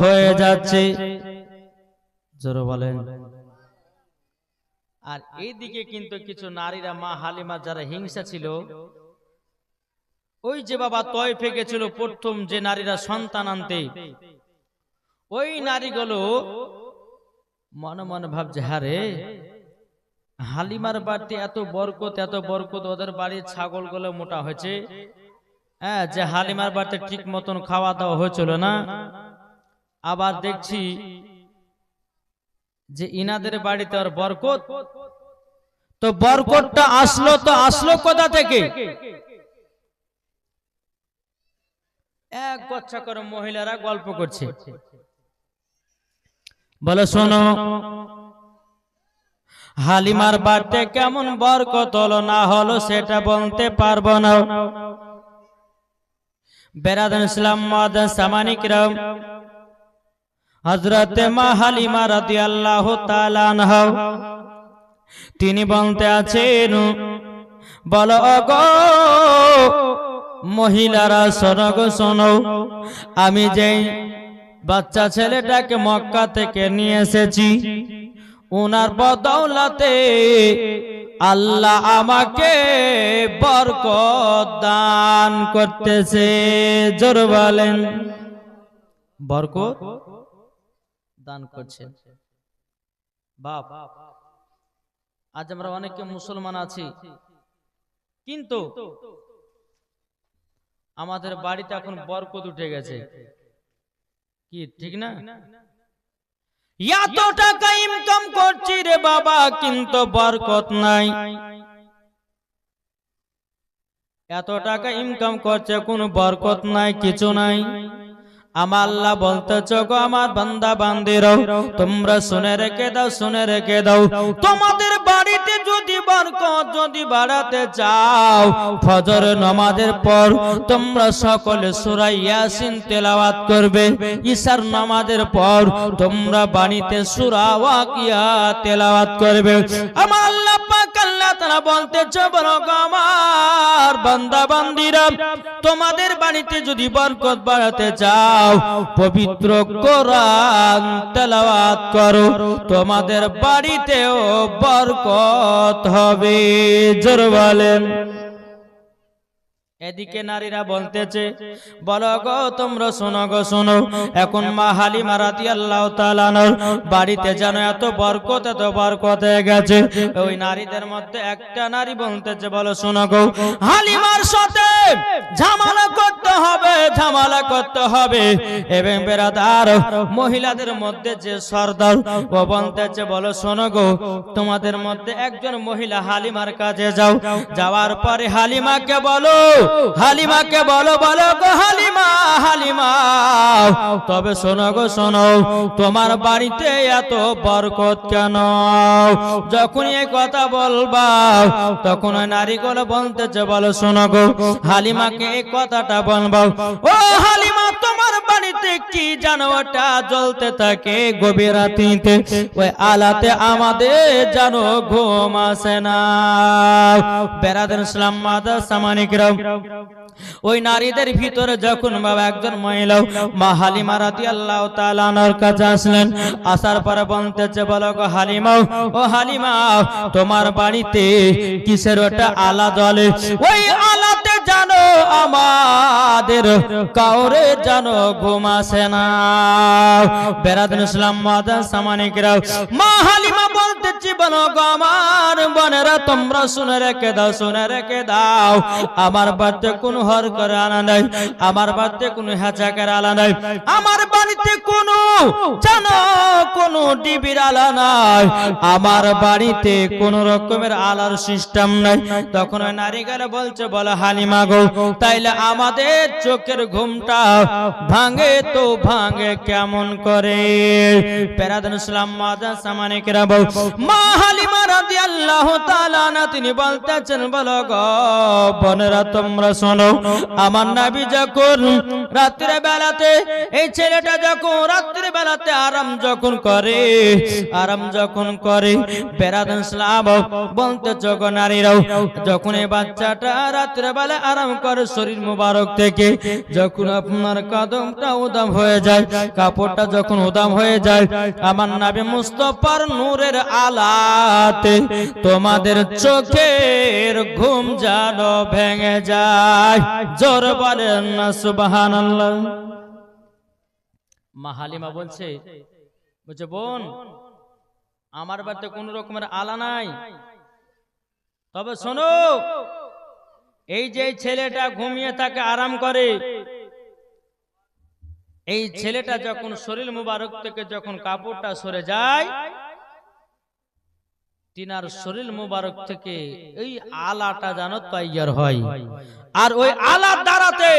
হয়ে যাচ্ছে, জোরে বলেন। আর এইদিকে কিন্তু কিছু নারীরা, মা হালিমা যারা হিংসা ছিল, ওই যে বাবা তয়েফে গেছিল প্রথম যে নারীরা সন্তান আনতে, ওই নারীগুলো মনে মনে ভাবছে, হারে হালিমার বাড়িতে এত বরকত, ওদের বাড়ির ছাগল গুলো মোটা হয়েছে, হ্যাঁ, যে হালিমার বাড়িতে ঠিক মতন খাওয়া দাওয়া হয়েছিল না। আবার দেখছি যে ইনাদের বাড়িতে আর বরকত, তো বরকতটা আসলো কোথা থেকে? এক গচ্ছা করে মহিলারা গল্প করছে, বলে শোনো হালিমার বাড়িতে কেমন বরকত হলো না হলো সেটা বলতে পারবো না। বেরাদান ইসলাম মাদান সামানিকরাম, হযরতে মা হালিমা রাদিয়াল্লাহু তাআলা আনহা তিনি বলতে আছেন, বলো গো মহিলারা শোনো গো শোনো, আমি যেই বাচ্চা ছেলেটাকে মক্কা থেকে নিয়ে এসেছি, ওনার বদৌলতে আল্লাহ আমাকে বরকত দান করতেছে। জোরে বলেন, বরকত দান করছে। বাপ, আজ আমরা অনেকে মুসলমান আছি, কিন্তু আমাদের বাড়িতে এখন বরকত উঠে গেছে, কি ঠিক না? এত টাকা ইনকাম করছি রে বাবা, কিন্তু বরকত নাই। এত টাকা ইনকাম করছে, কোনো বরকত নাই, কিছু নাই। আমার আল্লাহ বলতেছ গো আমার বান্দা বান্দিরাও, তোমরা শুনে রেখে দাও, তোমাদের বাড়িতে যদি বরকত যদি বাড়াতে চাও, ফজর নামাজের পর তোমরা সকলে সূরা ইয়াসিন তেলাওয়াত করবে, ঈশার নামাজের পর তোমরা বাড়িতে সূরা ওয়াকিয়া তেলাওয়াত করবে। আমার আল্লাহ পাক আল্লাহ তাআলা বলতেছ, বলো গো আমার বান্দা বান্দিরা, তোমাদের বাড়িতে যদি বরকত বাড়াতে চাও, পবিত্র কোরআন তেলাওয়াত করো, তোমাদের বাড়িতেও বরকত হবে। জোরে বলেন। এদিকে নারীরা বলতেছে, বলো গো তোমরা শোনো গো শোনো, এখন মা হালিমা রাদিয়াল্লাহু তাআলা আনহার বাড়িতে যেন এত বরকত হয়ে গেছে। ওই নারীদের মধ্যে একটা নারী বলতেছে, বলো শোনো গো, হালিমার সাথে ঝামেলা করতে হবে। এবং বেরাদার মহিলাদের মধ্যে যে সর্দার, ও বলতেছে, বলো শোনো গো, তোমাদের মধ্যে একজন মহিলা হালিমার কাছে যাও, যাওয়ার পরে হালিমাকে বলো বলো গো হালিমা, তবে শোনো গো শোনো, তোমার বাড়িতে এত বরকত কেন? যখন এই কথা বলবা, তখন ওই নারীগুলো বলতেছে, বলো শোনো গো, হালিমাকে এই কথাটা বলবা, ও হালিমা, তোমার বাড়িতে কি জানো ওটা জ্বলতে থাকে গভীর রাতে, ওই আলাতে আমাদের জানো ঘুম আসে না। বেরাদার ইসলাম মাদার সামানিকরাম, ওই নারীদের ভিতরে যখন বাবা একজন মহিলা মা হালিমা রাদিয়াল্লাহু তাআলা আনহার কাছে আসলেন, আসার পরে বলতেছে, বলো গো হালিমা, ও হালিমা, তোমার বাড়িতে কিসের ওটা আলা জ্বলে? ওই আলাতে জানো আমাদের কাউরে জানো ঘুম আসে না। বেরাদার ইসলাম মাদার সামানিকরাম, মা হালিমা বলতেছি, বলো গো আমার বোনেরা, তোমরা শুনে রেখে দাও, আমার বাড়িতে কোনো হর করে আনা নাই, আমার বাড়িতে কোনো হ্যাচাকের আলা নাই, আমার বাড়িতে কোনো জানো কোনো ডিবির আলা নাই, আমার বাড়িতে কোন রকমের আলার সিস্টেম নাই। তখন ওই নারীরা বলছে, বলো হালিমা গো, তাইলে আমাদের চোখের ঘুমটা ভাঙে তো ভাঙে কেমন করে? বেরাদার ইসলাম মাদার সামানিকরাম, মা হালিমা রাদিয়াল্লাহু তাআলা আনহা তিনি বলতেছেন, বলো গো বোনেরা তোমরা শোনো, আমার নবী যখন রাত্রে বেলাতে, এই ছেলেটা যখন রাত্রে বেলাতে আরাম যখন করে বেরাদান ইসলাম বলতে যখন নারীরাও যখন এই বাচ্চাটা রাত্রে বেলা আরাম করে শরীর মুবারক থেকে যখন আপনার কদমটা উদাম হয়ে যায়, কাপড়টা যখন উদাম হয়ে যায়, আমার নবী মুস্তাফার নূরের আলাতে তোমাদের চোখের ঘুম যেন ভেঙে যায়। জোর বলেন না সুবহানাল্লাহ। মা হালিমা বলছে বোন, আমার বাড়িতে কোন রকমের আলা নাই, তবে শোনো, এই যে ছেলেটা ঘুমিয়ে থাকে আরাম করে, এই ছেলেটা যখন শরীর মুবারক থেকে যখন কাপড়টা সরে যায়, তিনার শরীর মুবারক থেকে এই আলাটা যেন তৈয়ার হয়, আর ওই আলার দ্বারাতে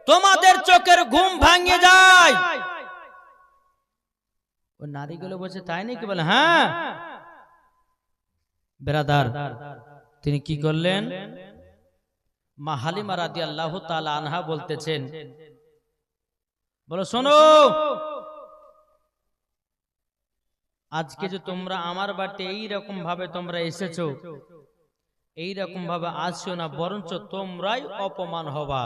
তোমাদের চোখের ঘুম ভাঙে যায়। ওই নারীগুলো বলছে তাই নাকি? বলে হ্যাঁ বেরাদার। তিনি কি করলেন? মা হালিমা রাদিয়াল্লাহু তাআলা আনহা বলতেছেন, বলো শোনো, আজকে যে তোমরা আমার বাড়িতে এইরকম ভাবে তোমরা এসেছো, এইরকম ভাবে আসছো না, বরঞ্চ তোমরাই অপমান হবা।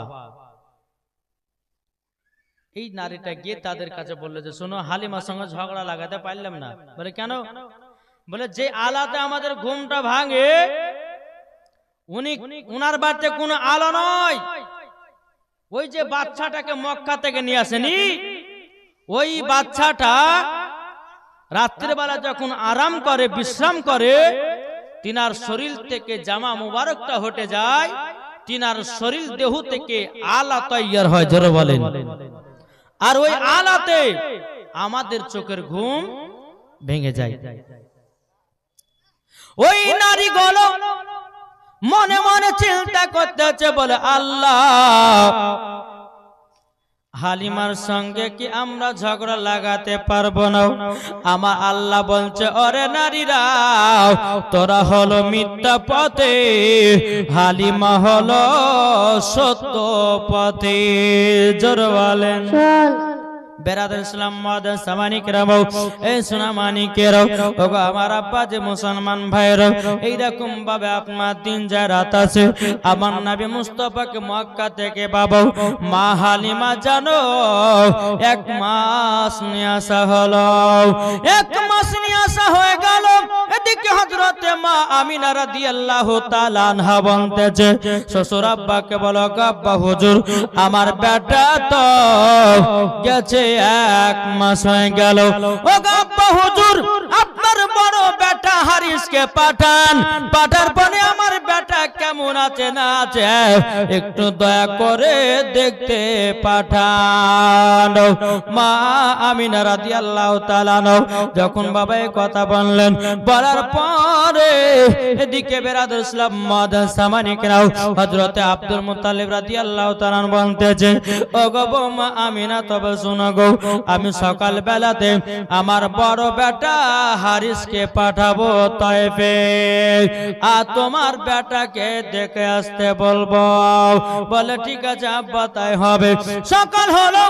এই নারীটা গিয়ে তাদের কাছে বললো যে শোনো, হালিমার সঙ্গে ঝগড়া লাগাতে পারলাম না। বলে কেন? বলে যে আলাতে আমাদের ঘুমটা ভাঙে, উনার বাড়িতে কোনো আলো নয়, ওই যে বাচ্চাটাকে মক্কা থেকে নিয়ে আসেনি, ওই বাচ্চাটা রাত্রিবেলা যখন আরাম করে, বিশ্রাম করে, তিনার শরীর থেকে জামা মুবারকটা হটে যায়, তিনার শরীর দেহ থেকে আলা তৈয়ার হয়। জোরে বলেন। আর ওই আলাতে আমাদের চোখের ঘুম ভেঙে যায়। ওই নারীগুলো মনে মনে চিন্তা করতেছে, বলে আল্লাহ, হালিমার সঙ্গে কি আমরা ঝগড়া লাগাতে পারবো না? আমার আল্লাহ বলছে, ওরে নারীরা, তোরা হলো মিথ্যা পথে, হালিমা হলো সত্য পথে। জোরে বলেন। বেরাদার ইসলাম মাদার সামানিকেরাও, এই সোনামানিকেরাও, ওগো আমার আব্বা যে মুসলমান ভাইরা, এইরকম ভাবে আপনার দিন যায় রাত আছে, আমার নবী মুস্তাফাকে মক্কা থেকে বাবা মা হালিমা জানো 1 মাস নিয়ে আসা হলো। 1 মাস নিয়ে আসা হয়ে গেল। এদিকে হযরতে মা আমিনা রাদিয়াল্লাহু তাআলা আনহা বলতেছে, শ্বশুর আব্বাকে বলো, আব্বা হুজুর, আমার বেটা তো গেছে 1 মাস হয়ে গেল। ও আব্বা হুজুর, আপনার বড় বেটা হারিসকে পাঠার পরে আমার বেটা কেমন আছে না আছে একটু দয়া করে দেখতে পাঠান। মা আমিনা রাদিয়াল্লাহু তাআলা যখন বাবা এই কথা বললেন, বলার পরে এদিকে বেরাদুল ইসলাম মাদার সামানিকরাও হযরতে আব্দুল মুত্তালিব রাদিয়াল্লাহু তাআলা বলতেছে, ও গো মা আমিনা, তবে শোনো গো, আমি সকাল বেলাতে আমার বড় বেটা হারিসকে পাঠাবো তায়েফে, আর তোমার বেটাকে দেখে আসতে বলবো। বলে ঠিক আছে আব্বা, তাই হবে। সকাল হলো,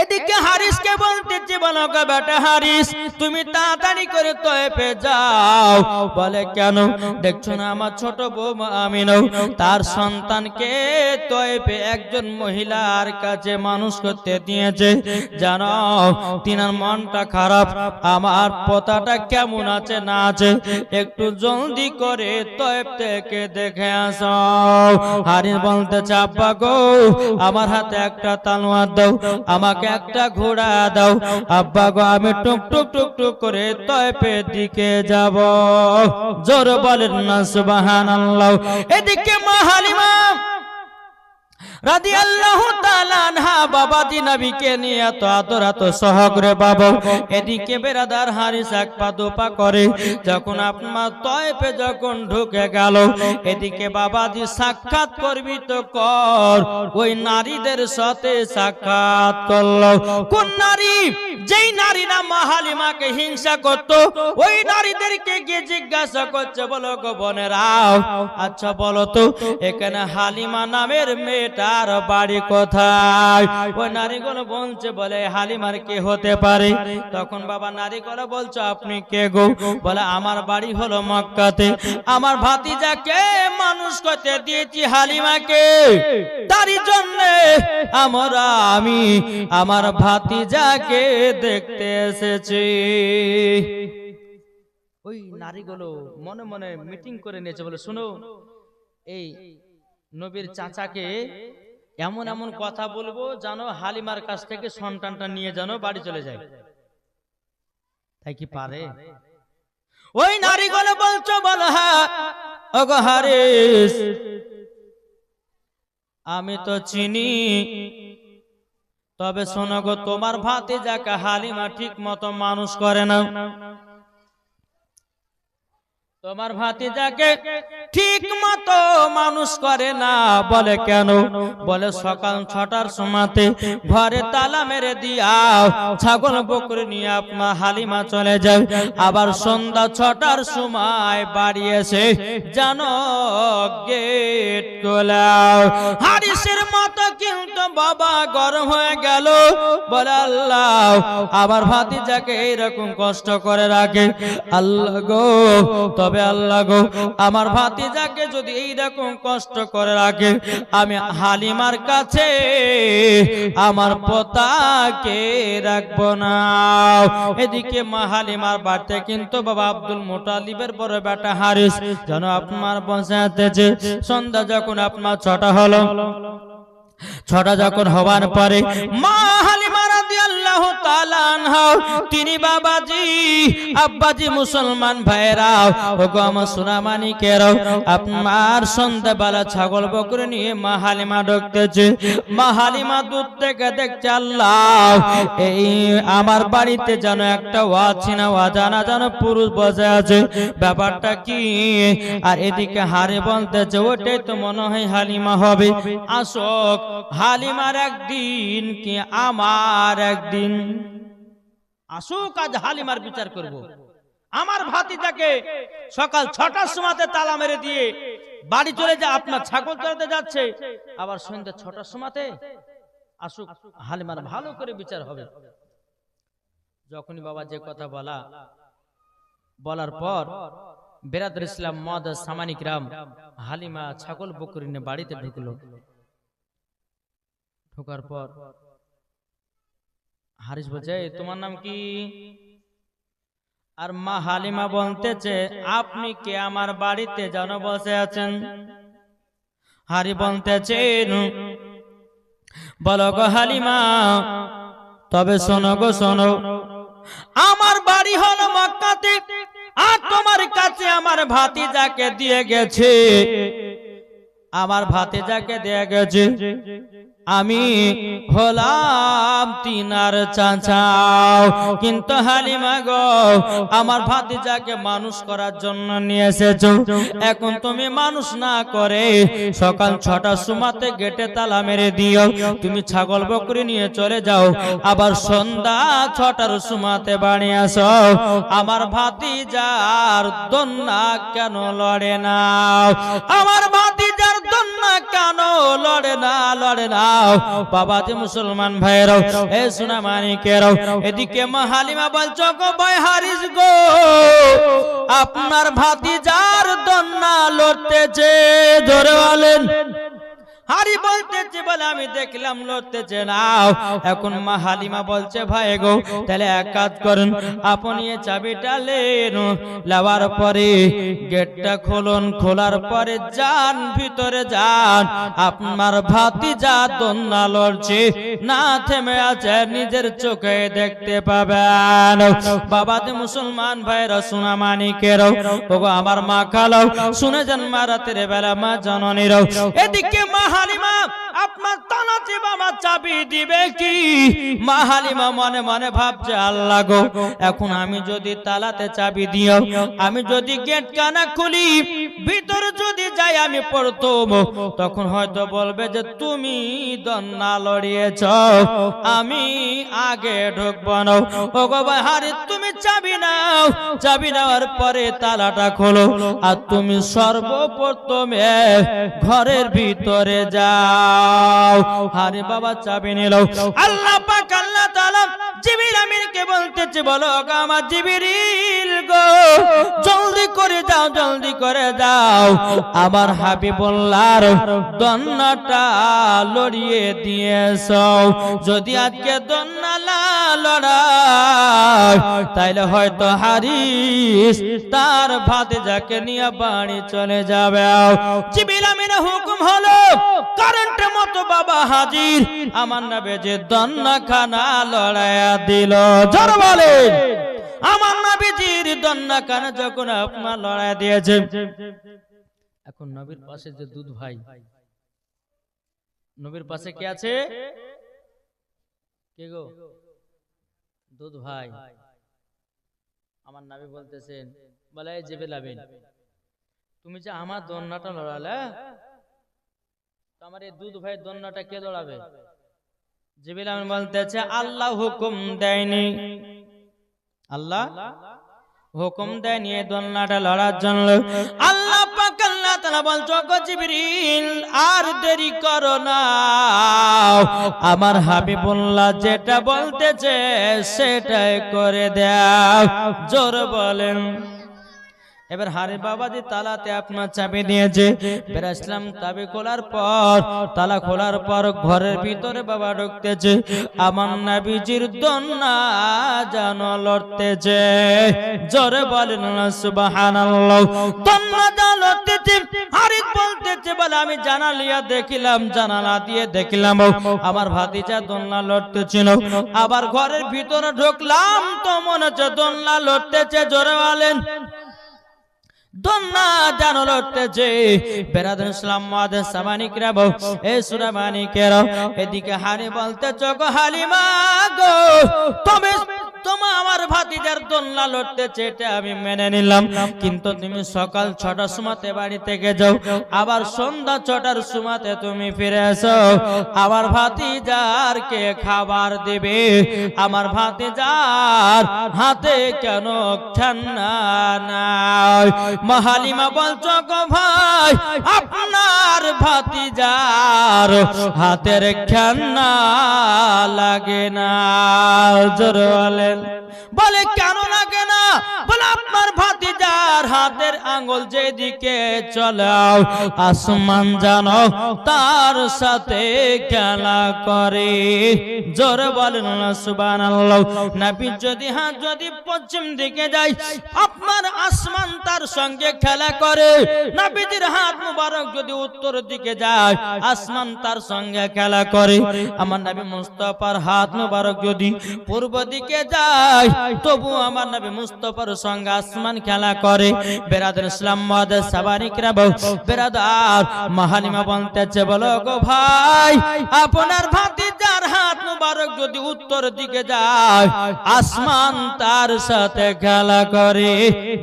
এদিকে হারিসকে বলতেছি, বলো গো বেটা হারিস, তুমি তাড়াতাড়ি করে তায়েফে যাও। বলে কেন? দেখছো না আমার ছোট বউ আমিনা তার সন্তানকে তায়েফে একজন মহিলার কাছে মানুষ করতে দিয়েছে, জানো তিনার মনটা খারাপ, আমার পোতাটা কেমন আছে না আছে, একটু জলদি করে তায়েফ থেকে দেখে আসো। হারিস বলতেছে, আব্বা গো, আমার হাতে একটা তলোয়ার দাও, আমাকে একটা ঘোড়া দাও, আব্বা গো, আমি টুক টুক টুক টুক করে তায়েফের দিকে যাব। জোরে বলেন না সুবহানাল্লাহ। এদিকে মা হালিমা রাদিয়াল্লাহু তাআলা আনহা বাবাজি নবীকে নিয়ে এত আদর এত সহকারে বাবা এদিকে বেরাদার হারিস এক পা দুপা করে যখন আপনার তয়েফে যখন ঢুকে গেল এদিকে বাবাজি সাক্ষাৎ করবি তো কর ওই নারীদের সাথে সাক্ষাৎ করলো কোন নারী যেই নারীরা মা হালিমাকে হিংসা করত ওই নারীদেরকে গিয়ে জিজ্ঞাসা করছে বলো গো বোনেরা আচ্ছা বলো তো এখানে হালিমা নামের মেয়েটার বাড়ি কোথায় ওই নারীগুলো বলছে বলে হালিমার কে হতে পারে তখন বাবা নারীগুলো বলছে আপনি কে গো বলে আমার বাড়ি হলো মক্কাতে আমার ভাতিজাকে মানুষ করতে দিয়েছি হালিমাকে তারই জন্য আমি আমার ভাতিজাকে দেখতে এসেছি ওই নারীগুলো মনে মনে মিটিং করে নিয়েছে বলে শুনো এই নবীর চাচাকে এমন এমন কথা বলবো জানো হালিমার কাছ থেকে সন্তানটা নিয়ে জানো বাড়ি চলে যায় তাই কি পারে ওই নারীগুলো বলছো বলো হ্যাঁ ওগো হারিস আমি তো চিনি তবে শোনো গো তোমার ভাতিজাকে হালিমা ঠিক মতো মানুষ করে না তোমার ভাতিজাকে ঠিক মতো মানুষ করে না বলে কেন বলে সকাল 6টার সময়তে ঘরে তালা মেরে দিয়াও ছাগল বকরি নিয়ে আপনার হালিমা চলে যায় আবার সন্ধ্যা 6টার সময় বাড়ি এসে জানো গেট খোলাও হারিসের মতো কিন্তু বাবা গরম হয়ে গেল বলে আল্লাহ আবার ভাতিজাকে এইরকম কষ্ট করে রাখে আল্লাহ গো তবে আল্লাহ গো আমার ভাতিজাকে যদি এইরকম কষ্ট করে রাখে আমি হালিমার কাছে আমার পোতাকে রাখবো না এদিকে মা হালিমার বাড়িতে কিন্তু বাবা আব্দুল মুতালিবের বড় বেটা হারিস যেন আপনার বসে আছে সন্ধ্যা যখন আপনার 6টা হলো 6টা যখন হওয়ার পরে মা হালিমা রাদিয়াল্লাহু তাআলা আনহা তিনি বাবাজি আব্বাজি মুসলমান ভাইরা ওগো আমার সোনামানিকেরা আপনার সন্ধ্যাবেলা ছাগল বকরি নিয়ে মা হালিমা ঢুকতেছে মা হালিমা দূর থেকে দেখছে আল্লাহ এই আমার বাড়িতে যেন একটা অচেনা অজানা যেন পুরুষ বসে আছে ব্যাপারটা কি আর এদিকে হারে বলতেছে ওটাই তো মনে হয় হালিমা হবে আসক হালিমার একদিন কি আমার একদিন আসুক আজ হালিমার বিচার করব আমার ভাতিজাকে সকাল 6টার সময়তে তালা মেরে দিয়ে বাড়ি চলে যায় আপনার ছাগল চড়াতে যাচ্ছে আবার সন্ধ্যা 6টার সময়তে আসুক হালিমার ভালো করে বিচার হবে যখনই বাবা যে কথা বলার পর বেরাদর ইসলাম মুআদ্দাস সামানি কিরাম হালিমা ছাগল বকরি নিয়ে বাড়িতে ঢুকলো ঢোকার পর হারিস বলছে তোমার নাম কি আর মা হালিমা বলতেছে আপনি কে আমার বাড়িতে যেন বসে আছেন হারি বলতেছে বলো গো হালিমা তবে শোনো গো শোনো আমার বাড়ি হলো মক্কাতে আর তোমার কাছে আমার ভাতিজাকে দিয়ে গেছে আমার ভাতিজাকে দিয়ে গেছে আমি হলাম তিনার চাচা কিন্তু হালিমা গো আমার ভাতিজাকে মানুষ করার জন্য নিয়ে এসেছো এখন তুমি মানুষ না করে সকাল 6টার সময়তে গেটে তালা মেরে দিও তুমি ছাগল বকরি নিয়ে চলে যাও আবার সন্ধ্যা 6টার সময়তে বাড়ি আসো আমার ভাতিজার দন্না কেন লড়ে না আমার ভাতিজার দন্না কেন লড়ে না বাবাজি মুসলমান ভাইরাও এ সোনামানিকেরাও এদিকে মা হালিমা বলছো গো ভাই হারিস গো আপনার ভাতিজার দন্না লড়তেছে ধরে বলেন হারি বলতেছে বলে আমি দেখলাম লড়তেছে না এখন মা হালিমা বলছে ভাই গো তাহলে এক কাজ করুন আপনি এই চাবিটা নেন লাওয়ার পরে গেটটা খুলুন খোলার পরে যান ভিতরে যান আপনার ভাতিজা দন্না লড়ছে না থেমে আছে নিজের চোখে দেখতে পাবেন বাবাতে মুসলমান ভাইরা সোনামানিকেরাও ওগো আমার মা খালাও শুনে যান মা রাতের বেলা মা জননীরাও এদিকে মা হালিমা আপনার তালাতে বাবা চাবি দিবে কি? মা হালিমা মনে মনে ভাবছে, আল্লাহ গো, এখন আমি যদি তালাতে চাবি দিও, আমি যদি গেট কানা খুলি, ভিতরে যদি যাই আমি প্রথম, তখন হয়তো বলবে যে তুমি দন্না লড়িয়েছ, আমি আগে ঢুকবো না। ও গো ভাই হারি, তুমি চাবি নাও, চাবি নেওয়ার পরে তালাটা খোলো, আর তুমি সর্বপ্রথমে ঘরের ভিতরে যাও। আরে বাবা চাবি নিল। আল্লাহ পাক আল্লাহ তাআলা জিবরিল আমিনকে বলতেছে, বলো গো আমার জিবরিল গো, জলদি করে যাও, জলদি করে যাও, আমার হাবিবুল্লাহর দন্নাটা লড়িয়ে দিয়েছো। যদি আজকে দন্না না লড়াই, তাইলে হয়তো হারিস তার ভাতিজাকে নিয়ে বাড়ি চলে যাবে। জিবরিল আমিনের হুকুম হলো, কারেন্টের মতো বাবা হাজির, আমার নবী যে দন্না খানা লড়াইয়া দিল। জোরে বলেন, আমার নবীজির দন্না খানা যখন আপনার লড়াই দিয়েছে। এখন নবীর পাশে যে দুধ ভাই, নবীর পাশে কে আছে? কে গো? দুধ ভাই। আমার নবী বলতেছেন, বলে এই জিবরিল আমিন, তুমি যে আমার দন্নাটা লড়ালে, আমার এই দুধ ভাই দন্নাটা কে লড়াবে? জিবরিল আমিন বলতেছে, আল্লাহ হুকুম দেয়নি, আল্লাহ হুকুম দেয়নি এই দন্নাটা লড়ার জন্য। আল্লাহ পাক আল্লাহ তাআলা বলছো, গো জিবরিল আর দেরি করো না, আমার হাবিবুল্লাহ যেটা বলতেছে সেটাই করে দাও। জোর বলেন। এবার হারি বাবাজি তালাতে আপনার চাবি দিয়েছে, বেরাসলাম চাবি খোলার পর, তালা খোলার পর ঘরের ভিতরে বাবা ঢুকতেছে, আমার নবীজির দন্না যেন লড়তেছে। জোরে বলেন না সুবহানাল্লাহ। দন্না যেন লড়তেছে, হারি বলতেছে, বলে আমি জানালিয়া দেখিলাম, জানালা দিয়ে দেখলাম আমার ভাতিজা দন্না লড়তেছিল। আবার ঘরের ভিতরে ঢুকলাম তো মনে হচ্ছে দন্না লড়তেছে। জোরে বলেন, দন্না জানো লড়তেছে। বেরাদুল ইসলাম মুআদ্দিস সামানিকরা বউ, এ সূরা মানিকেরা, এদিকে হারি বলতে, গো হালিমা গো, তবে তোমার আমার ভাতিজার দন্না লড়তেছে এটা আমি মেনে নিলাম, কিন্তু তুমি সকাল 6টার সময়তে বাড়ি থেকে যাও, আবার সন্ধ্যা 6টার সময়তে তুমি ফিরে আসো। আমার ভাতিজার কে খাবার দিবে? আমার ভাতিজার হাতে কেন ঠান্ডা নাই? মা হালিমা বলছো, গো ভাই আপনার ভাতিজার হাতের ঠান্ডা লাগে না। জোরে বলেন। বলে কেন লাগে না? বলে আপনার ভাতিজার হাতের আঙ্গুল যেদিকে চলাও, আসমান জানো তার সাথে খেলা করে। জোরে বলেন না সুবহানাল্লাহ। নবী যদি হাত যদি পশ্চিম দিকে যায়, আপনার আসমান তার সঙ্গে খেলা করে। নবীজির হাত মুবারক যদি উত্তর দিকে যায়, আসমান তার সঙ্গে খেলা করে। আমার নবী মুস্তাফার হাত মুবারক যদি পূর্ব দিকে যায়, তবু আমার নবী মুস্তাফার সঙ্গে আসমান খেলা করে। বেরাদুল ইসলাম মুআদ্দিস সাবানিকরা বউ, বেরাদার মা হালিমা বলতেছে, বলো গো ভাই আপনার ভাতিজার হাত মুবারক যদি উত্তর দিকে যায়, আসমান তার সাথে খেলা করে।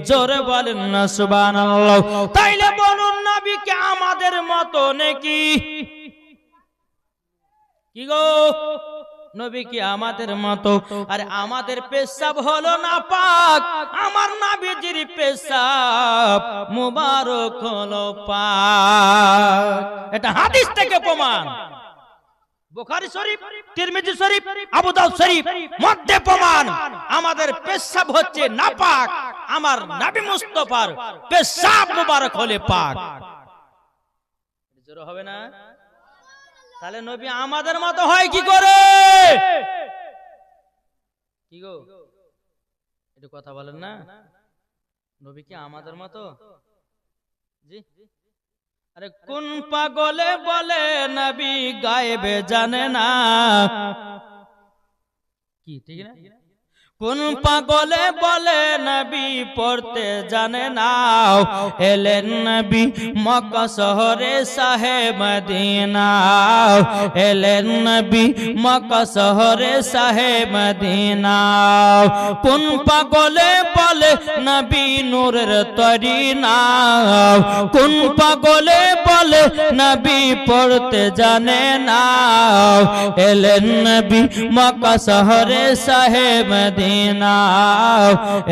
জোরে বলেন না সুবহানাল্লাহ। তাইলে বলুন, নবী কি আমাদের মতো নাকি? কি গো, নবী কি আমাদের মতো? আরে আমাদের পেশাব হলো নাপাক, আমার নবীজির পেশাব মুবারক হলো পাক। এটা হাদিস থেকে প্রমাণ। বুখারী শরীফ, তিরমিজি শরীফ, আবু দাউদ শরীফ মধ্যে প্রমাণ আমাদের পেশাব হচ্ছে নাপাক, আমার নবী মুস্তাফার পেশাব মুবারক হলে পাক। জোরে হবে না? তাহলে নবী আমাদের মতো হয় কি করে? কি গো, একটু কথা বলেন না। নবী কি আমাদের মতো? জি। আরে কোন পাগলে বলে নবী গায়েবে জানে না? কি ঠিক না? কোন পাগলে বলে নবী পড়তে জানে না, এলেন নবী মক্কা শহরে শাহে মদিনা, এলেন নবী মক্কা শহরে শাহে মদিনা। কোন পাগলে বলে নবী নূরের তরি না, কোন পাগলে বলে নবী পড়তে জানে না, এলেন নবী মক্কা শহরে শাহে মদিনা,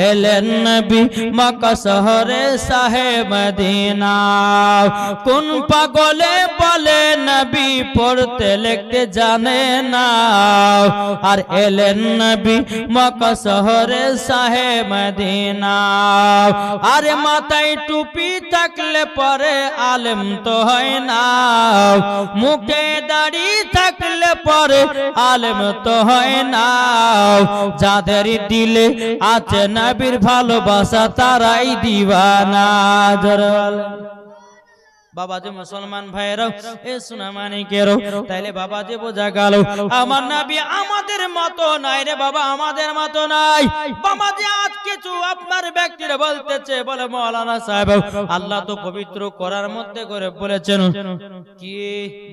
এলেন নবী মক্কা শহরে শাহে মদিনা। কোন পাগলে বলে নবী পড়তে লিখতে জানে না, আর এলেন নবী মক্কা শহরে শাহে মদিনা। আরে মাথায় টুপি থাকলে পরে আলেম তো হয় না, মুখে দাড়ি থাকলে পরে আলেম তো হয় না, যাদের দিলে আছে নবীর ভালোবাসা তারাই দিওয়ানা। বাবাজি মুসলমান ভাইরাও এ সোনা মানিকেরও, তাইলে বাবাজি বোঝা গেল আমার নবী আমাদের মতো নাই রে বাবা, আমাদের মতো নাই। বাবাজি আজ কিছু আপনার ব্যক্তিরা বলতেছে, বলে মাওলানা সাহেব আল্লাহ তো পবিত্র করার মধ্যে করে বলেছেন, কি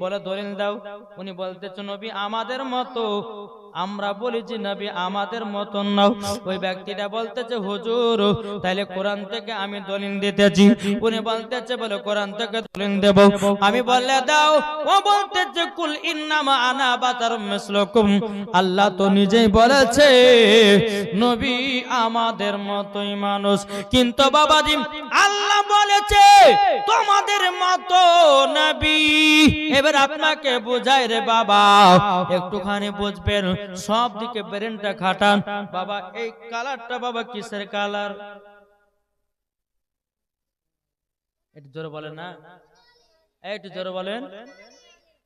বলে দলিল দাও। উনি বলতেছে নবী আমাদের মতো, আমরা বলি যে নবী আমাদের মতন নাও। ওই ব্যক্তিটা বলতেছে হুজুর তাইলে কোরআন থেকে আমি দলিল দিতেছি। উনি বলতেছে বলে কোরআন থেকে দলিল দেব। আমি বললে দাও। ও বলতেছে কুল ইন্নামা আনা বাশারুম মিসলুকুম, আল্লাহ তো নিজেই বলেছে নবী আমাদের মতোই মানুষ, কিন্তু বাবাজি আল্লাহ বলেছে তোমাদের মতো নবী। এবার আপনাকে বোঝাই রে বাবা, একটুখানি বুঝবেন, সব দিকে ব্রেনটা খাটান বাবা। এই কালারটা বাবা কিসের কালার? একটু জোরে বলেন না, একটু জোরে বলেন।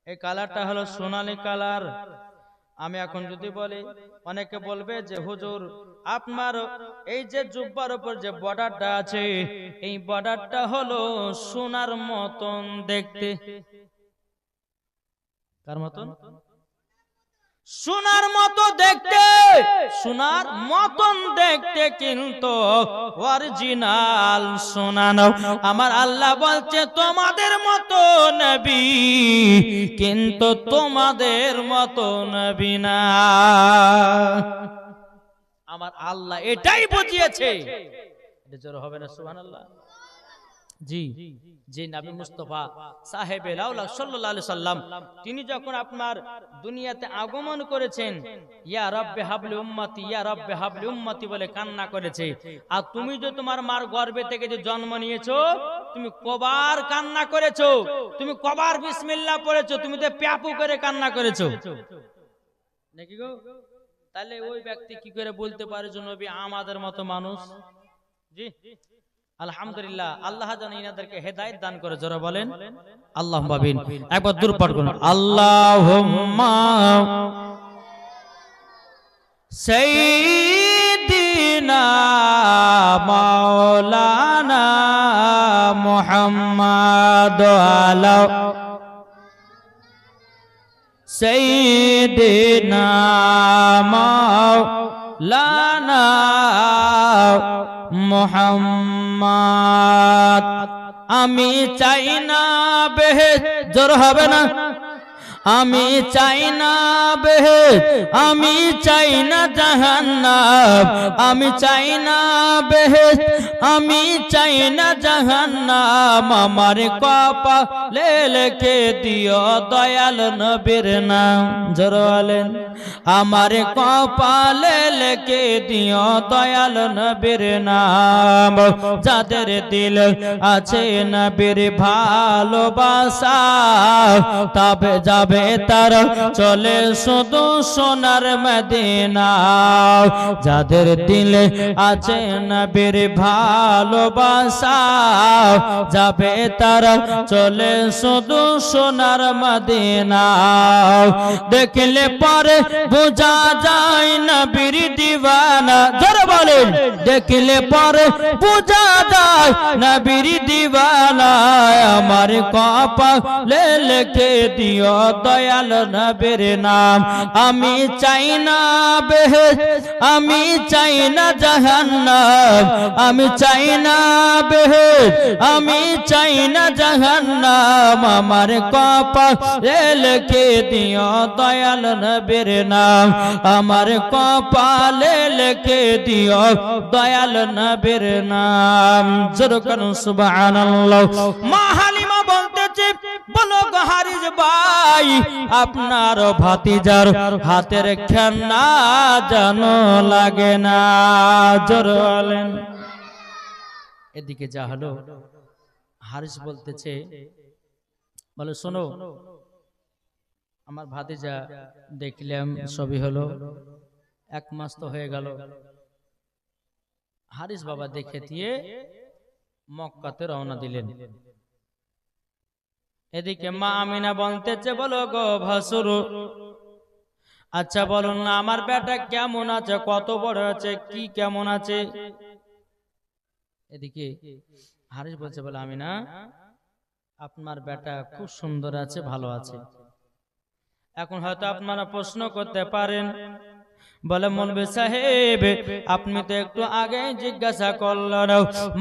এই কালারটা হলো সোনালী কালার। আমি এখন যদি বলি অনেকে বলবে যে হুজুর আপনার এই যে জুব্বার উপর যে বর্ডারটা আছে, এই বর্ডারটা হলো সোনার মতন দেখতে। কার মতন? সোনার মতো দেখতে, সোনার মতন দেখতে, কিন্তু অরিজিনাল সোনা নয়। আমার আল্লাহ বলছে তোমাদের মতো নবী, কিন্তু তোমাদের মতো নবী না। আমার আল্লাহ এটাই বুঝিয়েছে। এটা জোর হবে না সুবহানাল্লাহ? জি যে নবী মুস্তাফা সাহেবে লাউলা সাল্লাল্লাহু আলাইহি সাল্লাম তিনি যখন আপনার দুনিয়াতে আগমন করেছেন, ইয়া রাব্বি হাবলি উম্মতি, ইয়া রাব্বি হাবলি উম্মতি বলে কান্না করেছে। আর তুমি যে তোমার মার গর্ভে থেকে যে জন্ম নিয়েছো, তুমি কবার কান্না করেছো, তুমি কবার বিসমিল্লাহ পড়েছো, তুমি তো প্যাপু করে কান্না করেছো নাকি গো? তাহলে ওই ব্যক্তি কি করে বলতে পারে যে নবী আমাদের মতো মানুষ? জি আলহামদুলিল্লাহ, আল্লাহ যেন ইনাদেরকে হেদায়েত দান করে। জোরে বলেন আল্লাহুম্মা আমিন। একবার দূর পাঠ করুন আল্লাহুম্মা সাইয়্যিদিনা মাওলানা মুহাম্মাদ আলা সাইয়্যিদিনা মাওলানা মুহাম্মদ। আমি চাই না বেহেশত, জোর হবে না, আমি চাই না বেহেশত, আমি চাই না জাহান্নাম, আমি চাই না বেহেশত, আমি চাই না জাহান্নাম। আমার কপালে লিখে দিও দয়াল নবীর নাম। জোর বলেন আমার কপালে লিখে দিও দয়াল নবীর নাম। যাদের দিল আছে নবীর ভালোবাসা, তবে যাবে তারা চলে শুধু সোনার মদিনা। যাদের দিলে আছে নবীর ভালোবাসা, যাবে তারা চলে শুধু সোনার মদিনা। দেখলে পরে বোঝা যায় নবীর দিওয়ানা। জোরে বলেন দেখলে পরে বোঝা যায় নবীর দিওয়ানা আমার কপালে লিখে দিও দয়াল নবীর নাম আমি চাই না বেহেশত আমি চাই না জাহান্নাম আমি চাই না বেহেশত আমি চাই না জাহান্নাম আমার কপালে লিখে দিও দয়াল নবীর নাম আমার কপালে লিখে দিও দয়াল নবীর নাম জোরে করুন সুবহানাল্লাহ। মা হালিমা বলতেছে বলো গো হারিস ভাই আপনার ভাতিজার হাতের খেলনা জানো লাগে না জোরে বলেন। এদিকে যা হলো হারিস বলতেছে বলে শোনো আমার ভাতিজা দেখলাম সবই হলো 1 মাস তো হয়ে গেল। হারিস বাবা দেখে দিয়ে মক্কাতে রওনা দিলেন। এদিকে মা আমিনা বলতেছে বলো গো ভাসুর আচ্ছা বলুন না আমার বেটা কেমন আছে কত বড় আছে কি কেমন আছে। এদিকে হারিস বলছে বলে আমিনা আপনার বেটা খুব সুন্দর আছে ভালো আছে। এখন হয়তো আপনারা প্রশ্ন করতে পারেন বলে মৌলভী সাহেব আপনি তো একটু আগে জিজ্ঞাসা করলেন।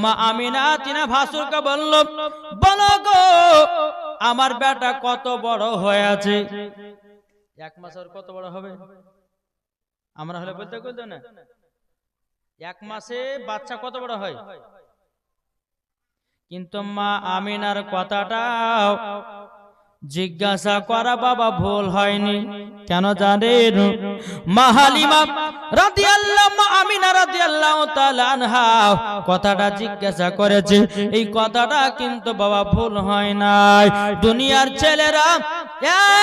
মা আমিনা তিনা ভাসুরকে বলল বলো গো আমার বেটা কত বড় হয়ে আছে। 1 মাস আর কত বড় হবে আমরা হলে বলতে বলতো না 1 মাসে বাচ্চা কত বড় হয়। কিন্তু মা আমিনার কথাটা জিজ্ঞাসা করা বাবা ভুল হয়নি কেন জানেন মা হালিমা রাদিয়াল্লাহু মা আমিনা রাদিয়াল্লাহু তাআলা আনহা কথাটা জিজ্ঞাসা করেছে এই কথাটা কিন্তু বাবা ভুল হয় নাই। দুনিয়ার ছেলেরা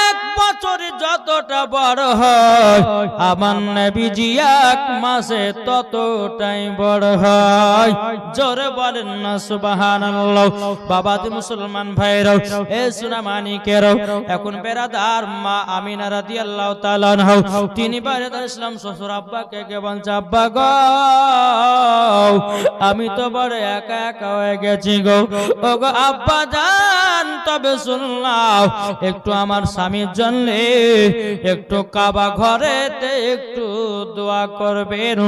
1 বছর যতটা বড় হয় আমার নবীজি 1 মাসে ততটাই বড় হয় জোরে বলেন না সুবহানাল্লাহ। বাবাজি মুসলমান ভাইরা এ সোনামানিকেরা এখন বেরাদার মা আমিনা রাদিয়াল্লাহু তাআলা আনহা তিনি বেরাদার ইসলাম শ্বশুর আব্বাকে কে বলছে আব্বা গো আমি তো বড় একা একা হয়ে গেছি গো ও গো আব্বা জান তবে শুনলাম একটু আমার স্বামীর জন্য একটু কাবা ঘরেতে একটু দোয়া করবেন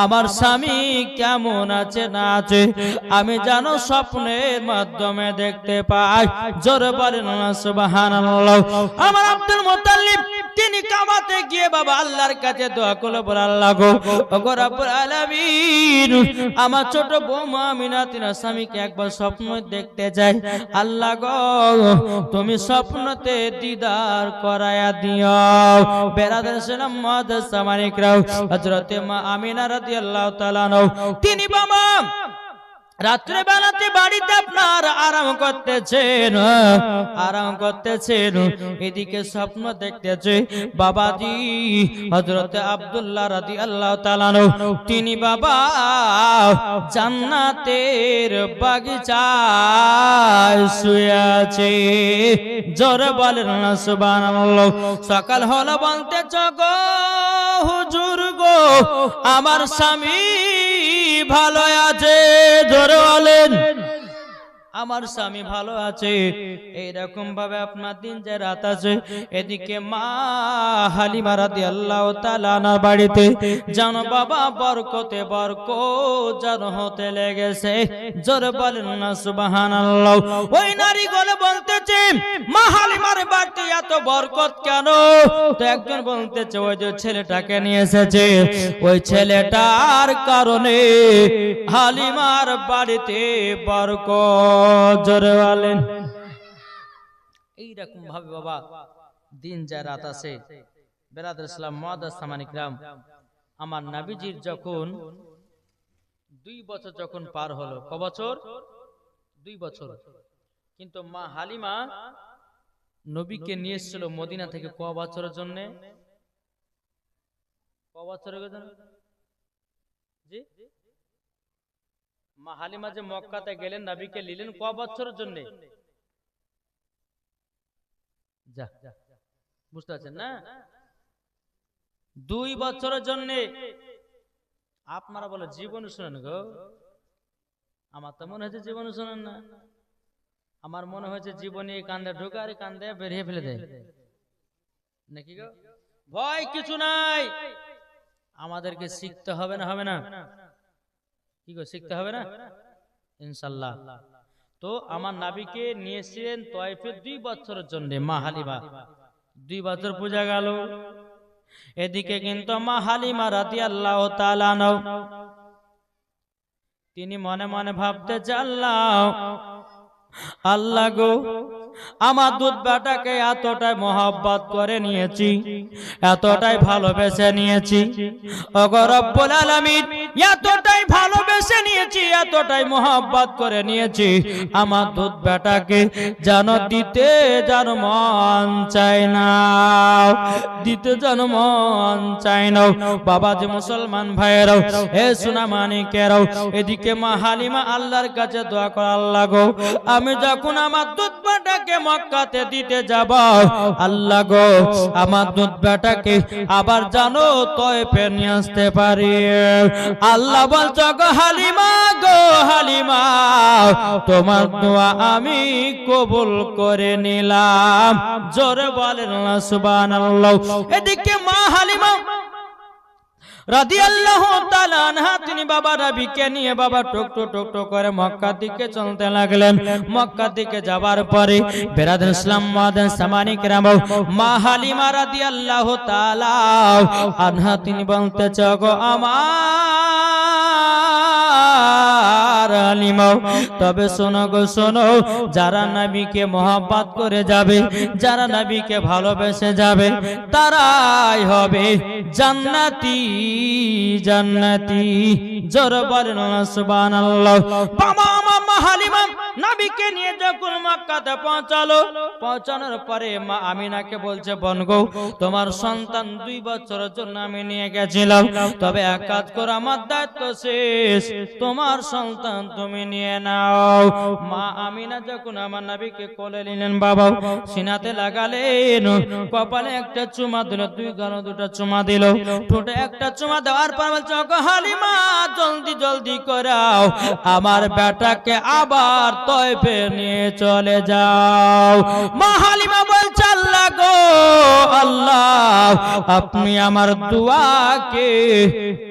আমার স্বামী কেমন আছে না আছে আমি জানো স্বপ্নের মাধ্যমে দেখতে পাই জোরে বলেন না সুবহানাল্লাহ। আমার আব্দুল মুত্তালিব তিনি কাবাতে গিয়ে বাবা আল্লাহর কাছে দোয়া করলো বলে আল্লাহ গো ওগো রব্বুল আলামিন আমার ছোট বৌমা আমিনা তিনার স্বামীকে একবার স্বপ্ন দেখতে চাই আল্লাহ গো তুমি স্বপ্নতে দিদার করায়া দিও। বেরাদার সালাম মুআদ্দাস সামানিকরাও হযরতে মা আমিনা রাদিয়াল্লাহু তাআলা তিনি বাবা রাত্রে বেলাতে বাড়িতে আপনার আরাম করতেছেন এদিকে স্বপ্ন দেখতেছে বাবাজি হযরতে আব্দুল্লাহ রাদিয়াল্লাহু তাআলা তিনি বাবা জান্নাতের বাগিচায় শুয়ে আছে জোরে বলেন না সুবহানাল্লাহ। সকাল হলো বলতেছ গো হুজুর গো আমার স্বামী ভালো আছে জোরে বলেন আমার স্বামী ভালো আছে। এইরকম ভাবে আপনার দিন যে রাত আছে এদিকে মা হালিমা রাদিয়াল্লাহু তাআলা আনহার বাড়িতে জানো বাবা বরকতে বরকত জানো হতে লেগেছে জোরে বলেন না সুবহানাল্লাহ। ওই নারী গলে বলতেছে মা হালিমার বাড়িতে এত বরকত কেন তো একজন বলতেছে ওই যে ছেলেটাকে নিয়ে এসেছে ওই ছেলেটার কারণে হালিমার বাড়িতে বরকত জোরে বলেন। এইরকম ভাবে বাবা দিন যায় রাত আসে। বেরাদার ইসলাম মুআদ্দাস সামানিকরাম আমার নবীজির যখন 2 বছর যখন পার হলো ক বছর 2 বছর কিন্তু মা হালিমা নবীকে নিয়ে এসেছিল মদিনা থেকে ক বছরের জন্য ক বছরের জন্য জি মা হালিমা যে মক্কাতে গেলেন নবীকে নিলেন ক বছরের জন্য বুঝতে পারছেন না 2 বছরের জন্য আপনারা বলে জীবন শুনেন গো, আমার তো মনে হচ্ছে জীবন শুনেন না। আমার মনে হয়েছে জীবনী কান্দে ঢুকে আর কান্দে বেরিয়ে ফেলে দেয় নাকি গো। ভয় কিছু নাই, আমাদেরকে শিখতে হবে না, হবে না কি গো, শিখতে হবে না ইনশাল্লাহ। তো আমার নাবিকে নিয়েছিলেন তয়েফে 2 বছরের জন্য মা হালিমা, 2 বছর পূজা গেল। এদিকে কিন্তু মা হালিমা রাদিয়াল্লাহু তাআলা আনহা তিনি মনে মনে ভাবতে আল্লাহ আল্লাহ গো, আমার দুধ বেটাকে এতটাই মহব্বত করে নিয়েছি, এতটাই ভালোবেসে নিয়েছি, ওগো রব্বুল আলামিন এতটাই ভালোবেসে নিয়েছি, এতটাই মহব্বত করে নিয়েছি, আমার দুধ বেটাকে যেন দিতে যেন মন চায় না, দিতে যেন মন চায় না। বাবা যে মুসলমান ভাইয়েরাও, এ সোনা মানিকেরাও, এদিকে মা হালিমা আল্লাহর কাছে দোয়া করে, আল্লাহ গো আমি যখন আমার দুধ বেটাকে মক্কাতে দিতে যাব, আল্লাহ গো আমার দুধ বেটাকে আবার জানো তয়েফে নিয়ে আসতে পারি। আল্লাহ বলছো গো হালিমা, গো হালিমা তোমার দোয়া আমি কবুল করে নিলাম। জোরে বলেন সুবহানাল্লাহ। এদিকে মা হালিমা রাদিয়াল্লাহু তাআলা আনহা তিনি বাবা নবীকে নিয়ে বাবা টক টক করে মক্কার দিকে চলতে লাগলেন। মক্কার দিকে যাবার পরে বেরাদার ইসলাম মুআদ্দিন সামানি কিরাম, মা হালিমা রাদিয়াল্লাহু তাআলা আনহা তিনি বলতেছে গো আমার হালিমা, তবে শোনো গো শোনো, যারা নবীকে মহব্বত করে যাবে, যারা নবীকে ভালোবেসে যাবে, তারাই হবে জান্নাতি জান্নাতি। জোরে বলেন সুবহানাল্লাহ। বাবা মা হালিমা নবীকে নিয়ে যখন মক্কাতে পৌঁছালো, পৌঁছানোর পরে মা আমিনাকে বলছে বোন গো তোমার সন্তান 2 বছরের জন্য আমি নিয়ে গেছিলাম, তবে এক কাজ করো আমার দায়িত্ব শেষ, তোমার সন্তান তুমি নিয়ে নাও। মা আমিনা যখন আমার নবীকে কোলে নিলেন, বাবা সিনাতে লাগালেন, কপালে একটা চুমা দিল, 2 গালে 2টা চুমা দিল, ঠোঁটে একটা চুমা দেওয়ার পর বলছে গো হালিমা জলদি জলদি করাও, আমার বেটাকে আবার তয়েফে নিয়ে চলে যাও। মা হালিমা বলছে আল্লাহ গো আল্লাহ আপনি আমার দোয়াকে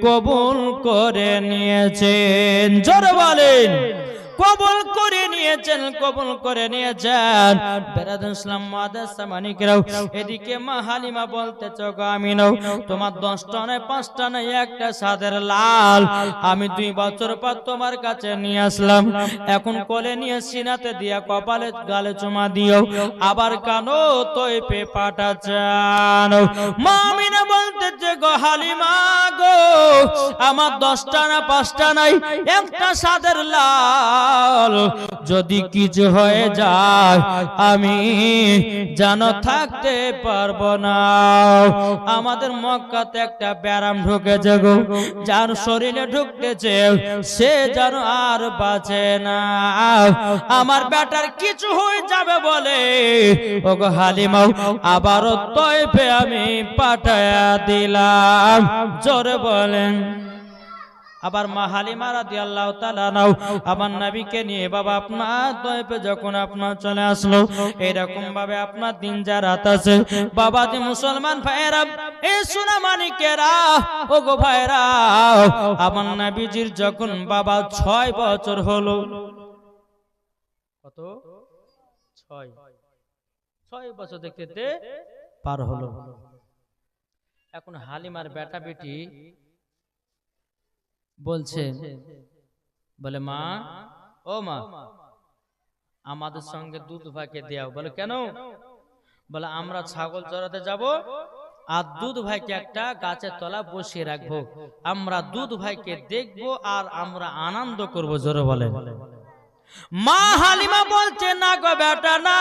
কবুল করে নিয়েছেন। জোরে বলেন কবুল করে নিয়েছেন, কবুল করে নিয়েছেন। বেরাদার ইসলাম মুআদ্দিন সামানি কিরাম, এদিকে মা হালিমা বলতেছে গো আমিনা তোমার 10টা নয় 5টা নয় একটা সাদের লাল আমি 2 বছর পর তোমার কাছে নিয়ে আসলাম, এখন কোলে নিয়ে সিনাতে দিয়া কপালে গালে চুমা দিও, আবার কানো তয়েফে পাঠাচ্ছেন। মা আমিনা বলতেছে গো হালিমা গো আমার 10টা না 5টা নাই একটা সাদের লাল, যদি কিছু হয়ে যায় আমি যেন থাকতে পারবো না। আমাদের মক্কাতে একটা ব্যারাম ঢুকেছে গো, যার শরীরে ঢুকতেছে সে যেন আর বাঁচে না, আমার বেটার কিছু হয়ে যাবে বলে ও গো হালিমা আবারও তয়েফে আমি পাঠায়া দিলাম। জোরে বলেন। আবার মা হালিমা রাদিয়াল্লাহু তাআলা আনহা আমার নবীকে নিয়ে বাবা আপনার তয়েফে যখন আপনার চলে আসলো, এরকম ভাবে আপনার দিন যা রাত আছে বাবা যে মুসলমান ভাইরা এই সোনা মানিকেরা ও গো ভাইরা, আমার নবীজির যখন বাবা 6 বছর হলো, কত 6 বছর দেখতে পার হলো। এখন হালিমার বেটা বেটি বলছে, বলে মা ও মা আমাদের সঙ্গে দুধ ভাইকে দাও। বলে কেন? বলে আমরা ছাগল চড়াতে যাব আর দুধ ভাইকে একটা গাছের তলা বসিয়ে রাখবো, আমরা দুধ ভাইকে দেখবো আর আমরা আনন্দ করব। জোরে বলে। মা হালিমা বলছে না গো বেটা না,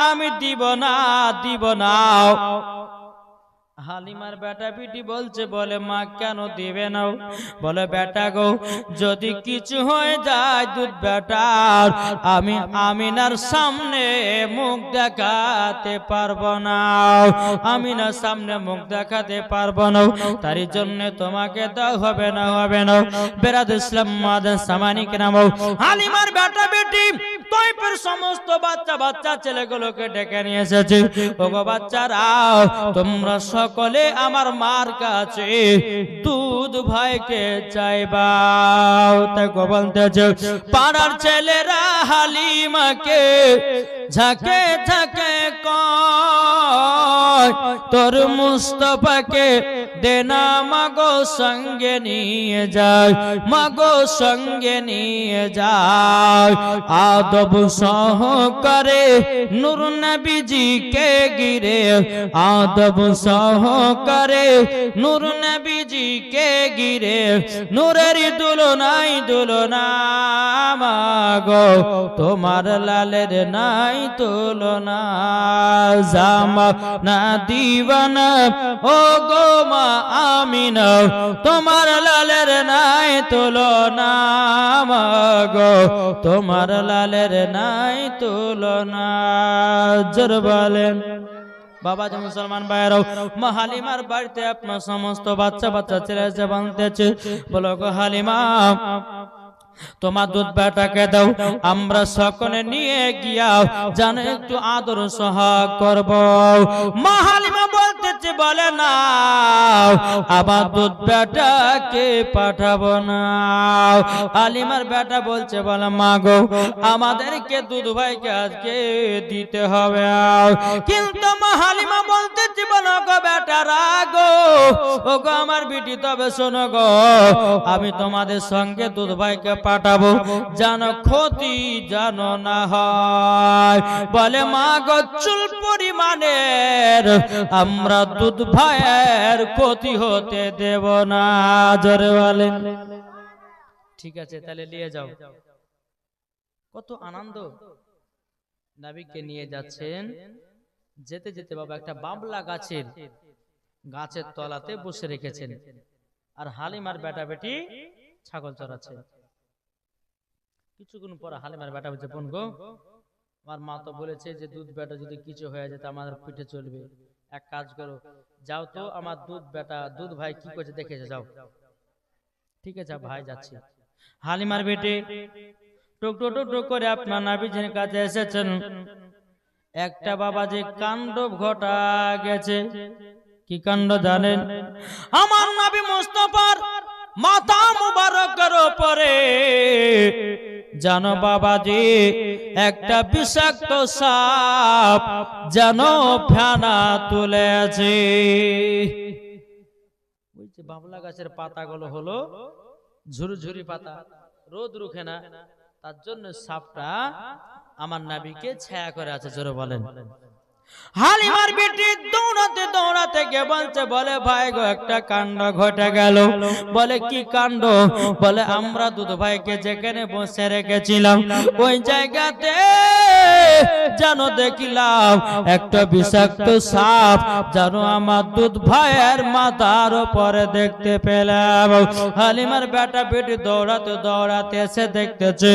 আমি দিব না, দিব না। হালিমার বেটা বিটি বলছে, বলে মা কেন দিবে না? বলে বেটা গো, যদি কিছু হয়ে যায় দুধ বেটার, আমি আমিনার সামনে মুখ দেখাতে পারবো না, আমিনার সামনে মুখ দেখাতে পারবো না, তার জন্য তোমাকে দাও, হবে না, হবে না। বেরাদ ইসলাম মাদান সামানিক নাম হালিমার বেটা বেটি তয়ফের সমস্ত বাচ্চা বাচ্চা ছেলেগুলোকে ডেকে নিয়ে এসেছে। ওগো বাচ্চারা, তোমরা সকলে আমার মার কাছে দুধ ভাইকে চাইবা। তাই বলতেছে পাড়ার ছেলেরা হালিমাকে ঝাঁকে ঝাঁকে কয়, তোর মুস্তফাকে দেনা মাগো সঙ্গে নিয়ে যায়, মাগো সঙ্গে নিয়ে যায়। আদব সহকারে নূর নবীজিকে ঘিরে, আদব সহকারে নূর নবীজিকে ঘিরে, নূরের দুলনাই দুলনা মাগো, তোমার লালের নাই তুলনা। জামা না দিবানা ও গো মা আমিনা, তোমার লালের নাই তুলনা মাগো, তোমার লালের নাই তুলনা। জোর বলেন বাবা যে মুসলমান ভাইরাও, মা হালিমার বাড়িতে আপনার সমস্ত বাচ্চা বাচ্চা ছেলে যে বানতেছে। বলো গো হালিমা, তোমার দুধ বেটাকে দাও, আমরা সকলে নিয়ে গিয়া জানো একটু আদর সহাগ করব। মা হালিমা বলতেছে, বলে না আবার দুধ বেটাকে পাঠাবো না। হালিমার বেটা বলছে, বলে মা গো, আমাদেরকে দুধ ভাইকে আজকে দিতে হবে। কিন্তু মা হালিমা বলতেছে, বলো গো বেটা রাগো, ও গো আমার বিটি, তবে শোনো গো, আমি তোমাদের সঙ্গে দুধ ভাইকে পাঠাবো, জানো ক্ষতি জানো না হয়। বলে মা গো, চুল পরিমাণের আমরা দুধ ভাইয়ের ক্ষতি হতে দেব না। জোরে বলেন ঠিক আছে, তাহলে নিয়ে যাও। কত আনন্দ, নবীকে নিয়ে যাচ্ছেন। যেতে যেতে বাবা একটা বাবলা গাছের তলাতে বসে রেখেছেন, আর হালিমার বেটা বেটি ছাগল চড়াচ্ছে। কিছুক্ষণ পর হালিমার বেটা বলছে, বোন গো, আমার মা তো বলেছে যে দুধ বেটা যদি কিছু হয়ে যায় আমাদের পিঠে চলবে, এক কাজ করো, যাও তো আমার দুধ ভাই কি করছে দেখেছে, যাও। ঠিক আছে ভাই, যাচ্ছি। হালিমার বেটে টুক টুক টুক টুক করে আপনার নবীজির কাছে এসেছেন। একটা বাবা যে কাণ্ড ঘটা গেছে। কি কাণ্ড জানেন? আমার নবী মুস্তাফার মাথা মুবারকের উপরে জানো বাবাজি একটা বিষাক্ত সাপ জানো ফেনা তুলেছে। ওই যে বাবলা গাছের পাতাগুলো হলো ঝুরঝুরি পাতা, রোদ রুখে না, তার জন্য সাপটা আমার নবীকে ছায়া করে আছে। জোরে বলেন। হালিমার বেটি দৌড়াতে দৌড়াতে গে বলছে, বলে ভাই গো, একটা কাণ্ড ঘটে গেল। বলে কি কাণ্ড? বলে আমরা দুধ ভাইকে যেখানে বসে রেখেছিলাম ওই জায়গাতে জানো দেখিলাম একটা বিষাক্ত সাপ জানো আমার দুধ ভাইয়ের মাথার উপরে দেখতে পেলাম। হালিমার বেটা বেটি দৌড়াতে দৌড়াতে এসে দেখতেছে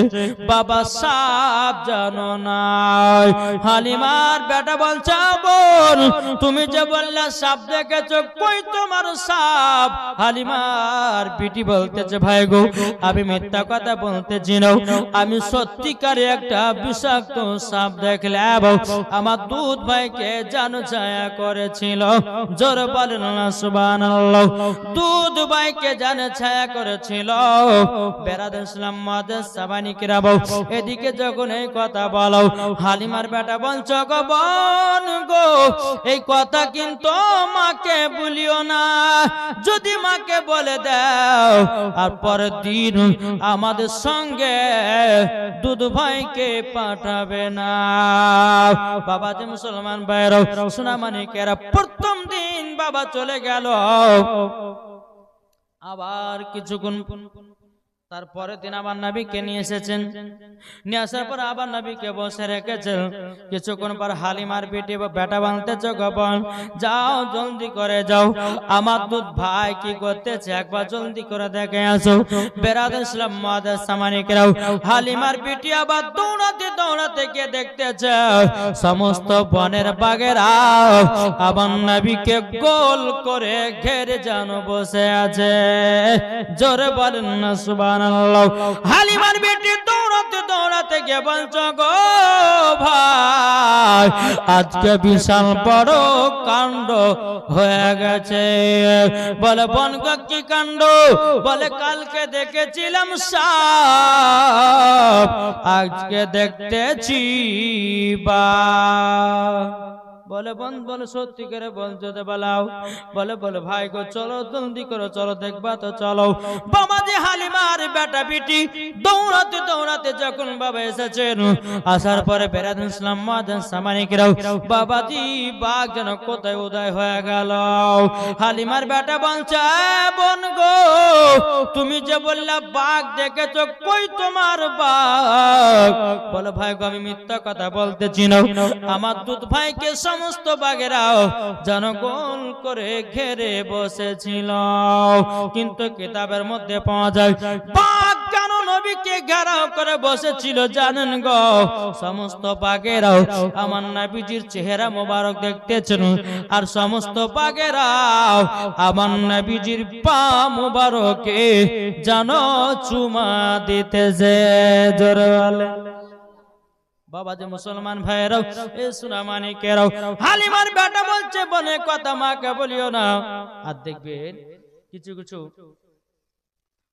বাবা সাপ জানো নাই। হালিমার বেটা বলছে, বোন তুমি যে বললা সাপ দেখেছো, কই তোমার সাপ? হালিমার বিটি বলতেছে, ভাই গো, আমি মিথ্যা কথা বলতেছি না, আমি সত্যিকারে একটা বিষাক্ত সাপ দেখলাম, আমার দুধ ভাইকে জানো ছায়া করেছিল। জোর বলেন না সুবহানাল্লাহ। দুধ ভাইকে জানো ছায়া করেছিল। বেরাদুল ইসলাম মাদাস সাবানি কিরাম, এদিকে যখন এই কথা বলো, হালিমার বেটা বলছো, গো বোন গো, এই কথা কিন্তু মাকে বলিও না, যদি মাকে বলে দাও আর পরের দিন আমাদের সঙ্গে দুধ ভাইকে পাঠাবে না। বাবা যে মুসলমান ভাইরাও সোনা মানিকেরা, প্রথম দিন বাবা চলে গেল। আবার কিছুক্ষণ তারপরে দিন আবার নবীকে নিয়ে এসেছেন, নিয়ে আসার পর আবার নবীকে বসে রেখেছেন। কিছুক্ষণ পর হালিমার বেটি বেটা বানতেছ গোপন, যাও জলদি করে যাও, আমার দুধ ভাই কি করতেছে একবার জলদি করে দেখে আসো। বেরাদুল ইসলাম মুআজ্জাজ সামানিকরাও, হালিমার বেটি আবার দৌড়াতে দৌড়াতে গিয়ে দেখতেছে সমস্ত বনের বাঘেরা আবার নবীকে গোল করে ঘেরে যেন বসে আছে। জোরে বলেন না সুবহানাল্লাহ। হালিমার বেটি দৌড়াতে দৌড়াতে গিয়ে বলছো গো ভাই, আজকে বিশাল বড় কাণ্ড হয়ে গেছে। বলে বনগা কি কাণ্ড? বলে কালকে দেখেছিলাম সাপ, আজকে দেখতেছি বা। বলে বোন, বলে সত্যি করে বলছো তো বলাও। বলে বলে ভাই গো চলো জলদি করো, চলো দেখবা তো চলো। বাবাজি হালিমার বেটা বেটি দৌড়াতে দৌড়াতে যখন বাবা এসেছেন, আসার পরে বেরাদুল ইসলাম মুআজ্জাজ সামানিকরাও, বাবাজি বাঘ যেন কোথায় উদয় হয়ে গেল। হালিমার বেটা বলছে বোন গো, তুমি যে বললা বাঘ দেখেছো, কই তোমার বাঘ? বলে ভাই গো আমি মিথ্যা কথা বলতেছি না, আমার দুধ ভাইকে সমস্ত বাঘেরাও জনগণ করে ঘেরে বসেছিল। কিন্তু কিতাবের মধ্যে পাওয়া যায় বাঘ কেন নবীকে ঘেরাও করে বসেছিল জানেন গো? সমস্ত বাঘেরাও আমার নবীজির চেহারা মোবারক দেখতেছেন, আর সমস্ত বাঘেরাও আমার নবীজির পা মোবারকে যেন চুমা দিতেছে। জোরে বলে বাবা যে মুসলমান ভাইরাও, এ সুনামানিকেরাও, হালিমার বেটা বলছে বলে কথা মাকে বলিও না। আর দেখবেন কিছু কিছু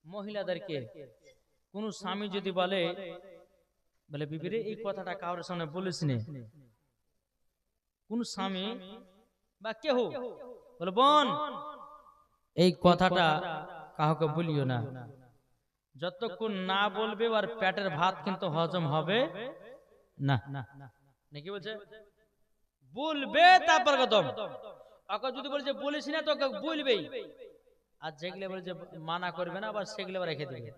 মহিলাদেরকে কোন স্বামী যদি বলে বলে বিবিরে এই কথাটা কারোর সামনে বলিস নে, কোন স্বামী বা কেহ বলে বোন এই কথাটা কাউকে বলিও না, যতক্ষণ না বলবে আর পেটের ভাত কিন্তু হজম হবে না। নাকি বলছে বলবে তারপর কদম, আগে যদি বলছে বলিস না তো বলবেই, আর যেগুলো বলছে মানা করবে না আবার সেগুলো রেখে দেবে,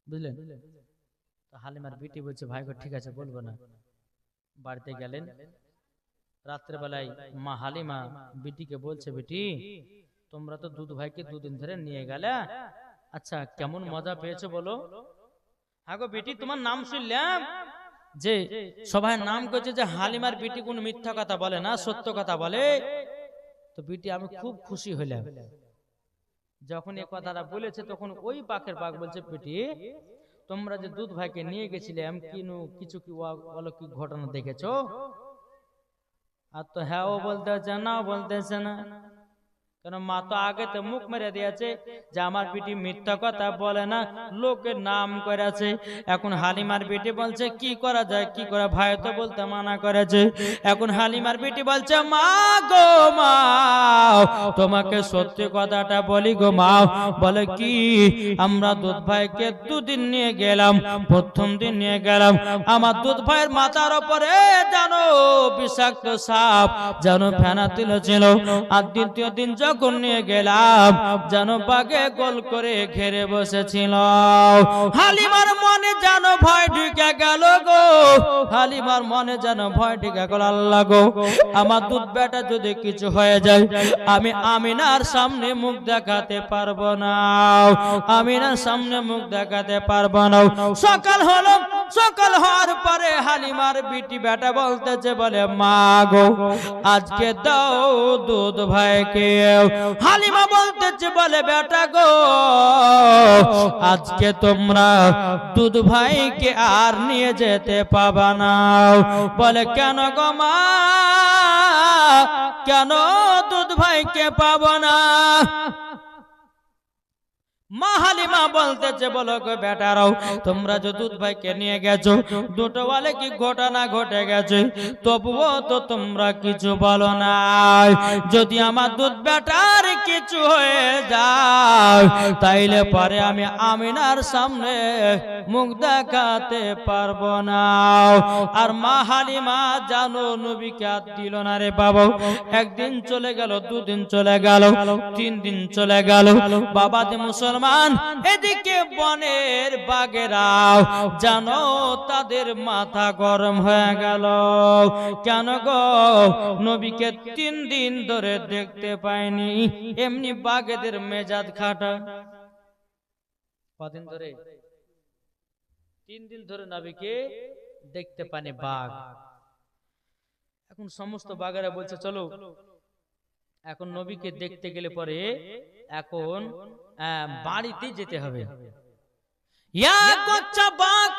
বুঝলেন? তো হালিমার বেটি বলছে ভাই গো ঠিক আছে বলবো না। বাড়িতে গেলেন, রাত্রে বেলায় মা হালিমা বেটিকে বলছে বেটি তোমরা তো দুধ ভাইকে দুদিন ধরে নিয়ে গেলে, আচ্ছা কেমন মজা পেয়েছো বলো? হ্যাঁ গো বেটি তোমার নাম শুনলাম যে সবাই নাম করছে যে হালিমার বেটি কোন মিথ্যা কথা বলে না, সত্য কথা বলে। তো বেটি আমি খুব খুশি হইলাম। যখন এই কথাটা বলেছে তখন ওই পাখের পাখ বলছে বেটি তোমরা যে দুধ ভাইকে নিয়ে গেছিলাম কিছু কি অলৌকিক ঘটনা দেখেছো? আর তো হ্যাঁ ও বলতেছে না, বলতেছে না, কেন মা তো আগে তো মুখ মেরে দিয়েছে যে আমার বেটি মিথ্যা কথা বলে না, লোকের নাম করেছে। এখন হালিমার বেটি বলছে কি করা যায়, কি করা, ভাই তো বলতে মানা করেছে। এখন হালিমার বেটি বলছে মা গো মা তোমাকে সত্যি কথাটা বলি গো মা। বলে কি? আমরা দুধ ভাইকে দুদিন নিয়ে গেলাম, প্রথম দিন নিয়ে গেলাম আমার দুধ ভাইয়ের মাথার উপরে জানো বিষাক্ত সাপ যেন ফেনা তুলেছিল, আর দ্বিতীয় দিন যখন নিয়ে গেলাম যেন বাঘে গোল করে ঘেরে বসেছিল। হালিমার মনে যেন ভয় ঢুকে গেল গো, হালিমার মনে যেন ভয় ঢুকে গেল, আল্লাহ গো আমার দুধ বেটা যদি কিছু হয়ে যায় আমি আমিনার সামনে মুখ দেখাতে পারবো না, আমিনার সামনে মুখ দেখাতে পারবো না। সকাল হলো, সকাল হওয়ার পরে হালিমার বিটি বেটা বলতেছে বলে মা গো আজকে দাও দুধ ভাইকে। হালিমা বলতেছে বলে বেটা গো আজকে তোমরা দুধ ভাইকে আর নিয়ে যেতে পাবা না। বলে কেন গো মা, কেন দুধ ভাইকে পাবো না? মা হালিমা বলতেছে বলো গো বেটারাও তোমরা যে দুধ ভাইকে নিয়ে গেছো দুটো বলে কি ঘটনা ঘটে গেছে, তবুও তো তোমরা কিছু বলো না। যদি আমার দুধ বেটার কিছু হয়ে যায় তাইলে পরে আমি আমিনার সামনে মুখ দেখাতে পারবো না। আর মা হালিমা জানো নবীকে আর দিল না রে বাবা। একদিন চলে গেল, দুদিন চলে গেল, 3 দিন চলে গেল। বাবা যে মুসলমান মুসলমান, এদিকে বনের বাঘেরাও জানো তাদের মাথা গরম হয়ে গেল। কেন গো? নবীকে 3 দিন ধরে দেখতে পায়নি। এমনি বাঘেদের মেজাজ খাটা। কদিন ধরে? 3 দিন ধরে নবীকে দেখতে পায়নি বাঘ। এখন সমস্ত বাঘেরা বলছে চলো এখন নবীকে দেখতে গেলে পরে এখন বাড়িতে যেতে হবে। বাঘ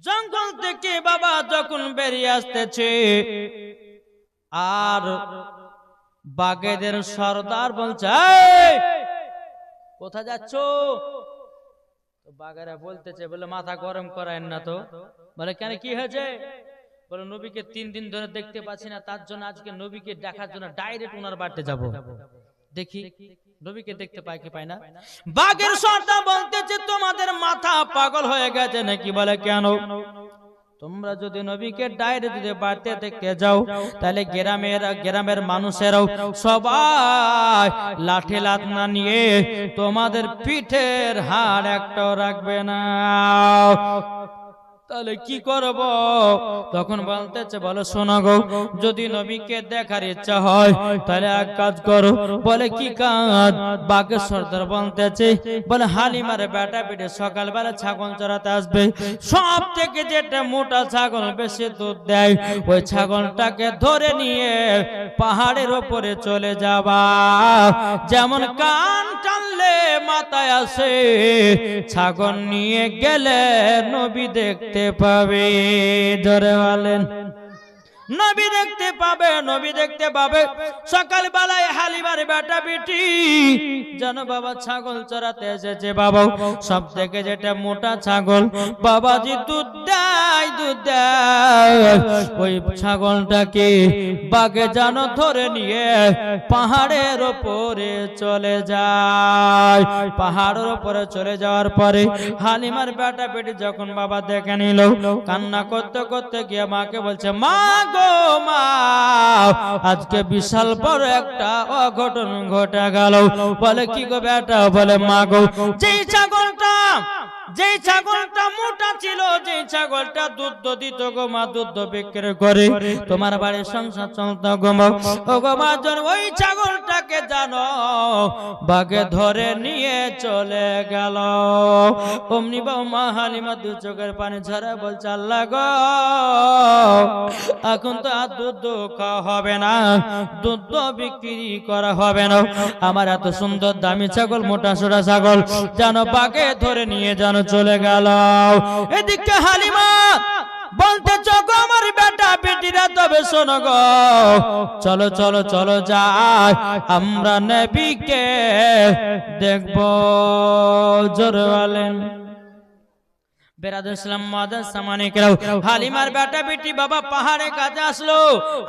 জঙ্গল থেকে বাবা যখন বেরিয়ে আসতেছে, আর বাঘেদের সর্দার বলছে কোথায় যাচ্ছ? বাঘেরা বলতেছে বলে মাথা গরম করায় না তো। বলে কেন কি হয়েছে? বলে নবীকে 3 দিন ধরে দেখতে পাচ্ছি না, তার জন্য আজকে নবীকে দেখার জন্য ডাইরেক্ট ওনার বাড়িতে যাব, দেখি নবীকে দেখতে পাই কি পাই না। বাঘের সর্দার বলতেছে তোমাদের মাথা পাগল হয়ে গেছে নাকি? বলে কেন? তোমরা যদি নবীকে ডাইরেক্ট যদি বাড়িতে দেখতে যাও তাহলে গ্রামের মানুষেরাও সবাই লাঠি লাঠনা নিয়ে তোমাদের পিঠের হাড় একটাও রাখবে না, তাহলে কি করব? তখন বলতেছে বলো শোনো গো, যদি নবীকে দেখার ইচ্ছা হয় তাহলে এক কাজ করো। বলে কি কাজ? বাঘের সর্দার বলতেছে বলে হালিমার বেটা বেটে সকালবেলা ছাগল চড়াতে আসবে, সব থেকে যেটা মোটা ছাগল বেশি দুধ দেয় ওই ছাগলটাকে ধরে নিয়ে পাহাড়ের ওপরে চলে যাবা। যেমন কান টানলে মাথায় আসে, ছাগল নিয়ে গেলে নবী দেখতে পাবে। ধরে বলেন নবী দেখতে পাবে, নবী দেখতে পাবে। সকালবেলায় হালিমার বেটা বেটি জানো বাবা ছাগল চড়াতে এসেছে, বাবা সব থেকে যেটা মোটা ছাগল বাবাজি দুধ দেয়, দুধ দেয়। ওই ছাগলটাকে বাঘে জানো ধরে নিয়ে পাহাড়ের ওপরে চলে যায়। পাহাড়ের ওপরে চলে যাওয়ার পরে হালিমার বেটা বেটি যখন বাবা দেখে নিল, কান্না করতে করতে গিয়ে মাকে বলছে মা মা আজকে বিশাল বড় একটা অঘটন ঘটে গেল। বলে কি গো বেটা? বলে মা গো, যেই ছাগলটা মোটা ছিল, যেই ছাগলটা দুধ দিত গো মা, দুধ বিক্রি করে তোমার বাড়ির সংসার চলতো গো মা, ও গো মা ওই ছাগলটাকে জানো বাঘে ধরে নিয়ে চলে গেল। অমনি বাবা মা হালিমা 2 চোখের পানি ঝরা বলছে আল্লাহ গো, এখন তো আর দুধ খাওয়া হবে না, দুধ বিক্রি করা হবে না, আমার এত সুন্দর দামি ছাগল মোটা সোটা ছাগল জানো বাঘে ধরে নিয়ে জানো চলে গেল। এদিকে হালিমা বলতে চোখ আমার বেটা বেটিরা তবে শোনো গো, চলো চলো চলো যাই আমরা নবীকে দেখবো। জোরে বলেন হালিমার বেটা বেটি বাবা পাহাড়ে কাছে আসলো।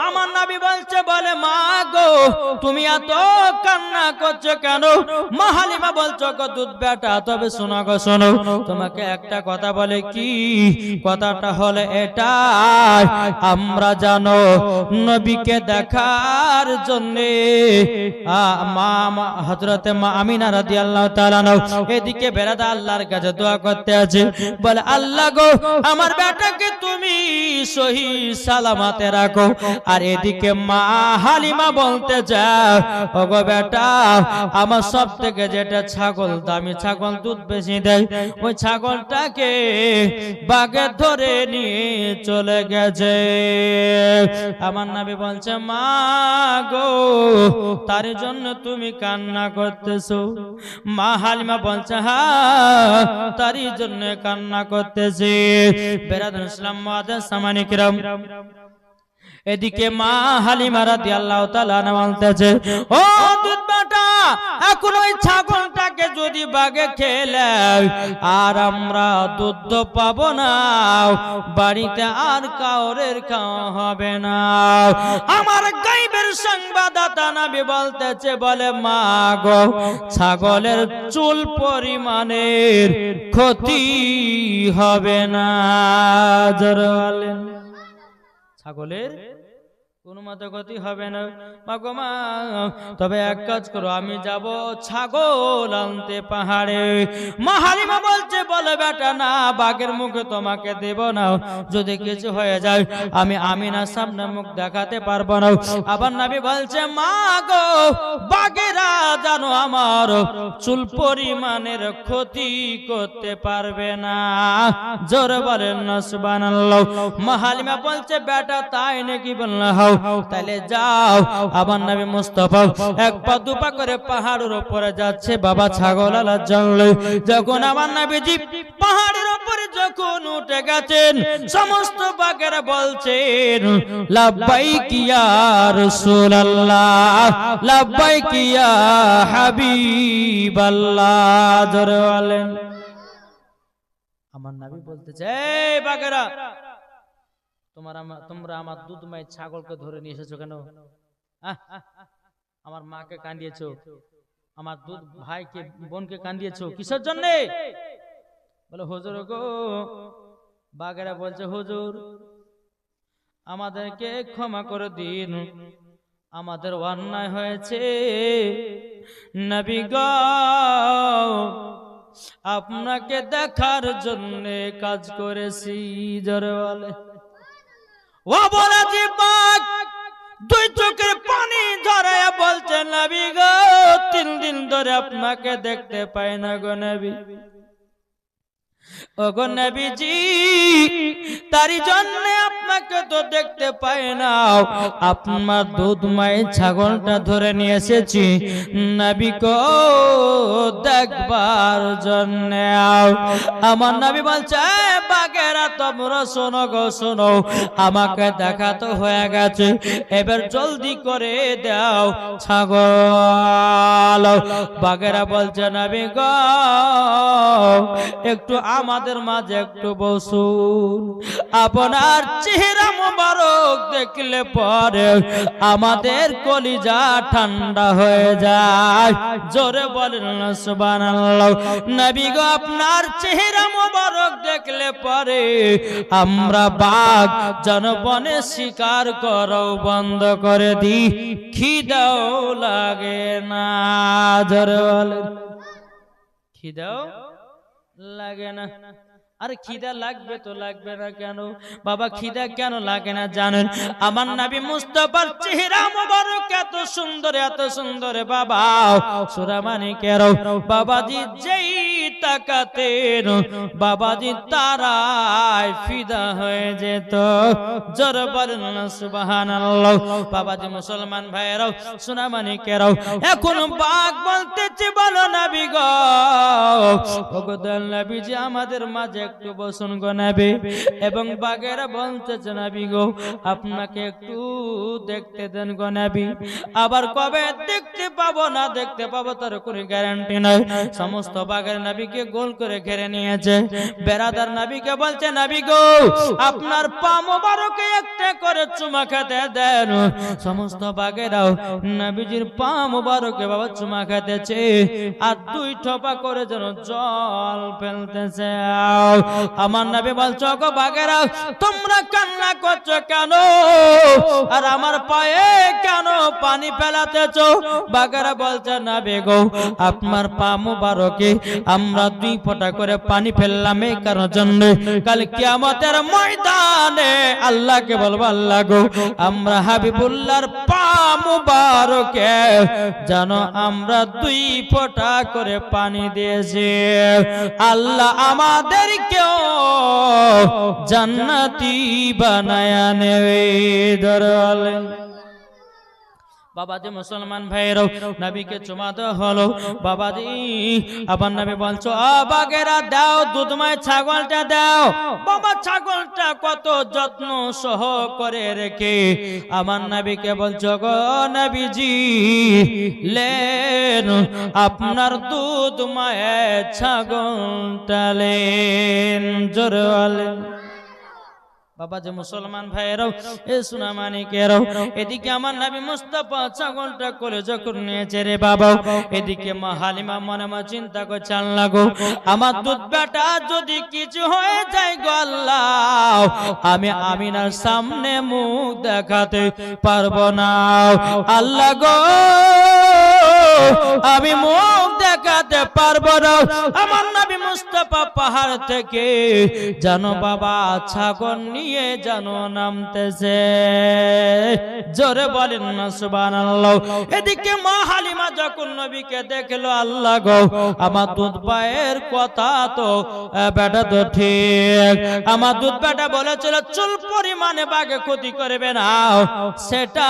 আমার নবী বলছে বলে মা গো তুমি এত কান্না করছো কেন? মা হালিমা বলছো গো দুধ বেটা, তবে শোনো গো শোনো, তোমাকে একটা কথা বলে কি, কথাটা হলে এটা আমরা জানো নবীকে দেখার জন্য হযরতে মা আমিনা রাদিয়াল্লাহু তাআলা এদিকে বেরাদা আল্লাহর কাছে দোয়া করতে আছে। বলে আল্লাহ গো আমার বেটাকে তুমি সহি সালামতে রাখো। আর এদিকে মা হালিমা বলতে যাও ও গো বেটা আমার সব থেকে যেটা ছাগল দামি ছাগল দুধ বেশি দেয় ওই ছাগলটাকে বাঘে ধরে নিয়ে চলে গেছে। আমার নবী বলছে মা গো তার জন্য তুমি কান্না করতেছো? মা হালিমা বলছে হ্যাঁ তারই জন্য কান্না করতেছি। বেরাদার ইসলাম মুআদ্দাস সামানি কিরাম, এদিকে মা হালিমা রাদিয়াল্লাহু তাআলা বলতেছে ও দুধ বেটা এখন ওই ছাগলটাকে যদি বাঘে খেলে আর আমরা দুধ পাবো না, বাড়িতে আর কাউরের খাওয়া হবে না। আমার গায়বের সংবাদদাতা নবী বলতেছে বলে মা গো ছাগলের চুল পরিমাণের ক্ষতি হবে না। জোরে বলেন ছাগলের কোনো মতে গতি হবে না। মাগো মা, তবে এক কাজ করো, আমি যাব ছাগল আনতে পাহাড়ে। মা হালিমা বলছে, বলে বেটা না, বাঘের মুখে তোমাকে দেব না, যদি কিছু হয়ে যায় আমি আমিনার সামনে মুখ দেখাতে পারবো না। আবার নবী বলছে, মা গো, বাঘেরা জানো আমার চুল পরিমাণের ক্ষতি করতে পারবে না। জোরে বলেন না সুবহানাল্লাহ। মা হালিমা বলছে, বেটা তাই নাকি? বললা হাও, তাহলে যাও। আবার নবী মুস্তাফা এক পা দুপা করে পাহাড়ের উপরে যাচ্ছে বাবা ছাগল আলার জঙ্গলে। যখন আমার নবীজি পাহাড়ের উপরে যখন উঠে গেছেন, সমস্ত বাঘেরা বলছেন, লাব্বাইক ইয়া রাসূলুল্লাহ, লাব্বাইক ইয়া হাবিবাল্লাহ। জোরে বলেন। আমার নবী বলতেছে, এই বাঘেরা, তোমরা আমার দুধময় ছাগলকে ধরে নিয়ে এসেছো কেন? আমার মাকে কান্দিয়েছো, আমার দুধ ভাইকে বোনকে কান্দিয়েছো, কিসের জন্য? বলে, হুজুর গো। বাঘেরা বলছে, হুজুর আমাদেরকে ক্ষমা করে দিন, আমাদের অন্যায় হয়েছে। নবী গো, আপনাকে দেখার জন্য কাজ করেছি। জোরে বলে। ও বলা যে বাঘ দুই চোখের পানি ঝরায়া বলছে, নবী গো, 3 দিন ধরে আপনাকে দেখতে পাই না গো নবী। ও গো নবীজি, তারই জন্য আপনাকে তো দেখতে পাই না, আপনার দুধময় ছাগলটা ধরে নিয়ে এসেছি নবী গো দেখবার জন্য। আমার নবী বলছে, বাঘেরা তোমরা শোনো গো, শোনো, আমাকে দেখা তো হয়ে গেছে, এবার জলদি করে দাও ছাগল। বাঘেরা বলছে, নবী গো, একটু আমাদের মাঝে একটু বসুন, আপনার চেহারা মোবারক দেখলে পরে আমাদের কলিজা ঠান্ডা হয়ে যায়। জোরে বলেন না সুবহানাল্লাহ। নবী গো, আপনার চেহারা মোবারক দেখলে পরে আমরা বাঘ জনবনে শিকার করো বন্ধ করে দিই, খিদাও লাগে না। জোরে বলেন, খিদাও লাগে না। আরে খিদা লাগবে তো লাগবে না কেন বাবা? খিদা কেন লাগে না জানেন? আমার নবী মুস্তাফার চেহারা মোবারক এত সুন্দর, এত সুন্দর বাবা, সূরা মানিকের বাবাজি যেই তাকাতেন বাবাজি তারাই ফিদা হয়ে যেত। জোরে বলেন না সুবহানাল্লাহ। বাবাজি মুসলমান ভাইরাও, সূরা মানিকের এখন বাঘ বলতেছে, বলো নবী গো, ওগো দয়াল নবীজি আমাদের মাঝে একটু বসুন গো নবী। এবং বাঘেরা বলতেছে, নবী গো, আপনাকে একটু দেখতে দেন গো নবী। আবার কবে দেখতে পাবো না দেখতে পাবো তার কোনো গ্যারান্টি নাই। সমস্ত বাঘের নবীকে গোল করে ঘিরে নিয়েছে। বেরাদার নবীকে বলছে, নবী গো, আপনার পা মোবারকে একটা করে চুমা খেতে দেন। সমস্ত বাঘেরাও নবীজির পা মোবারকে বাবা চুমা খেতেছে, আর 2 ঠোপা করে যেন জল ফেলতেছে। আমার নবী বলছো, গো বাঘেরা, তোমরা কান্না করছো কেন? আর আমার পায়ে কেন পানি ফেলাতেছো? বাঘেরা বলছে, নবী গো, আপনার পা মুবারকে আমরা 2 ফোঁটা করে পানি ফেললাম এই কারণের জন্য, কাল কিয়ামতের ময়দানে আল্লাহকে বলবো, আল্লাহ গো, আমরা হাবিবুল্লাহর পা মুবারকে জানো আমরা 2 ফোঁটা করে পানি দিয়েছি, আল্লাহ আমাদেরকেও জান্নাতি বানায়া নেবে। দরওয়ালেন বাবাজি মুসলমান ভাইরাও, নবীকে চুমা দেওয়া হলো। বাবাজি আবার নবী বলছো, বাঘেরা দাও দুধময় ছাগলটা দাও। বাবা ছাগলটা কত যত্ন সহ করে রেখে আমার নবীকে বলছো, গো নবীজি লেন আপনার দুধময় ছাগলটা লেন। জোরে বলেন। বাবা যে মুসলমান ভাইয়েরাও, এ সোনা মানিকেরাও, এদিকে আমার নবী মুস্তাফা ছাগলটা কোলে যখন নিয়েছে রে বাবা, এদিকে মা হালিমা মনে মনে চিন্তা করছে, আল্লাহ গো, আমার দুধ বেটা যদি কিছু হয়ে যায় গো আল্লাহ, আমি আমিনার সামনে মুখ দেখাতে পারবো না। আল্লাহ গো, আমি মুখ দেখাতে পারবো না। আমার নবী মুস্তাফা পাহাড় থেকে জানো বাবা ছাগল নিয়ে জানো নামতেছে, জোরে বলেন না সুবহানাল্লাহ। এদিকে মা হালিমা যখন নবীকে দেখলো, আল্লাহ গো, আমার দুধ ভাইয়ের কথা তো বেটা তো ঠিক, আমার দুধ বেটা বলেছিল চুল পরিমাণে বাগে ক্ষতি করবে না, সেটা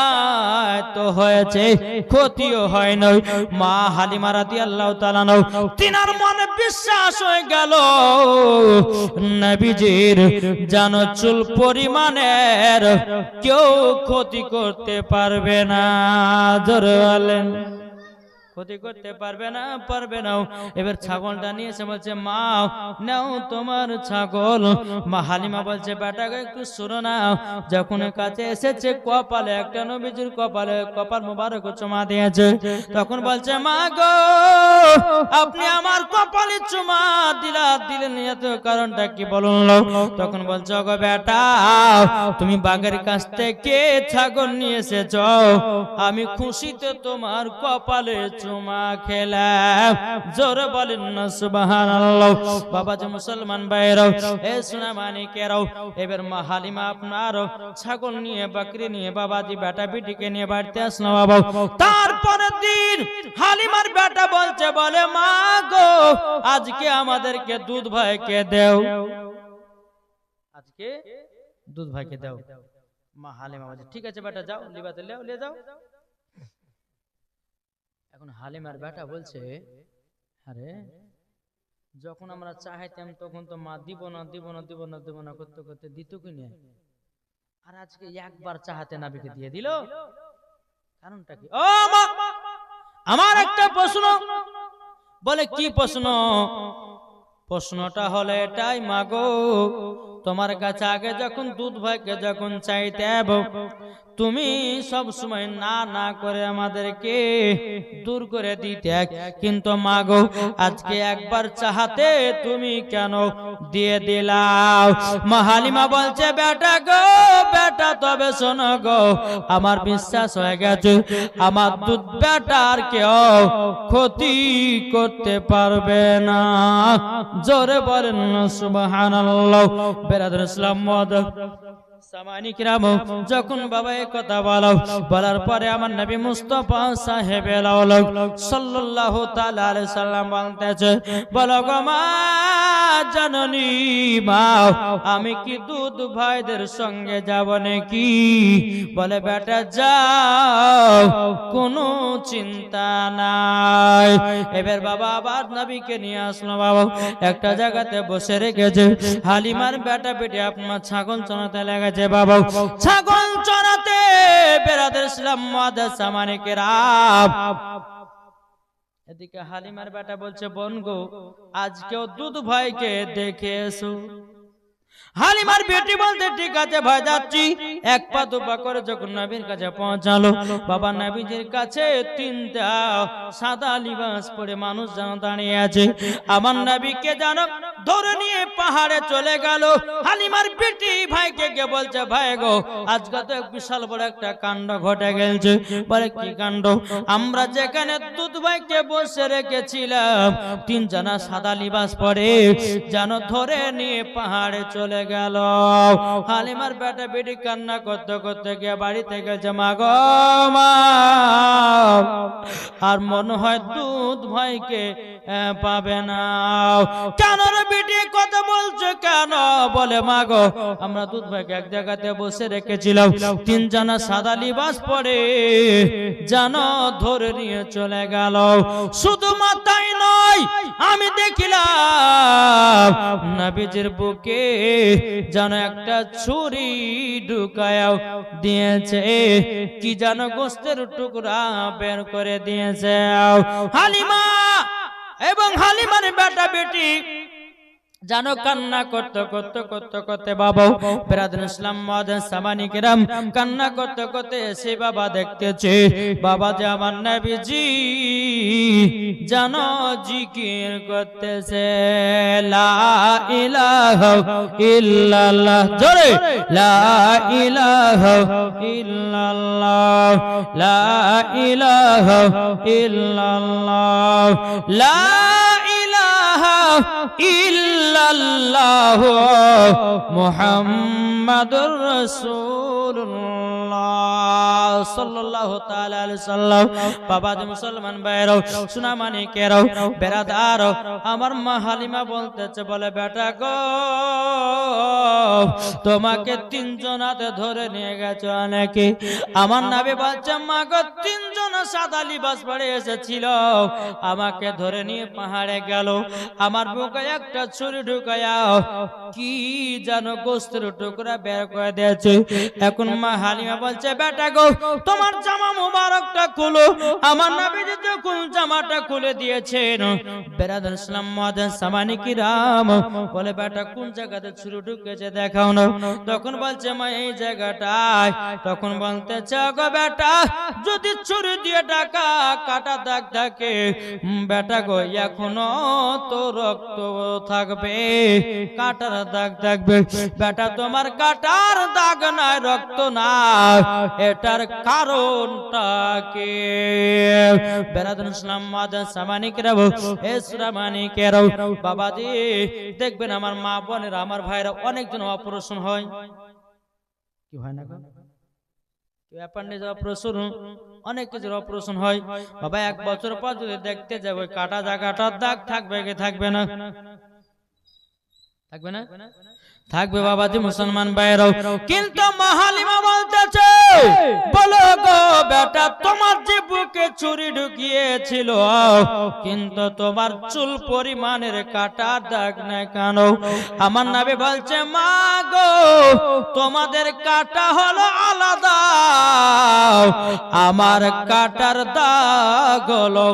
তো হয়েছে, ক্ষতিও হয় নাই। মা হালিমা রাদিয়াল্লাহু তাআলা তিনার মনে বিশ্বাস হয়ে গেল, নবীজির জানো চুল পরিমাণের কেউ ক্ষতি করতে পারবে না, জোরে বলেন ক্ষতি করতে পারবে না, পারবে না। এবার ছাগলটা নিয়ে এসে বলছে, মা নাও তোমার ছাগল। মা হালিমা বলছে, বেটাকে একটু শুনো না। যখন কাছে এসেছে, কপালে একটা নবীজির কপালে কপাল মোবারক চুমা দিয়েছে, তখন বলছে, মা গো, আপনি আমার কপালে চুমা দিলেন এত কারণটা কি বলুন? তখন বলছে, গো বেটা, তুমি বাঘের কাছ থেকে ছাগল নিয়ে এসেছ, আমি খুশিতে তোমার কপালে চুমা খেলাম, জোরে বলেন না সুবহানাল্লাহ। বাবা যে মুসলমান ভাইরাও, এ সোনা মানিকেরাও, এবার মা হালিমা আপনার ছাগল নিয়ে বকরি নিয়ে বাবাজি বেটা বিটিকে নিয়ে বাড়িতে আসলো বাবা। তারপরের দিন হালিমার বেটা বলছে, বলে মা গো, আজকে আমাদেরকে দুধ ভাইকে দেও, আজকে দুধ ভাইকে দাও। মা হালিমা বলছে, ঠিক আছে বেটা, যাও লিবাতে লিয়ে যাও। এখন হালিমার বেটা বলছে, আরে যখন আমরা চাইতাম তখন তো মা দিব না দিব না দিব না দিব না করতে করতে দিত কিনে, আর আজকে একবার চাহাতে নাবিকে দিয়ে দিল, কারণটা কি? ও মা, আমার একটা প্রশ্ন। বলে, কি প্রশ্ন? প্রশ্নটা হলো এটাই, মা গো, তোমার কাছে আগে যখন দুধ ভাইকে যখন চাইতে তুমি সব সময় না না করে আমাদেরকে দূর করে দিতে, কিন্তু মা গো, আজকে একবার চাহাতে তুমি কেন দিয়ে দিলাও? মা হালিমা বলছে, বেটা গো, বেটা, তবে শোনো গো, আমার বিশ্বাস হয়ে গেছে আমার দুধ বেটা আর কেউ ক্ষতি করতে পারবে না, জোরে বলেন সুবহানাল্লাহ। বেরাদর ইসলাম যখন বাবা এই কথা বলার পরে আমার নবী মুস্তাফা সাহেব সাল্লাল্লাহু তাআলা আলাইহি সাল্লাম বলতেছে, বলো গো মা জননী, মা আমি কি দুধ ভাইদের সঙ্গে যাব নাকি? বলে, বেটা যাও, কোনো চিন্তা নাই। এবার বাবা আবার নবীকে নিয়ে আসলো বাবা, একটা জায়গাতে বসে রেখেছে। হালিমার বেটা বেটি আপনার ছাগল চড়াতে লেগেছে বাবা, ছাগল চড়াতে বেরাদের ইসলাম মাদ্রাসা মানিকেরা। এদিকে হালিমার বেটা বলছে, বোন গো, আজকেও দুধ ভাইকে দেখে এসো। হালিমার বেটি বলতে, ঠিক আছে ভাই, যাচ্ছি। এক পা দুপা করে যখন নবীর কাছে পৌঁছালো, বাবা নবীজির কাছে তিনটা সাদা লিবাস পরে মানুষ যেন দাঁড়িয়ে আছে। আমার নবীকে যেন ধরে নিয়ে পাহাড়ে চলে গেল। হালিমার বেটি ভাইকে গিয়ে বলছে, ভাই গো, আজকে তো বিশাল বড় একটা কাণ্ড ঘটে গেছে। বলে, কি কাণ্ড? আমরা যেখানে দুধ ভাইকে বসে রেখেছিলাম, তিনজনা সাদা লিবাস পরে যেন ধরে নিয়ে পাহাড়ে চলে গেল। হালিমার বেটা বেটি কান্না করতে করতে গিয়ে বাড়িতে গেছে, মা গো মা, আর মনে হয় দুধ ভাইকে পাবে না। কেন রে বেটি কথা বলছো কেন? বলে, মা গো, আমরা দুধ ভাইকে এক জায়গাতে বসে রেখেছিলাম, তিনজনা সাদা লিবাস পরে যেন ধরে নিয়ে চলে গেল। শুধু মাথায় নয়, আমি দেখিলাম নবীজির বুকে যেন একটা ছুরি ঢুকায় দিয়েছে, কি যেন গোস্তের টুকরা বের করে দিয়েছে। হালিমা এবং হালিমার বেটা বেটি জানো কান্না করতে করতে করতে করতে বাবা বেরাদুল ইসলাম মুআজ্জিন সামানি কিরাম কান্না করতে করতে এসে বাবা দেখতেছে বাবা যে আমার নবীজি জানো জিকির করতেছে লা ইলাহা ইল্লাল্লাহ জোরে লা ইলাহা ইল্লাল্লাহ লা ইলাহা ইল্লাল্লাহ লা ইল্লাল্লাহ মুহাম্মাদুর রাসূলুল্লাহ সাল্লাল্লাহু তাআলা আলাইহি সাল্লাম। বাবা যে মুসলমান ভাইরাও সুনামানি কেরাও বেরাদার আমার মা হালিমা বলতেছে বলে বেটা গো তোমাকে তিনজন হাতে ধরে নিয়ে গেছে অনেকে। আমার নবী বলছে মা গো তিনজন সাদা লিবাস পরে এসেছিল আমাকে ধরে নিয়ে পাহাড়ে গেল আমার বুকে একটা ছুরি ঢুকায়া কি জানো গোস্তের টুকরা বের করে দিয়েছে। এখন মা হালিমা বলছে বেটা গো তোমার জামা মুবারকটা খুলো। আমার নবী যখন জামাটা খুলে দিয়েছেন বেরাদুল ইসলাম মুআজ্জিন সামানি কিরাম বলে বেটা কোন জায়গাতে ছুরি ঢুকেছে দেখাও না। তখন বলছে মা এই জায়গাটায়। তখন বলতেছে গো বেটা যদি ছুরি দিয়ে টাকা কাটা দাগ থাকে বেটা গো এখনো তো রক্ত থাকবে কাটার দাগ থাকবে। বেটা তোমার কাটার দাগ নাই রক্ত নাই এটার কারণটা কি? বেরাদুল ইসলাম মুআজ্জিন সামানি কিরাম এ সুরামানি কিরাম বাবাজি দেখবেন আমার মা বোনেরা আমার ভাইরা অনেকজন অপারেশন হয় কি হয় না অ্যাপেন্ডিক্স অপারেশন অনেক কিছুর অপারেশন হয় বাবা। এক বছর পর যদি দেখতে যাবে কাটা জায়গাটার দাগ থাকবে কি থাকবে না? থাকবে না? থাকবে বাবাজি মুসলমান ভাইরাও। কিন্তু মা হালিমা বলতেছে বলো গো বেটা তোমার যে বুকে ছুরি ঢুকিয়েছিল কিন্তু তোমার চুল পরিমাণের কাটার দাগ নাই কেন? আমার নবী বলছে মা গো তোমাদের কাটা হলো আলাদা আমার কাটার দাগ হলো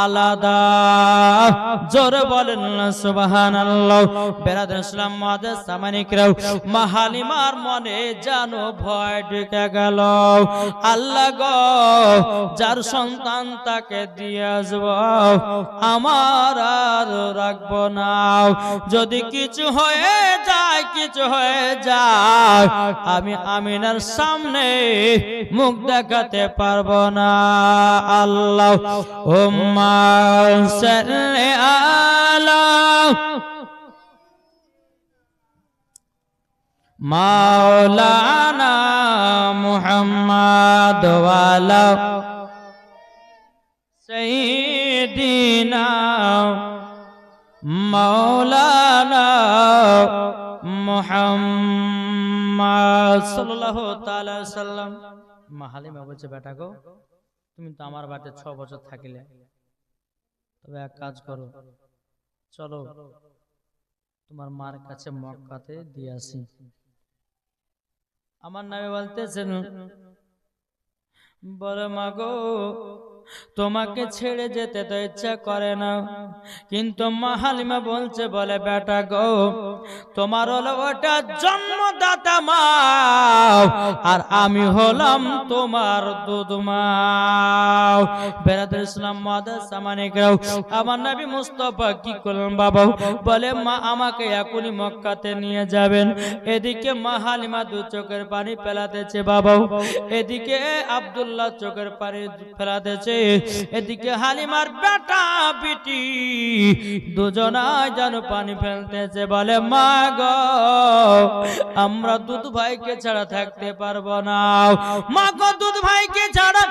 আলাদা। জোরে বলেন না সুবহানাল্লাহ। বেরাদুল ইসলাম মুআজ্জিন সামানি কিরাম মা হালিমার মনে জানো ভয় ঢুকে গেল। আল্লাহ গো যার সন্তান তাকে দিয়ে আসবো আমার আর রাখবো না। যদি কিছু হয়ে যায় কিছু হয়ে যায় আমি আমিনার সামনে মুখ দেখাতে পারবো না। আল্লাহ উম্মা সাল্লি আলা মাওলানা মুহাম্মদ ওয়ালা সাইয়্যিদিনা মাওলানা মুহাম্মদ সাল্লাল্লাহু তাআলা সাল্লাম। মা হালিমা বলছে বেটা গো তুমি তো আমার বাড়িতে 6 বছর থাকিলে তবে এক কাজ করো চলো তোমার মার কাছে মক্কাতে দিয়ে আসি। আমার নবী বলতেছেন বলে মা গো তোমাকে ছেড়ে যেতে তো ইচ্ছা করে না কিন্তু মা হালিমা বলছে বলে বেটা গো তোমার হলো ওটা জন্মদাতা মা আর আমি হলাম তোমার দুধ মা। বেরাদুল ইসলাম মুআজ্জিন সামানি কিরাম আমার নবী মুস্তাফা কি করলেন বাবা বলে মা আমাকে এখনই মক্কাতে নিয়ে যাবেন। এদিকে মা হালিমা দু চোখের পানি ফেলাতেছে বাবা, এদিকে আব্দুল্লাহ চোখের পানি ফেলাতেছে, এদিকে হালিমার বেটা বিটি দুজনাই যেন পানি ফেলতেছে। বলে মা গো আমরা দুধ ভাইকে ছাড়া থাকতে পারবো না। মা গো দুধ ভাইকে ছাড়া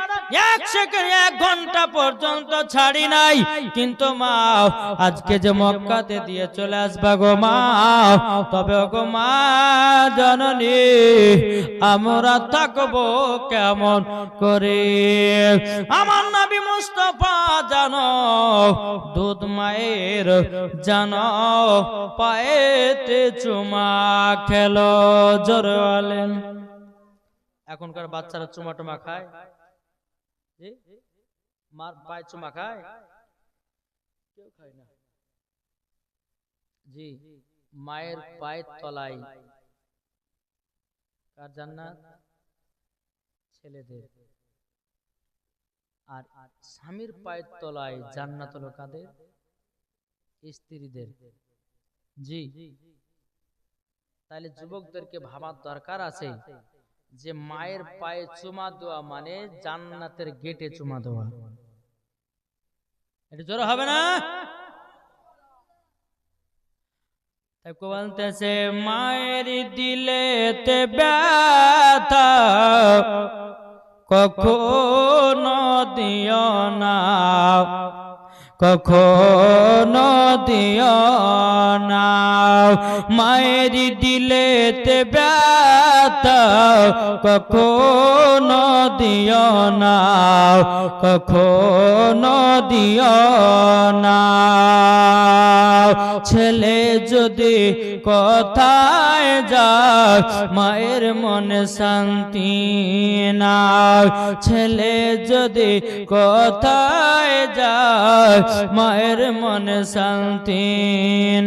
1 সেকেন্ড 1 ঘন্টা পর্যন্ত ছাড়ি নাই কিন্তু মা আজকে যে মক্কাতে দিয়ে চলে আসবা গো মা তবে গো মা জননী আমরা থাকবো কেমন করে? আমার নবী মুস্তাফা জানো দুধ মায়ের জানো পায়েতে চুমা খেলো। জোরে বলেন এখনকার বাচ্চারা চুমা টুমা খায়? মার পায়ে চুমা খায়? কেউ খায় না। জি মায়ের পায়ের তলায় কার জান্নাত? ছেলেদের। আর স্বামীর পায়ের তলায় জান্নাত হলো কাদের? স্ত্রীদের। জি, তাহলে যুবকদেরকে ভাবার দরকার আছে যে মায়ের পায়ে চুমা দেওয়া মানে জান্নাতের গেটে চুমা দেওয়া। এটা জোর হবে না? তাই বলতেছে মায়ের দিলেতে ব্যথা কখনো দিও না, কখনো দিও না। মায়ের দিলেতে ব্যথা কখনো দিও না, কখনো দিও না। ছেলে যদি কোথায় যায় মায়ের মনে শান্তি না, ছেলে যদি কোথায় যায় মায়ের মনে শান্তি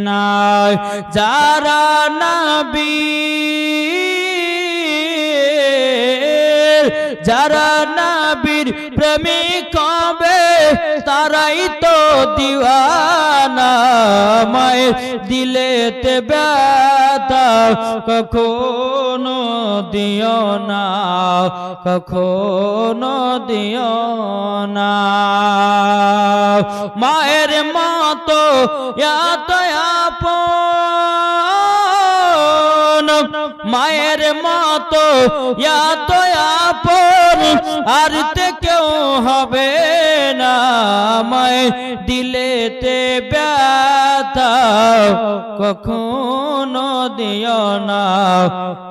নাই। যারা নবী যারা নবীর প্রেমিক হবে তারাই তো দিওয়ানা। মায়ের দিলেতে ব্যথা কখনো দিও না, কখনো দিও না। মায়ের মতো এত আপন, মায়ের মতো এত আপন আর তে কেউ হবে না। মায়ের দিলেতে ব্যথা কখনো দিও না,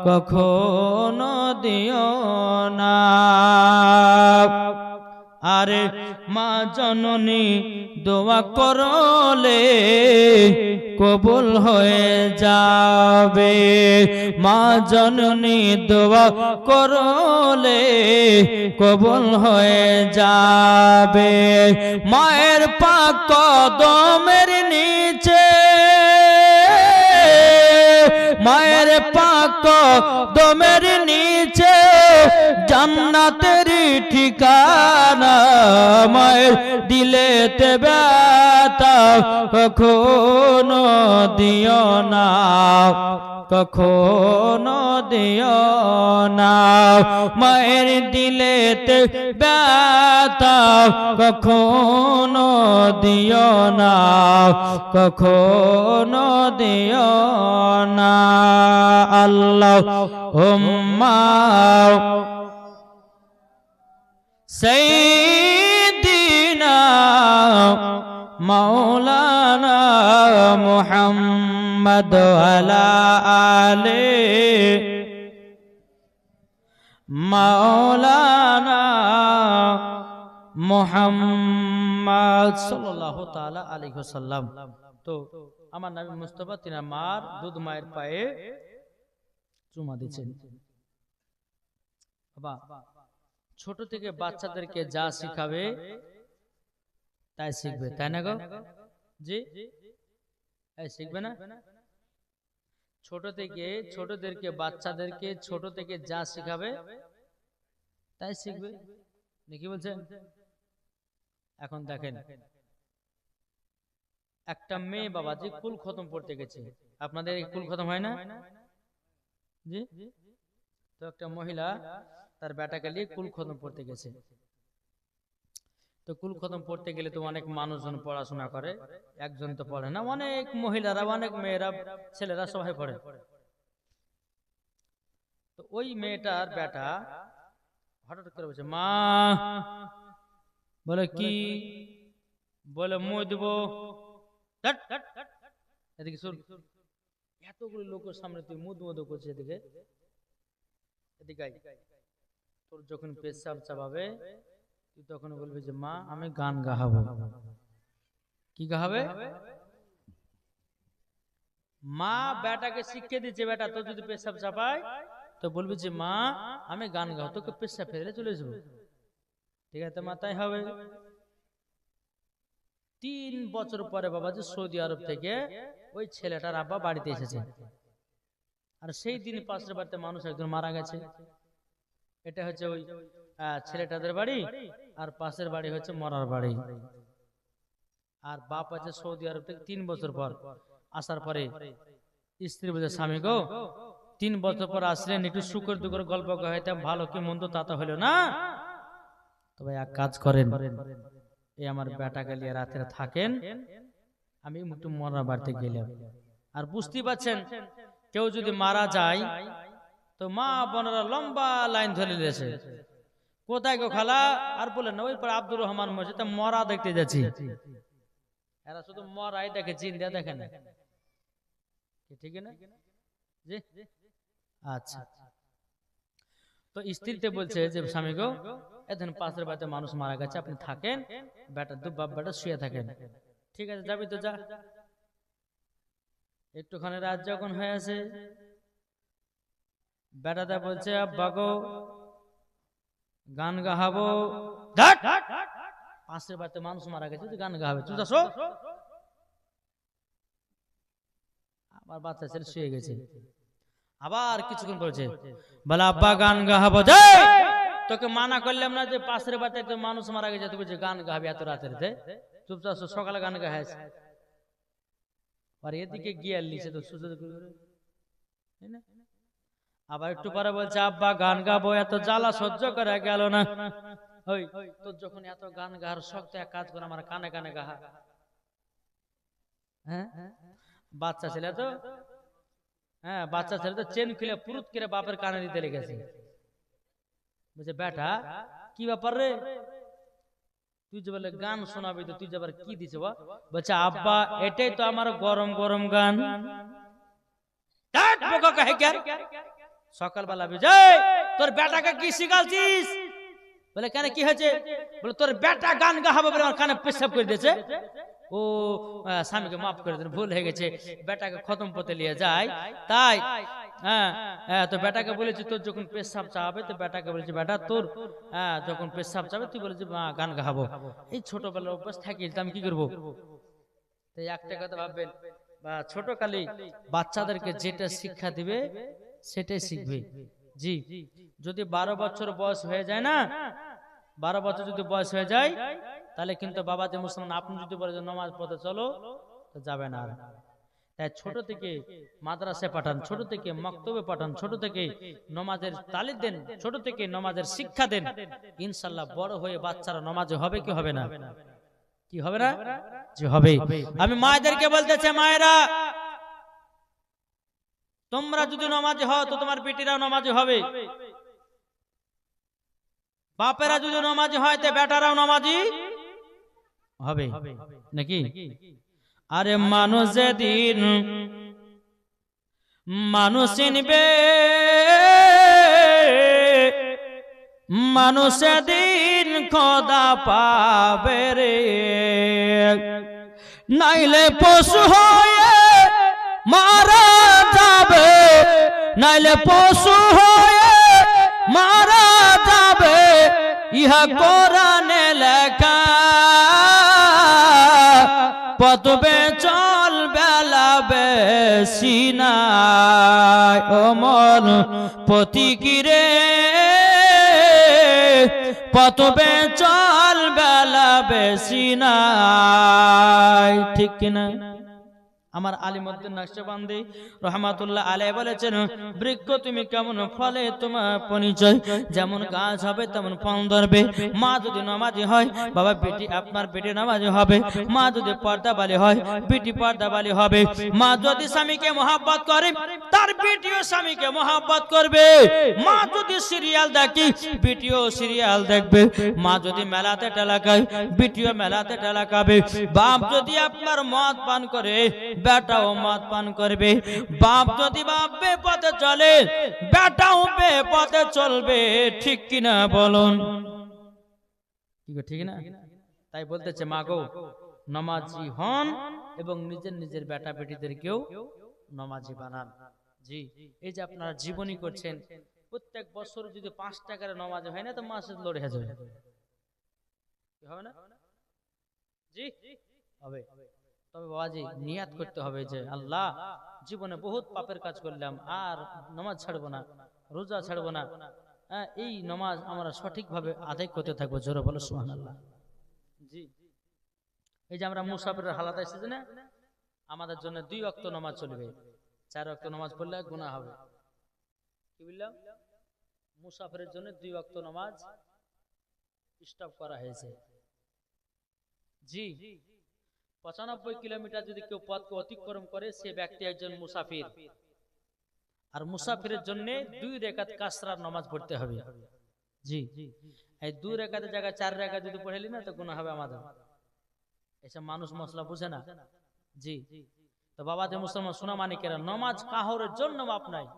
কখনো দিও না। আরে মা জননী দোয়া করলে কবুল হয়ে যাবে, মা জননী দোয়া করলে কবুল হয়ে যাবে। মায়ের পাক কদমের নিচে, মায়ের পাক কদমের নিচে জান্নাতের ঠিকানা। মায়ের দিলেতে ব্যথা কখনো দিও না, কখনো দিও না। মায়ের দিলেতে ব্যথা কখনো দিও না, কখনো দিও না। আল্লাহুম্মা সাইয়্যিদিনা মাওলানা মুহাম্মদ ওয়ালা আলে মাওলানা মুহাম্মদ সাল্লাল্লাহু তাআলা আলাইহি ওয়াসাল্লাম। তো আমার নবী মুস্তাফা তিনার মার দুধ মায়ের পায়ে চুমা দিচ্ছেন। বাবা ছোট থেকে বাচ্চাদেরকে যা শিখাবে তাই শিখবে, তাই না গো? জি, শিখবে না? ছোট থেকে ছোটদেরকে বাচ্চাদেরকে ছোট থেকে যা শিখাবে তাই শিখবে, নাকি বলছেন? এখন দেখেন একটা মেয়ে বাবাজি কুল খতম পড়তে গেছে, আপনাদের কুল খতম হয় না? জি, তো একটা মহিলা তার বেটাকে নিয়ে কুল খতম পড়তে গেছে। তো কুল খতম পড়তে গেলে তো অনেক মানুষজন পড়াশোনা করে, একজন তো পড়ে না, অনেক মহিলারা অনেক মেয়েরা ছেলেরা সবাই পড়ে। তো ওই মেয়েটার বেটা হঠাৎ করে বলছে মা, বলে কি? বলে মই দেবো। এদিকে শুন, এতগুলো লোকের সামনে তুই মুদ মুদ করছিস, এদিকে এদিকে তোর যখন পেশাব চাবাবে তুই তখন বলবি যে মা আমি গান গাহাবো। কি গাহাবে? মা বেটাকে শিক্ষা দিচ্ছে, বেটা তোর যদি পেশাব চাপায় তো বলবি যে মা আমি গান গাও, তোকে পেশাব ফেলে চলে যাবো। ঠিক আছে মা, তাই হবে। 3 বছর পরে বাবাজি সৌদি আরব থেকে ওই ছেলেটার আব্বা বাড়িতে এসেছে, আর সেই দিন পাশের বাড়িতে মানুষ একজন মারা গেছে। এটা হচ্ছে ওই ছেলেটাদের বাড়ি, আর পাশের বাড়ি হচ্ছে মরার বাড়ি। আর বাপ আছে সৌদি আরব থেকে 3 বছর পর আসার পরে স্ত্রী বলছে, স্বামী গো 3 বছর পর আসলেন, একটু সুখের দুঃখের গল্প কইতাম, ভালো কি মন্দ তা তো হলো না। তবে এক কাজ করেন, এই আমার বেটাকে নিয়ে রাতে থাকেন, আমি একটু মরার বাড়িতে গেলাম। আর বুঝতেই পারছেন, কেউ যদি মারা যায় তো মা বোনেরা লম্বা লাইন ধরে দিয়েছে, কোথায় গো খালা? আর বলেন না, ওই পর আব্দুর রহমান মসজিদে মরা দেখতে যাচ্ছি। এরা শুধু মরাই দেখে, জিন্দা দেখে না, ঠিক না? জি আচ্ছা। তো স্ত্রীতে বলছে যে, স্বামী গো এখন পাশের বাড়িতে মানুষ মারা গেছে, আপনি থাকেন, বেটা দু বাপ বেটা শুয়ে থাকেন। ঠিক আছে, যাবি তো যা। একটুখানি রাত যখন হয়ে আছে, বেটাটা বলছে, আব্বা গো গান গাহাবো। পাশের বাড়িতে মানুষ মারা গেছে, গান গাহাবে, তুই যাস। আবার বাচ্চা ছেলে শুয়ে গেছে। আবার কিছুক্ষণ বলছে, বলে আব্বা গান গাহাবো। তোকে মানা করলাম না যে পাশের বাড়িতে মানুষ মারা গেছে, তুই বলছে গান গাহাবি এত রাতের? চুপচাপ সকালে গান গাহাস। আর এদিকে গিয়ে লিখে তো সুযোগ। আবার একটু পরে বলছে, আব্বা গান গাবো, এত জ্বালা সহ্য করে গেল না। ওই তোর যখন এত গান গাহার শক্ত, এক কাজ করে আমার কানে কানে গাহা। হ্যাঁ, বাচ্চা ছেলে তো, হ্যাঁ বাচ্চা ছেলে তো চেন খুলে পুরুত করে বাপের কানে দিতে লেগেছে। বলছে, বেটা কি ব্যাপার রে, তুই যে বলে গান শোনাবি, তো তুই যে আবার কি দিছে? বলছে, আব্বা এটাই তো আমার গরম গরম গান। সকালবেলা বিজয় তোর বেটাকে কি শিখালছিস? বলে, কেন কি হয়েছে? বলে, তোর বেটা গান গাহাবে বলে আমার কানে পেশাব করে দিয়েছে। ও স্বামীকে মাফ করে দেন, ভুল হয়ে গেছে, বেটাকে খতম পথে নিয়ে যায়। তাই তো বেটাকে বলেছি, তোর যখন পেশাব চাবে, তো বেটাকে বলেছি, বেটা তোর যখন পেশাব চাবে তুই বলেছি গান গাহাবো। এই ছোটবেলার অভ্যাস থাকি, আমি কি করবো? তাই একটা কথা ভাববেন, বা ছোট কালে বাচ্চাদেরকে যেটা শিক্ষা দিবে সেটাই শিখবে। জি, যদি 12 বছর বয়স হয়ে যায় না, 12 বছর যদি বয়স হয়ে যায়, তাহলে কিন্তু বাবা যে মুসলমান, আপনি যদি বলে যে নামাজ পড়তে চলো, তো যাবে না। তাই ছোট থেকে মাদ্রাসায় পাঠান, ছোট থেকে মক্তবে পাঠান, ছোট থেকে নামাজের তালিম দেন, ছোট থেকে নামাজের শিক্ষা দেন। ইনশাআল্লাহ বড় হয়ে বাচ্চারা নামাজে হবে কি হবে না? কি হবে না? যে হবে। আমি মায়েদেরকে বলতে চাই, মায়েরা তোমরা যদি নামাজি হও তো তোমার বেটিরাও নামাজি হবে। বাপেরা যদি নামাজি হয় তো বেটারাও নামাজি হবে, নাকি? আরে মানুষ যেদিন মানুষ চিনবে, মানুষ সেদিন খোদা পাবে রে। নাইলে পশু হয়ে মারা যাবে, নাইলে পশু হয়ে মারা যাবে, ইহা কোরআনে লেখা। পতবে চল বেলা বেশি নাই, ও মন পতিকিরে পতবে চল বেলা বেশি নাই, ঠিক কিনা? আমার আলিমউদ্দিন নকশবন্দি রহমাতুল্লাহ আলাইহি বলেছেন, বৃক্ষ তুমি কেমন ফলে তোমার পরিচয়, যেমন গাছ হবে তেমন ফল ধরবে। মা যদি নামাজি হয়, বাবা বেটি আপনার বেটি নামাজি হবে। মা যদি পর্দাবালি হয়, বেটি পর্দাবালি হবে। মা যদি স্বামীকে মহব্বত করে, তার বেটিও স্বামীকে মহব্বত করবে। মা যদি সিরিয়াল দেখে, বেটিও সিরিয়াল দেখবে। মা যদি মেলাতে টেলাকায়, বেটিও মেলাতে টেলাকাবে। বাপ যদি আপনার মদ পান করে, বেটাও মদ পান করবে। বাপ যদি বাপ বেপথে চলে, বেটাও বেপথে চলবে, ঠিক কিনা বলুন? ঠিক না? তাই বলতেছে, মা গো নামাজি হন এবং নিজের নিজের বেটা বেটিদেরকেও নামাজি বানান। জি, এই যে আপনারা জীবনী করছেন, প্রত্যেক বছর যদি 5 টাকার নামাজ হয় না, তো মাসে লড়ে হয়ে যাবে, হবে না? জি হবে। তবে বাবাজি নিয়াত করতে হবে যে আল্লাহ জীবনে বহুত পাপের কাজ করলাম, আর নামাজ ছাড়বো না, রোজা ছাড়বো না, এই নামাজ আমরা সঠিকভাবে আদায় করতে থাকবো। জোরে বলো সুবহানাল্লাহ। জি, এই যে আমরা মুসাফিরের হালাত এসেছে না, আমাদের জন্য 2 ওয়াক্ত নামাজ চলবে, 4 ওয়াক্ত নামাজ পড়লে গুনাহ হবে। কি বললাম? মুসাফিরের জন্য 2 ওয়াক্ত নামাজ স্টপ করা হয়েছে। জি, 95 কিলোমিটার যদি কেউ পথকে অতিক্রম করে সে ব্যক্তি একজন মুসাফির। আর মুসাফিরের জন্য 2 রাকাত কাসরার নামাজ পড়তে হবে। জি, এই 2 রাকাতের জায়গায় 4 রাকাত যদি পড়েলি না তো গুনাহ হবে আমাদের। এসব মানুষ মশলা বুঝে না। জি, তো বাবা যে মুসলমান সোনা মানিকেরা, নামাজ কাহরের জন্য মাপ নাই।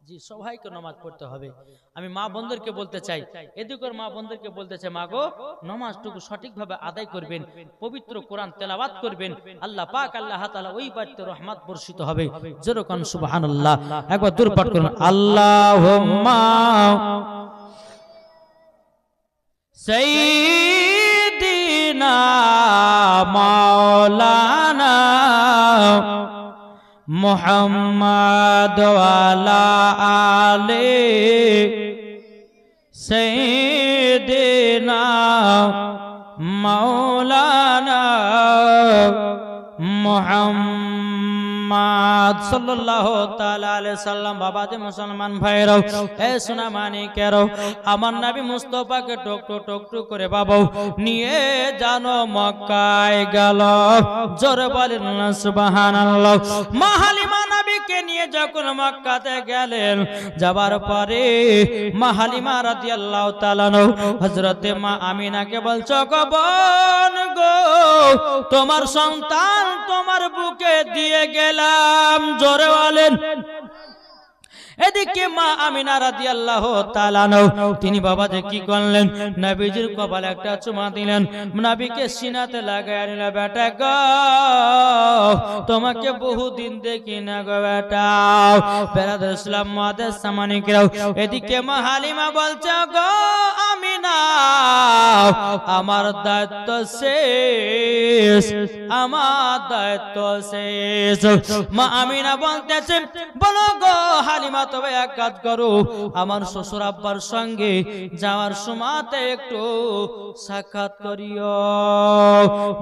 জি, সবাইকে নামাজ পড়তে হবে। আমি মা বোনদেরকে বলতে চাই, এদিকের মা বোনদেরকে বলতে চাই, মা গো নামাজটুকু সঠিকভাবে আদায় করবেন, পবিত্র কোরআন তেলাওয়াত করবেন, আল্লাহ পাক আল্লাহ তাআলা ওই বাড়িতে রহমত বর্ষিত হবে। যেরকম সুবহানাল্লাহ, একবার দূর পাঠ করুন, আল্লাহুম্মা সাইয়্যিদিনা মাওলানা মুহাম্মদ ওয়ালা আলে সাইয়্যিদিনা মাওলানা মুহাম্মদ সাল্লাল্লাহু তাআলা আলাইহি সাল্লাম। বাবা যে মুসলমান ভাইরাও, এ সোনা মানিকেরাও, আমার নবী মুস্তাফাকে টুকটু করে বাবা নিয়ে জানো মক্কায় গেল। জোরে বলেন না সুবহানাল্লাহ। মা হালিমা নবীকে নিয়ে যখন মক্কাতে গেলেন, যাবার পরে মা হালিমা রাদিয়াল্লাহু তাআলা হযরতে মা আমিনাকে বলছো, গো বোন গো, তোমার সন্তান তোমার বুকে দিয়ে গেলাম। জোরে বলেন। এদিকে মা আমিনা রাদিয়াল্লাহু তাআলা তিনি বাবা যে কি করলেন, নবীজির কপালে একটা চুমা দিলেন, নবীকে সিনাতে লাগায় নিলেন। বেটা গো, তোমাকে বহুদিন দেখি না গো বেটা। বেরাদর ইসলাম মুআদ্দিস সামানিকরাও, এদিকে মা হালিমা বলছে, গো আমিনা, আমার দায়িত্ব শেষ, আমার দায়িত্ব শেষ। মা আমিনা বলতেছে, বলো গো হালিমা, তবে এক কাজ করো, আমার শ্বশুর আব্বার সঙ্গে যাওয়ার সময়তে একটু সাক্ষাৎ করিও।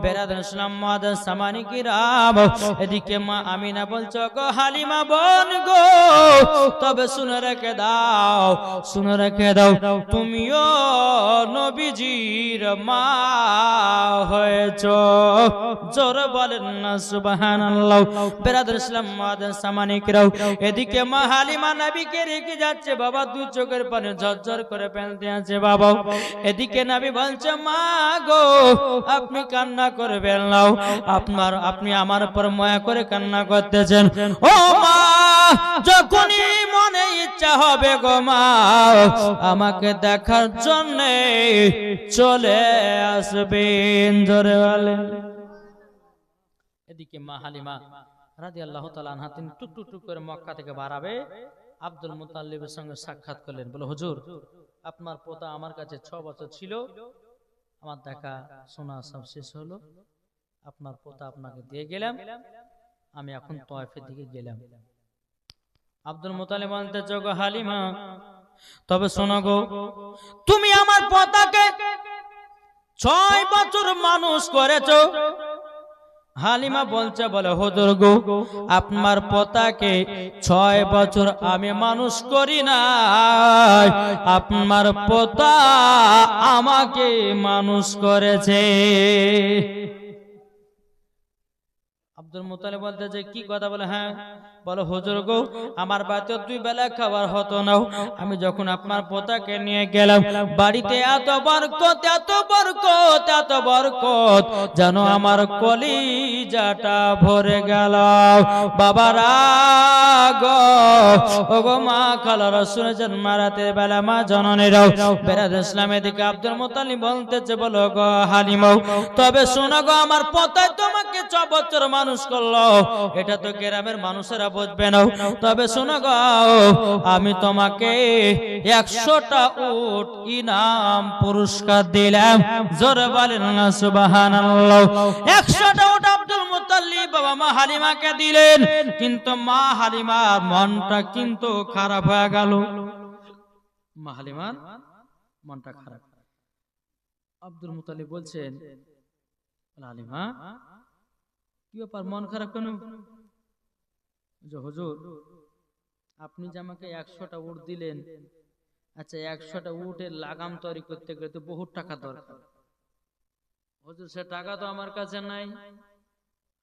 বেরাদর ইসলাম মুআদ্দিস সামানিকরাম, এদিকে মা আমিনা বলছো, গো হালিমা বোন গো, তবে শুনে রেখে দাও, শুনে রেখে দাও, তুমিও নবীজির মা হয়েছো। জোরে বলেন না সুবহানাল্লাহ। বেরাদর ইসলাম মুআদ্দিস সামানিকরাম, এদিকে মা হালিমা নবীকে রেখে যাচ্ছে বাবা, 2 চোখের পানি ঝরঝর করে ফেলতে আছে বাবা। এদিকে নবী বলছে, মা গো, আপনি কান্না করবেন না, আপনি আমার উপর মায়া করে কান্না করতেছেন। ও মা, যখনই মনে ইচ্ছা হবে গো মা, আমাকে দেখার জন্য চলে আসবেন। জোরে বলেন। এদিকে মা হালিমা রাদিয়াল্লাহু তাআলা আনহা তিনি টুক করে মক্কা থেকে বাড়াবে আব্দুল মুত্তালিবের সঙ্গে সাক্ষাৎ করলেন। বলে, হুজুর, আপনার পোতা আমার কাছে 6 বছর ছিল, আমার দেখা শোনা সব শেষ হলো, আপনার পোতা আপনাকে দিয়ে গেলাম, আমি এখন তায়েফের দিকে গেলাম। আব্দুল মুত্তালিব বলতে, গো হালিমা, তবে শোনো গো, তুমি আমার পোতাকে 6 বছর মানুষ করেছো। হালিমা বলছে, বলে হুজুর গো, আপনার পোতাকে 6 বছর আমি মানুষ করি না, আপনার পোতা আমাকে মানুষ করেছে। আব্দুল মুত্তালিব বলতে, যে কি কথা? বলে, হ্যাঁ। বলো, হুজুর গো, আমার বাড়িতে 2 বেলা খাবার হতো না, আমি যখন আপনার পোতাকে নিয়ে গেলাম, বাড়িতে এত বরকত, এত বরকত, এত বরকত, জানো আমার কলিজাটা ভরে গেল। বাবারা গো, ও গো মা খালারা, শুনেছেন মারাতে বেলা মা জননীরাও। বেরাদর ইসলামের দিকে আব্দুল মুত্তালিব বলতেছে, বলো গো হালিমা, তবে শোনো গো, আমার পোতা তোমাকে 6 বছর মানুষ করলো, এটা তো গ্রামের মানুষেরা বুঝবে না, তবে শোনো গো, আমি তোমাকে 100টা উট ইনাম পুরস্কার দিলাম। জোরে বলেন না সুবহানাল্লাহ। 100টা উট আব্দুল মুত্তালিব বাবা মা হালিমাকে দিলেন, কিন্তু মা হালিমার মনটা কিন্তু খারাপ হয়ে গেল। মা হালিমার মনটা খারাপ। আব্দুল মুত্তালিব বলছেন, হালিমা কি ব্যাপার, মন খারাপ কেন? হুজুর, আপনি যে আমাকে 100টা উট দিলেন, আচ্ছা 100টা উটের লাগাম তৈরি করতে গেলে তো বহুত টাকা দরকার। হুজুর, সে টাকা তো আমার কাছে নাই।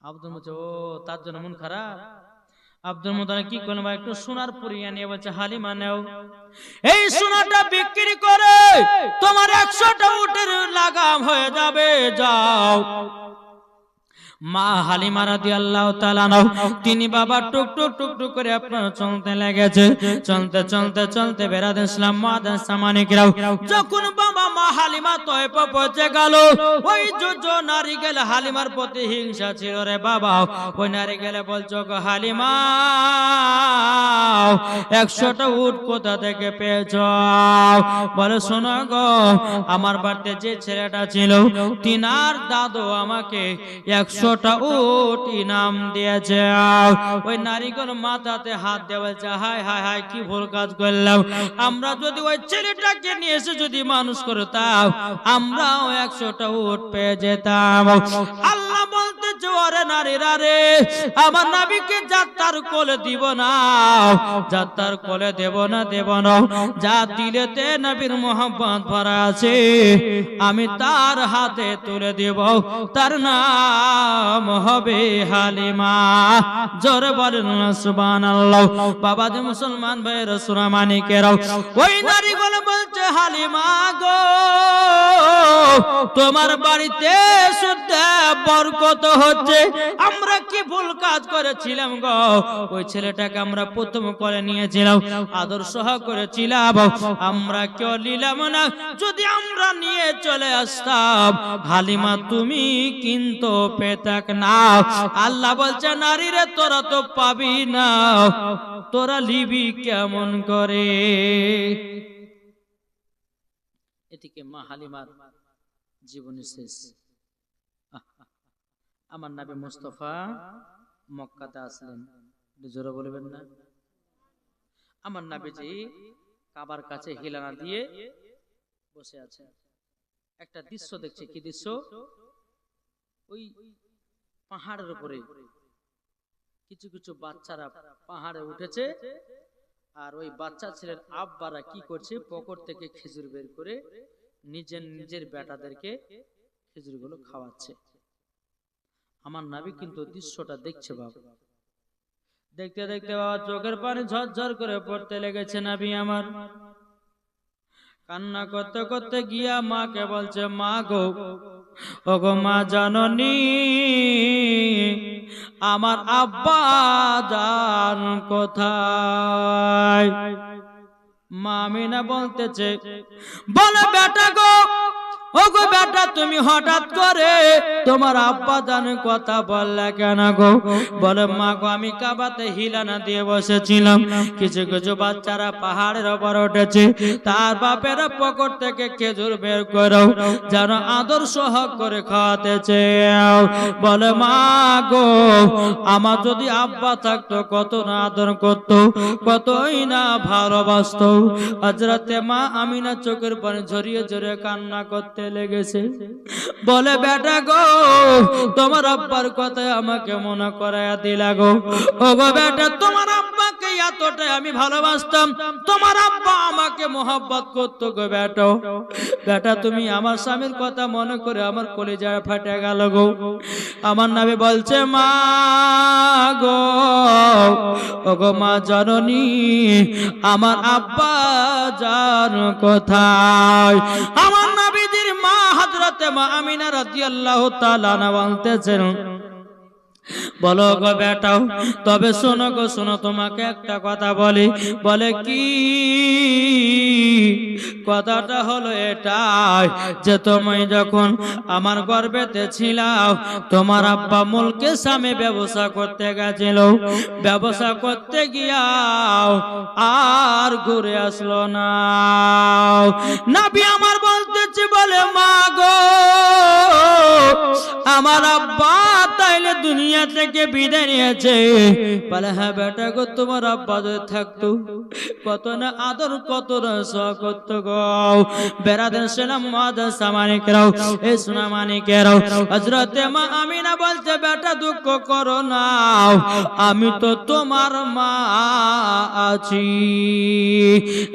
আব্দুল মুত্তালিব, ও তার জন্য মন খারাপ? আব্দুল মুত্তালিব কি করলেন, একটু সোনার পুরিয়া নিয়ে বলছে, হালিমা নাও, এই সোনাটা বিক্রি করে তোমার 100টা উটের লাগাম হয়ে যাবে, যাও। মা হালিমা রাদিয়াল্লাহু তাআলা আনহা তিনি বাবা টুক টুক টুক টুক করে আপনার চলতে লেগেছে। চলতে চলতে চলতে বেরাদের ইসলাম মাদান সামানিকরাও, যখন বাবা মা হালিমা তয়ফা পৌঁছে গেল, ওই যে নারী গেল হালিমার প্রতি হিংসা ছিল রে বাবা, ওই নারী গেলে বলছো গো হালিমা, 100টা উট কোথা থেকে পেয়েছো? বলে শোনো গো, আমার বাড়িতে যে ছেলেটা ছিল তিনার দাদু আমাকে 100টা উট ইনাম দিয়েছে। ওই নারীগুলো মাথাতে হাত দিয়ে বলছে, হায় হায় হায়, কি ভুল কাজ করলাম। আমরা যদি ওই ছেলেটাকে নিয়ে এসে যদি মানুষ করতাম, আমরাও 100টা উট পেয়ে যেতাম। আল্লাহ বলতে জোরে, নারীরা রে, আমার নবীকে যাত্রার কোলে দিব না, যাত্রার কোলে দেব না, দেব না। যা দিলেতে নবীর মোহাম্মত ভরা আছে আমি তার হাতে তুলে দেব, তার নাম হবে হালিমা। জোরে বলেন না সুবহানাল্লাহ। বাবা যে মুসলমান ভাইয়ের সুরামানিকেরাও, ওই নারীগুলো বলছে, হালিমা গো, তোমার বাড়িতে শুদ্ধে বরকত হচ্ছে। আমরা কি ভুল কাজ করেছিলাম গো? ওই ছেলেটাকে আমরা প্রথম করে নিয়েছিলাম, আদর সহ করেছিলাম, আমরা কেউ নিলাম না। যদি আমরা নিয়ে চলে আসতাম, হালিমা তুমি কিন্তু পেতাক না। আল্লাহ বলছে, নারী রে, তোরা তো পাবি না, তোরা লিবি কেমন করে? এদিকে মা হালিমার জীবনী শেষ। আমার নবী মুস্তাফা মক্কাতে আসলেন, জোরে বলবেন না? আমার নবীজি কাবার কাছে হিলানা দিয়ে বসে আছেন। একটা দৃশ্য দেখছে। কি দৃশ্য? ওই পাহাড়ের উপরে কিছু কিছু বাচ্চারা পাহাড়ে উঠেছে, আর ওই বাচ্চা ছেলের আব্বারা কি করছে, পকেট থেকে খেজুর বের করে নিজের নিজের বেটাদেরকে খেজুরগুলো খাওয়াচ্ছে। আমার নবী কিন্তু দৃশ্যটা দেখছে বাবা। দেখতে দেখতে বাবা চোখের পানি ঝরঝর করে পড়তে লেগেছে। নবী আমার কান্না করতে করতে গিয়া মাকে বলছে, মা গো, ওগো মা জননী, আমার আব্বা জান কোথায়? মা আমিনা বলতেছে, বলে বেটা গো, ওগো বেটা, তুমি হঠাৎ করে তোমার আব্বা জানের কথা বললে কেন গো? বলে মা গো, আমি কাবাতে হিলানা দিয়ে বসেছিলাম, কিছু কিছু বাচ্চারা পাহাড়ের উপর উঠেছে, তার বাপেরা পকেট থেকে খেজুর বের করো যেন আদর সহ করে খাওয়াতেছে। বলে মা গো, আমার যদি আব্বা থাকতো কত না আদর করতো, কতই না ভালোবাসতো। হযরতে মা আমিনা চোখের পানি ঝরিয়ে ঝরিয়ে কান্না করতে লেগেছে। বলে বেটা গো, তোমার আব্বার কথা আমাকে মনে করায়া দিলা গো। ও গো বেটা, তোমার আব্বাকে এতটাই আমি ভালোবাসতাম, তোমার আব্বা আমাকে মোহাব্বত করতো গো বেটা। বেটা, তুমি আমার স্বামীর কথা মনে করে আমার কলিজা ফাটে গেল গো। আমার নবী বলছে, মা গো, ও গো মা জননী, আমার আব্বা জান কোথায়? আমার নবীজির মা হযরতে মা আমিনা রাদিয়াল্লাহু তাআলা আনহা বলতেছেন, বলো গো বেটাও, তবে শোনো গো শোনো, তোমাকে একটা কথা বলি। বলে কি? কথাটা হলো এটাই যে তুমি যখন আমার গর্ভেতে ছিলাও, তোমার আব্বা মুলকে সামে ব্যবসা করতে গেছিল, ব্যবসা করতে গিয়াও আর ঘুরে আসলো না। নবী আমার বলতেছে, বলে মা গো, আমার আব্বা তাইলে দুনিয়া থেকে বিদায় নিয়েছে। বলে হ্যাঁ বেটা গো, তোমার আব্বা যদি থাকতো কত না আদর, কত না সহ করতো গো। বেরাদের সেলাম মাদার সামানিকেরাও, এই সোনা মানিকেরাও, হযরতে মা আমিনা বলছে, বেটা দুঃখ করো না, আমি তো তোমার মা আছি।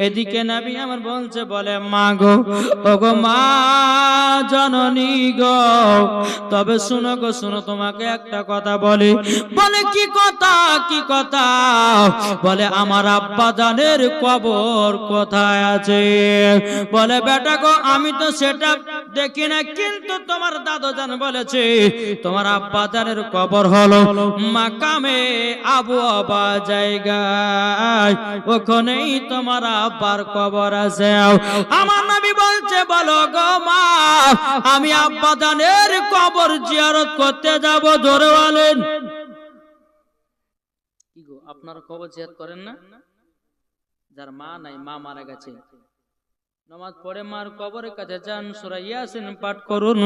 এদিকে নবী আমার বলছে, বলে মা গো, ওগো মা জননী গো, তবে শুনো গো শুনো, তোমাকে একটা কথা বলি। বলে কি কথা? কি কথা? বলে আমার আব্বা জানের কবর কোথায় আছে? বলে বেটা গো, আমি তো সেটা দেখি না, কিন্তু তোমার দাদু জান বলেছে তোমার আব্বা জানের কবর হলো মাকামে আবু আবা জায়গায়, ওখানেই তোমার আব্বার কবর আছে। আমার নবী বলছে, বলো গো মা, আমি আব্বা জানের কবর জিয়ারত করতে যাব। জোরে বলেন। কি গো, আপনারা কবর জিয়ারত করেন না? যার মা নাই, মা মারা গেছে, নামাজ পড়ে মার কবরের কাছে যান, সূরা ইয়াসিন পাঠ করুন।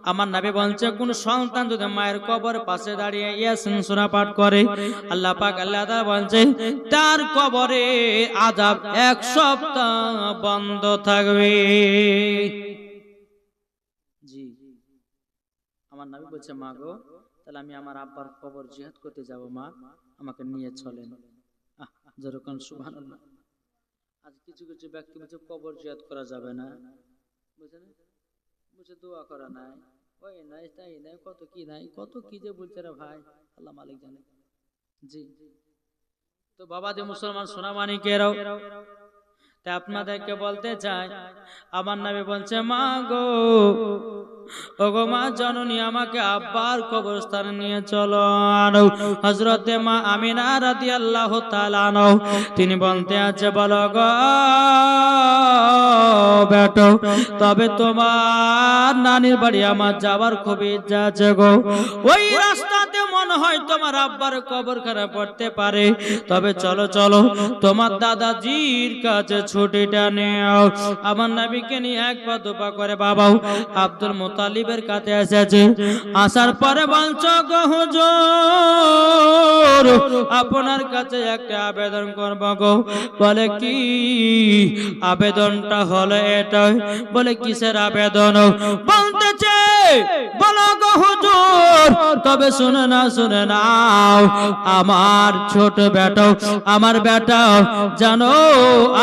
আমার নবী বলছে, কোন সন্তান যদি মায়ের কবরের পাশে দাঁড়িয়ে ইয়াসিন সূরা পাঠ করে, আল্লাহ পাক আল্লাহ তাআলা বলছে তার কবরে আযাব 1 সপ্তাহ বন্ধ থাকবে। জি, আমার নবী বলছে, মা গো, তাহলে আমি আমার আব্বার কবর জিয়ারত করতে যাব, মা আমাকে নিয়ে চলেন। যেরকম সুবহানাল্লাহ। আজ কিছু কিছু ব্যক্তি বলছে কবর জিয়ারত করা যাবে না, বুঝছেন, বুঝে দোয়া করা নাই, ওই নাই তাই নাই, কত কি নাই, কত কি যে বলছে রে ভাই, আল্লাহ মালিক জানে। জি, তো বাবা যে মুসলমান সোনা মানিকেরাও, তাই আপনাদেরকে বলতে চাই, আমার নবী বলছে, মা গো, ওগো মা জননী, আমাকে আব্বার কবরস্থানে নিয়ে চলো। হযরতে মা আমিনা রাদিয়াল্লাহু তাআলা আনহা তিনি বলতে আছে, বলো গো বেটো, তবে তোমার নানির বাড়ি আমার যাবার খুব ইচ্ছা আছে গো। ওই রাস্তাতে মনে হয় তোমার আব্বার কবরখানা পড়তে পারে, তবে চলো চলো, তোমার দাদাজির কাছে ছুটিটা নেও। আমার নবীকে নিয়ে এক পা দুপা করে বাবাও আব্দুল মুত্তালিবের কাছে এসেছে। আসার পরে বলছো, গো হুজুর, আপনার কাছে একটা আবেদন করব গো। বলে কি আবেদনটা? হলো এটা। বলে কিসের আবেদন? বলতেছে, বলো গো হুজুর, তবে শুনে না, শুনে নাও, আমার ছোট বেটা, আমার বেটা জানো,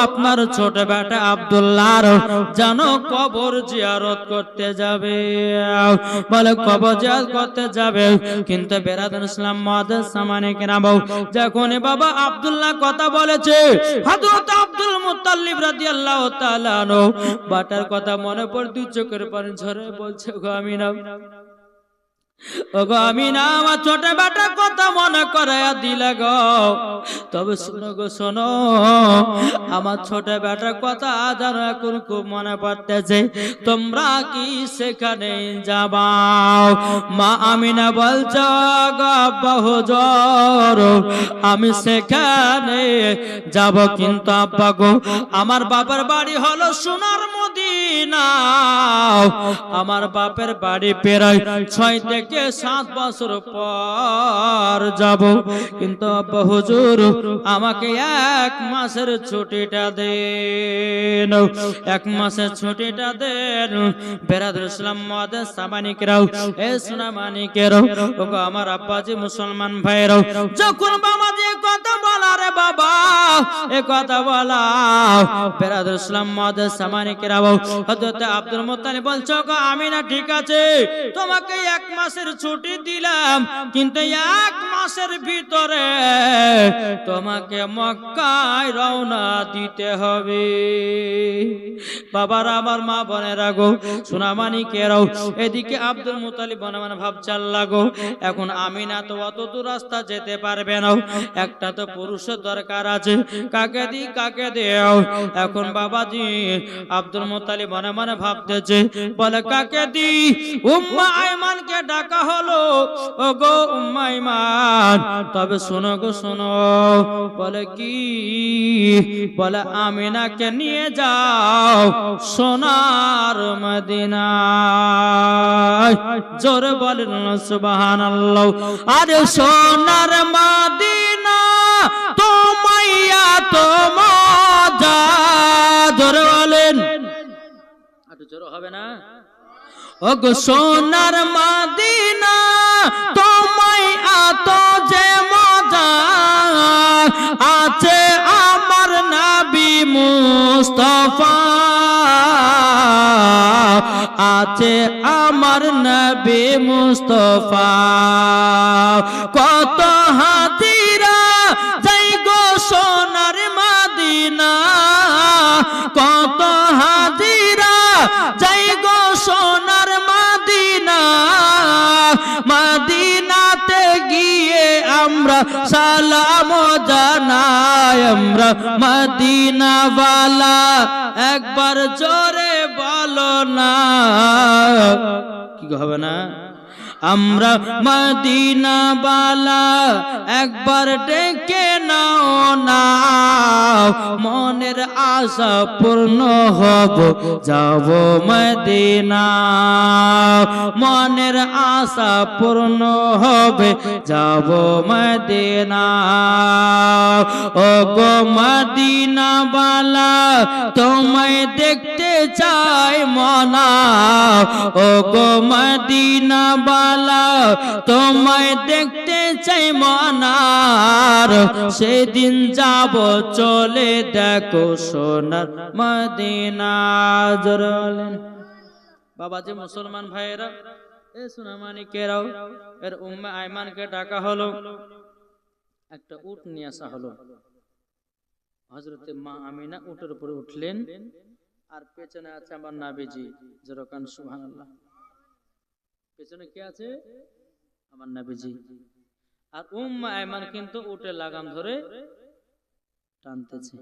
আপনার ছোট বেটা আব্দুল্লাহর জানো কবর জিয়ারত করতে যাবে। বলে কবর জিয়ারত করতে যাবে, কিন্তু বেরাদার ইসলাম মাদার সামানিকেরাম, যখন বাবা আব্দুল্লাহ কথা বলেছে, হযরত আব্দুল মুত্তালিব রাদিয়াল্লাহু তাআলা আনহু বাটার কথা মনে পড়ে দুই চোখের পানি ঝরে বলছে, গো আমিনা, ওগো আমিনা, আমার ছোট বেটার কথা মনে করায়া দিলে গো। তবে শোনো গো শোনো, আমার ছোট বেটার কথা যেন এখন খুব মনে পড়তেছে, তোমরা কি সেখানে যাবা? মা আমিনা বলছ, গো আব্বা হুজুর, আমি সেখানে যাব, কিন্তু আব্বা গো, আমার বাবার বাড়ি হলো সোনার মদিনা, আমার বাপের বাড়ি প্রায় 6 থেকে 7 বছর পর যাব, কিন্তু আব্বা হুজুর আমাকে 1 মাসের ছুটিটা দেন, 1 মাসের ছুটিটা দেন। বেরাদুল ইসলাম মাদার সামানিকেরাও, এ সোনা মানিকেরাও, ওগো আমার আব্বাজি মুসলমান ভাইরাও, যখন বাবাজি কথা বলা রে বাবা এ কথা বলা বেরাদুল ইসলাম মুআদ্দাস সামানি কেরাম হযরত আব্দুল মুত্তালিব বলছো গো আমিনা ঠিক আছে তোমাকে 1 মাসের ছুটি দিলাম কিন্তু 1 মাসের ভিতরে তোমাকে মক্কায় রওনা দিতে হবে বাবার আমার মা বোনেরা গো সোনামানি কেরাও এদিকে আব্দুল মুত্তালিব মনে মনে ভাবছে লাগো এখন আমিনা তো অত দূর রাস্তা যেতে পারবে না একটা তো পুরুষের দরকার আছে কাকে দেও এখন বাবাজি আব্দুল মুত্তালিব মনে মনে ভাবতেছে বলে কাকে দি উম্মা আইমানকে ডাকা হলো ও গো উম্মা আইমান তবে শোনো গো শোনো বলে কি বলে আমিনাকে নিয়ে যাও সোনার মদিনায় জোরে বলেন সুবহানাল্লাহ আরে সোনার মদিনা তোমাইয়া মজা জোরে বলেন একটু জোরে হবে না ও গো সোনার মদিনা তোমায় এত যে মজা আছে আমার নবী মুস্তাফা আছে আমার নবী মুস্তাফা কত হাজিরা যাই গো সোনার মদিনা কত হাজিরা যাই গো সোনার মদিনা মদিনাতে গিয়ে আমরা সালাম জানাই আমরা মদিনাওয়ালা একবার জোরে বলো না কি হবে না আমরা মদিনাওয়ালা একবার ডেকে নাও না মনের আশা পূর্ণ হব যাব মদিনা মনের আশা পূর্ণ হবে যাব মদিনা ও গো মদিনাওয়ালা তোমায় দেখতে চাই মনা ও গো মদিনাওয়ালা তোমায় দেখতে চাই মনার সেদিন যাব চলে দেখো সোনার মদিনা জোরে বলেন বাবা যে মুসলমান ভাইয়েরা এ সোনামানিকেরাও এর উম্মে আইমানকে ডাকা হলো একটা উট নিয়ে আসা হলো হযরতে মা আমিনা উটের উপরে উঠলেন আর পেছনে আছে আমার নবীজি জোরে কান সুবহানাল্লাহ পেছনে কে আছে আমার নবীজি আর উম্মে আইমান কিন্তু উটে লাগাম ধরে টানতেছে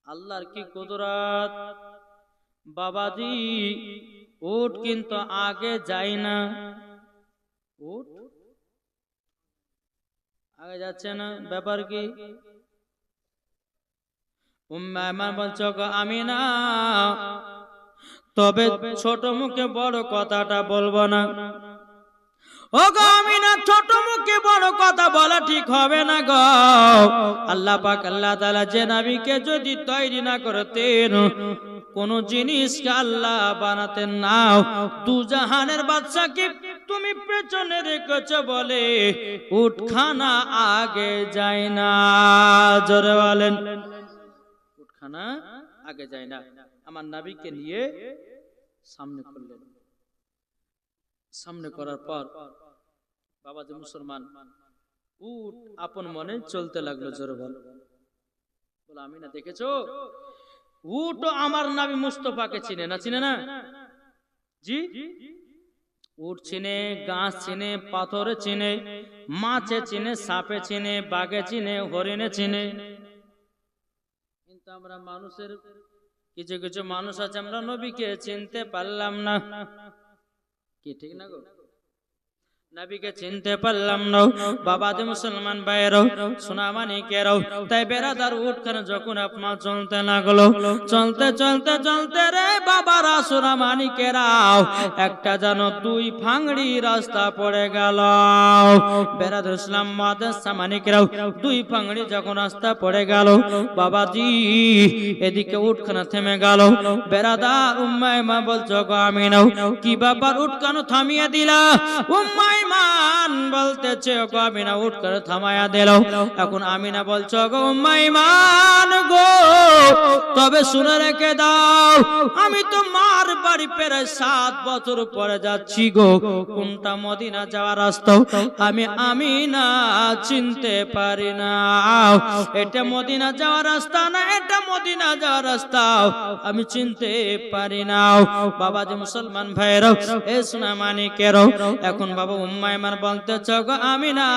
আল্লাহর কি কুদরত বাবাজি উট কিন্তু আগে যায় না উট আগে যাচ্ছে না ব্যাপার কি উম্মে আইমান বলছো গো আমিনা তবে ছোট মুখে বড় কথাটা বলবো না ও গো আমিনা ছোট মুখে বড় কথা বলা ঠিক হবে না গো আল্লাহ পাক আল্লাহ তাআলা যে নবীকে যদি তৈরি না করতেন কোন জিনিসকে আল্লাহ বানাতেন না দু জাহানের বাদশাকে তুমি পেছনে রেখেছো বলে উটখানা আগে যায় না জোরে বলেন উটখানা আগে যায় না আমার নবীকে নিয়ে সামনে করলেন সামনে করার পর বাবা যে মুসলমান উট আপন মনে চলতে লাগলো জোরে বল বলে আমিনা দেখেছো উট আমার নবী মুস্তাফাকে চিনে না জি উট চিনে গাছ চিনে পাথরে চিনে মাছে চিনে সাপে চিনে বাঘে চিনে হরিণে চিনে কিন্তু আমরা মানুষের কিছু কিছু মানুষ আছে আমরা নবীকে চিনতে পারলাম না কি ঠিক না গো নবীকে চিনতে পারলাম না বাবা যে মুসলমান ভাইয়েরাও সোনামানিকেরাও তাই বেরাদার উটখানে যখন আপনার চলতে লাগলো চলতে চলতে চলতে রে বাবারা সোনামানিকেরাও একটা যেন দুই ফাংড়ি রাস্তা পড়ে গেল বেরাদার ইসলাম মুআদ্দাস সামানিকেরাও দুই ফাংড়ি যখন রাস্তা পড়ে গেল বাবাজি এদিকে উটখানা থেমে গেল বেরাদার উম্মে আইমান বলছো গো আমিনা কি ব্যাপার উটখানা থামিয়ে দিলা উম্মে মাইমান বলতেছে ওগো আমিনা উঠ করে থামায়া দিল। এখন আমিনা বলছে ওগো মাইমান গো তবে শুনে রেখে দাও, আমি তো মার বাড়ি প্রায় 7 বছর পরে যাচ্ছি গো, কোনটা মদিনা যাওয়ার রাস্তা আমি আমিনা চিনতে পারি না। এটা মদিনা যাওয়ার রাস্তা না, এটা মদিনা যাওয়ার রাস্তা আমি চিনতে পারি না। বাবাজি মুসলমান ভাইরা এ সোনা মানিকেরও, এখন বাবা উম্মাইমান বলতেছে গো আমিনা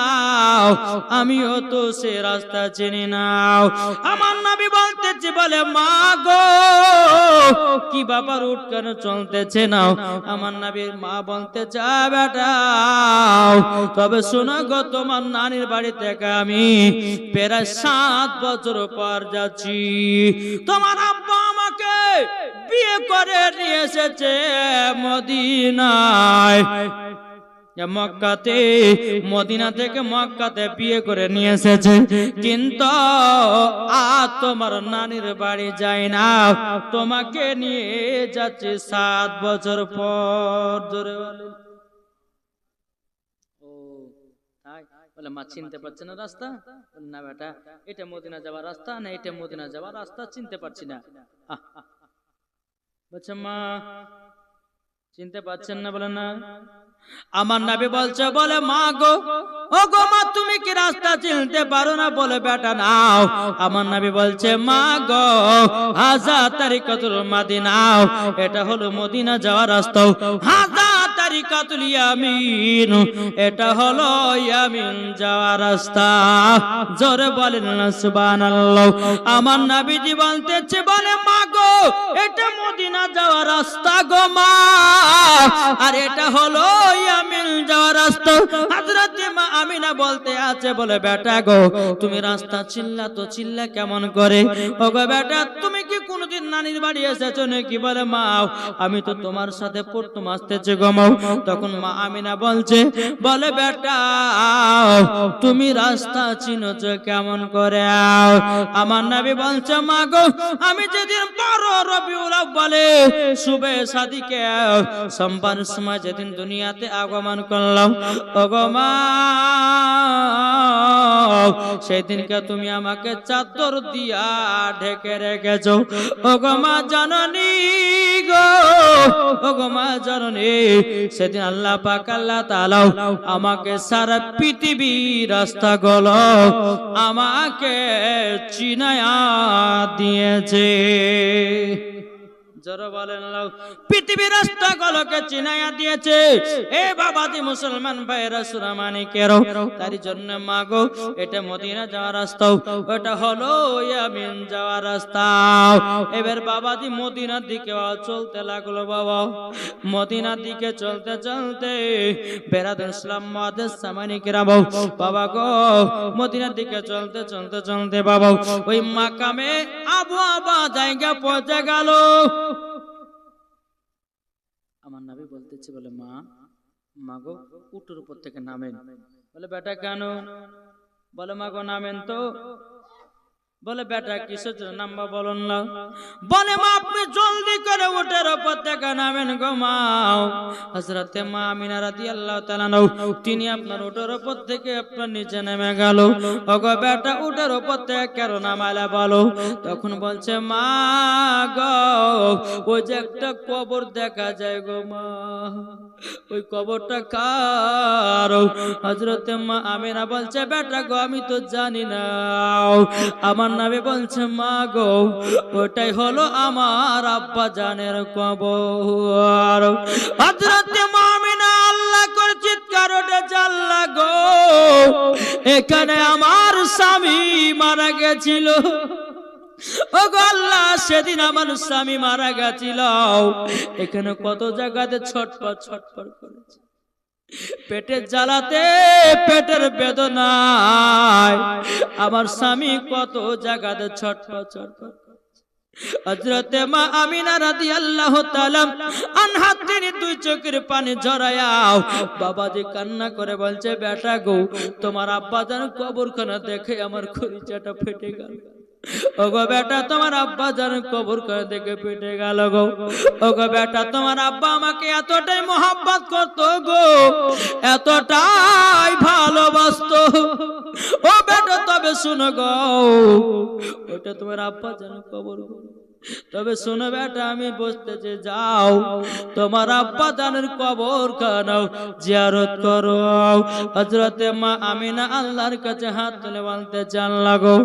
আমিও তো সে রাস্তা চিনি না। আমার নবী বলতেছে বলে মা গো কি বাবার উঠ কেন চলতেছে না? আমার নবীর মা বলতে চা বেটা তবে শোনো গো তোমার নানির বাড়ি থেকে আমি প্রায় 7 বছর পর যাচ্ছি। তোমার আব্বা আমাকে বিয়ে করে নিয়ে এসেছে মদিনায়, মক্কাতে, মদিনা থেকে মক্কাতে বিয়ে করে নিয়ে এসেছে, কিন্তু আর তোমার নানির বাড়ি যায় না, তোমাকে নিয়ে যাচ্ছে 7 বছর পর। জোরে বলেন। ও তাই বলে মা চিনতে পারছে না রাস্তা? না বেটা এটা মদিনা যাওয়ার রাস্তা না, এটা মদিনা যাওয়ার রাস্তা চিনতে পারছি না। বলছে মা চিনতে পারছেন না? বলে না। আমার নবী বলছে বলে মা গো ও গো মা তুমি কি রাস্তা চিনতে পারো না? বলে বেটা নাও। আমার নবী বলছে মা গো হাজা তারিকাতুল মদিনা, এটা হলো মদিনা যাওয়ার রাস্তা। হাজা তারিকাতুল ইয়ামিন, এটা হলো ইয়ামিন যাওয়ার রাস্তা। জোরে বলেন না সুবহানাল্লাহ। আমার নবীজি বলতেছে বলে মা গো এটা মদিনা যাওয়ার রাস্তা গো মা, আর এটা হলো ইয়ামিন যাওয়ার রাস্তা। হযরত মা আমিনা বলতে আছে বলে বেটা গো তুমি রাস্তা চিল্লা তো চিল্লা কেমন করে? ও গো বেটা তুমি কি কোনদিন নানির বাড়ি এসেছো নাকি? বলে মা আমি তো তোমার সাথে পড়তো আসতেছে গো মা। তখন মা আমিনা বলছে বলে বেটা তুমি রাস্তা চিনোছো কেমন করে? আমার নবী বলছে মা গো আমি যেদিন 12 রবিউল আউয়ালে শুবে সাদিকে সোমবার সময় যেদিন দুনিয়াতে আগমন করলাম ওগো মা, সেদিনকে তুমি আমাকে চাদর দিয়া ঢেকে রেখেছো ওগো মা জননী গো, ওগো মা জননী। সেদিন আল্লাহ পাক আল্লাহ তাআলা আমাকে সারা পৃথিবী রাস্তা গুলো আমাকে চিনায়া দিয়েছে। জোরে বলেন পৃথিবীর রাস্তা গুলোকে চিনায়া দিয়েছে। এ বাবাজি মুসলমান ভাইরা সুরা মানিকেরও, তার জন্য মা গো এটা মদিনা যাওয়ার রাস্তা, ওটা হলো ইয়ামিন যাওয়ার রাস্তা। এবার বাবাজি মদিনার দিকে চলতে লাগলো। বাবা মদিনার দিকে চলতে চলতে বেরাদুল ইসলাম মুআদ্দিস সামানিকেরা বাবা গো মদিনার দিকে চলতে চলতে চলতে বাবা ওই মাকামে আবু আবা জায়গা পৌঁছে গেল। আমার নবী বলতেছে বলে মা মা গো উটের উপর থেকে নামেন। বলে বেটা কেন? বলে মা গো নামেন তো। বলে বেটা কিসের জন্য নামবা বলুন না? বলে মা আপনি জলদি করে উটের উপর থেকে নামেন গো মা। হযরত মা আমিনা রাদিয়াল্লাহু তাআলা তিনি আপনার উটের উপর থেকে আপনার নিচে নেমে গেল। ওগো বেটা উটের উপর থেকে কেন নামালে বলো? তখন বলছে মা গো ওই যে একটা কবর দেখা যায় গো মা, ওই কবরটা কার? হযরত মা আমিনা বলছে বেটা গো আমি তো জানি না। আমার নবী বলছে মা গো ওটাই হলো আমার আব্বা জানের কবর। হযরত মা আমিনা আল্লাহ করে চিৎকার উঠেছে আল্লাহ গো এখানে আমার স্বামী মারা গেছিল। ও গো আল্লাহ সেদিন আমার স্বামী মারা গেছিল, এখানে কত জায়গাতে ছটফট ছটফট করেছে, পেটের জ্বালাতে পেটের বেদনায় আমার স্বামী কত জায়গাতে ছটফট ছটফট। হযরত মা আমিনা রাদিয়াল্লাহু তাআলা আনহা তিনি 2 চোখের পানি ঝরায়া বাবাজি কান্না করে বলছে বেটা গো তোমার আব্বা জান কবরখানা দেখে আমার কলিজাটা ফেটে গেল। ওগো বেটা তোমার আব্বা জান কবর করে দেখে পেটে গেল গো। ওগো বেটা তোমার আব্বা আমাকে এতটাই মোহাব্বত করতো গো, এতটাই ভালোবাসতো। ও বেটা তবে শুনো গো, ওটা তোমার আব্বা জান কবর, তবে শোনো বেটা আমি বসতেছি, যাও তোমার আব্বা জানের কবর খানাও জিয়ারত করো। হযরতে মা আমিনা আল্লাহর কাছে হাত তুলে বলতে চান লাগো,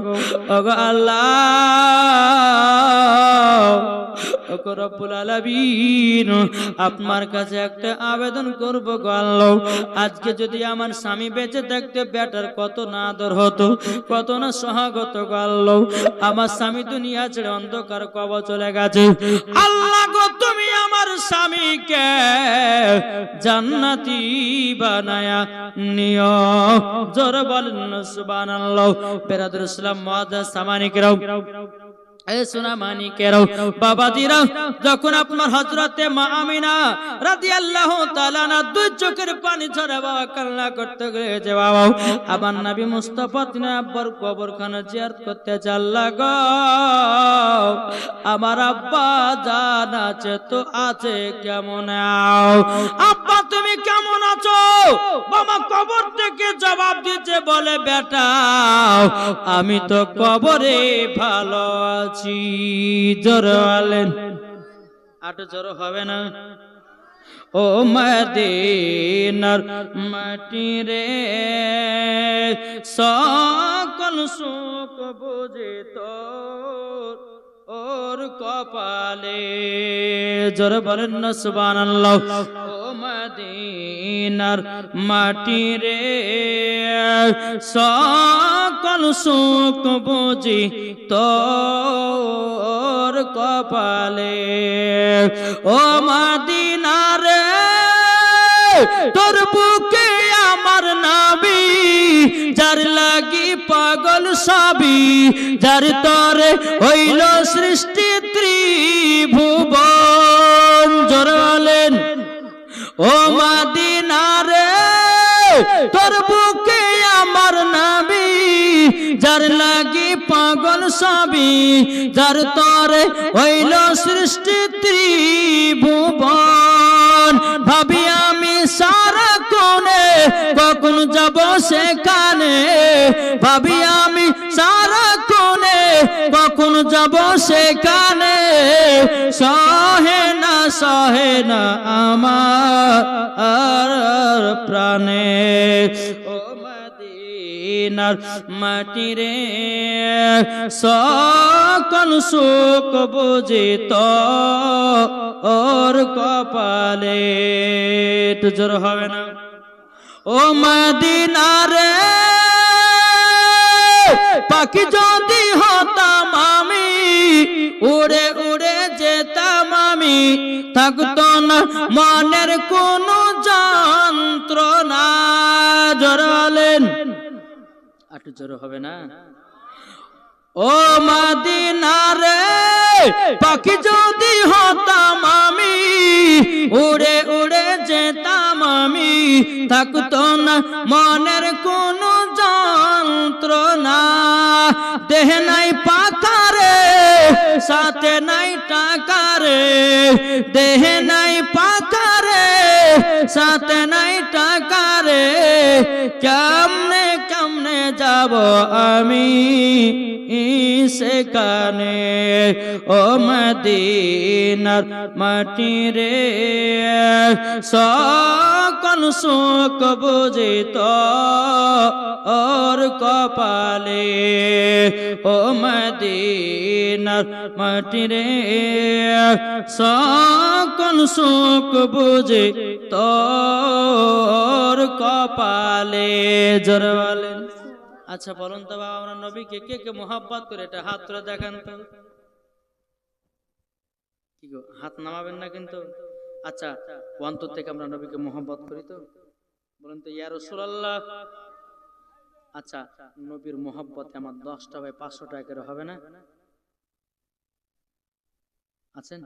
ওগো আল্লাহ, ওগো রব্বুল আলামিন, আপনার কাছে একটা আবেদন করব গো আল্লাহ, আজকে যদি আমার স্বামী বেঁচে থাকতে বেটার কত না আদর হতো, কত না সহাগত গো আল্লাহ। আমার স্বামী দুনিয়া ছেড়ে অন্ধকার কবর চলে গেছে, আল্লাহ গো তুমি আমার স্বামীকে জান্নাতি বানায়া নিও। জোরে বলেন সুবহানাল্লাহ। বেরাদুল ইসলাম মুআজ্জাজ সামানিকরাও, সোনা মানিকেরাও, বাবাজিরাও, যখন আপনার হযরতে মা আমিনা রাদিয়াল্লাহু তাআলা আনহা দুই চোখের পানি ঝরে বাবা কান্না করতে গেছে, বাবা আমার নবী মুস্তাফা তিনি আব্বার কবরখানা জিয়ারত করতে চাল লাগো। আমার আব্বা জান আছে তো আছে, কেমন আব্বা তুমি কেমন আছো? বাবা কবর থেকে জবাব দিতে বলে, বেটা আমি তো কবরে ভালো আছি। জোরে বলেন, আটো জোরে হবে না? ও মদিনার মাটি রে সকল সুখ বুঝে তোর ওর কপালে। জোরে বলেন না সুবহানাল্লাহ। ও মদিনার মাটি রে সকল সুখ বুঝি তোর কপালে। ও মদিনা রে তোর বুকে আমার নবী, যার লাগি পাগল সবই, যার তরে হইল সৃষ্টি ত্রিভুবন। জোরে বলেন, ও মদিনা রে তোর বুকে আমার নবী, যার লাগি পাগল সবই, যার তরে হইল সৃষ্টি ত্রিভুবন। ভাবি আমি সারা কোণে কখন যাব সেখানে, ভাবি আমি সারা কোণে কখন যাব সেখানে। সহে না আমার প্রাণে। ও মদিনার মাটি রে সকল সুখ বুঝি তোর কপালে। একটু জোর হবে না? ও মদিনা রে পাখি যদি হতাম আমি, উড়ে উড়ে যেতাম আমি, থাকতো না মনের কোনো যন্ত্রণা। জোরে বলেন, একটু জোরে হবে না? ও মদিনা রে পাখি যদি হতাম আমি, উড়ে উড়ে যেতাম আমি, থাকতো না মনের কোনো যন্ত্রণা। দেহ নাই পাখা রে সাথে নাই টাকা রে, দেহ নাই পাখা রে সাথে নাই টাকা রে, কেমনে কেমনে যাব আমি সেখানে। ও মদিনার মাটি রে সকল সুখ বুঝি তোর কপালে। ও মদিনার মাটি রে সকল সুখ বুঝি তোর কপালে। জোরে বলেন। আচ্ছা বলুন তো বাবা, আমরা নবীকে কে কে মোহাব্বত করে এটা হাত তুলে দেখান তো। কি গো, হাত নামাবেন না কিন্তু। আচ্ছা অন্তর থেকে আমরা নবীকে মোহাব্বত করি তো? বলুন তো ইয়া রাসূলুল্লাহ। আচ্ছা নবীর মোহাব্বতে আমার 10টা ভাই 500 টাকা করে হবে না? আছেন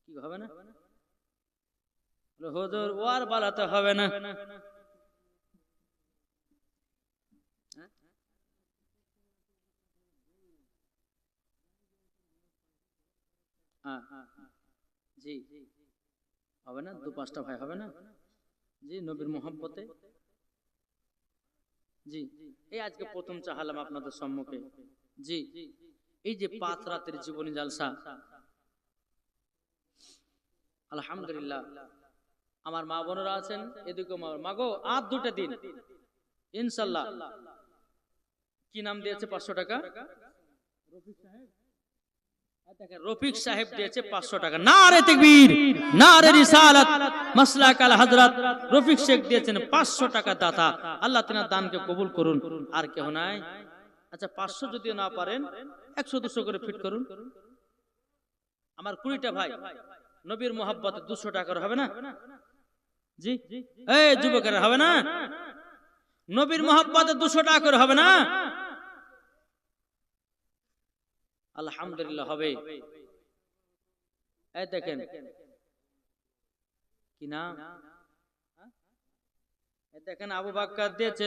কি হবে না? হুজুর ওয়ার বালাতে হবে না। হ্যাঁ জি হবে না, 2-5টা ভাই হবে না জি, নবীর মোহাব্বতে জি। এই আজকে প্রথম চাহালাম আপনাদের সম্মুখে জি, এই যে 5 রাতের জীবনী জালসা, আলহামদুলিল্লাহ। আমার মা বোনেরা আছেন এদিকে, মাগো আর 2টা দিন ইনশাল্লাহ। কি নাম দিয়েছে 500 টাকা? রফিক সাহেব দিয়েছে 500 টাকা। নারে তাকবীর, নারে রিসালাত, মাসলাক আল হযরত রফিক শেখ দিয়েছেন 500 টাকা দাতা। আল্লাহ তিনার দানকে কবুল করুন। আর কেউ নাই? আচ্ছা 500 যদি না পারেন 100-200 করে ফিট করুন। আমার 20টা ভাই নবীর মোহাব্বতে 200 টাকার হবে না জি? এই যুবকেরা হবে না? নবীর মোহাব্বতে 200 টাকা করে হবে না? আলহামদুলিল্লাহ হবে। এই দেখেন কি নাম, এই দেখেন আবু বকর দিয়েছে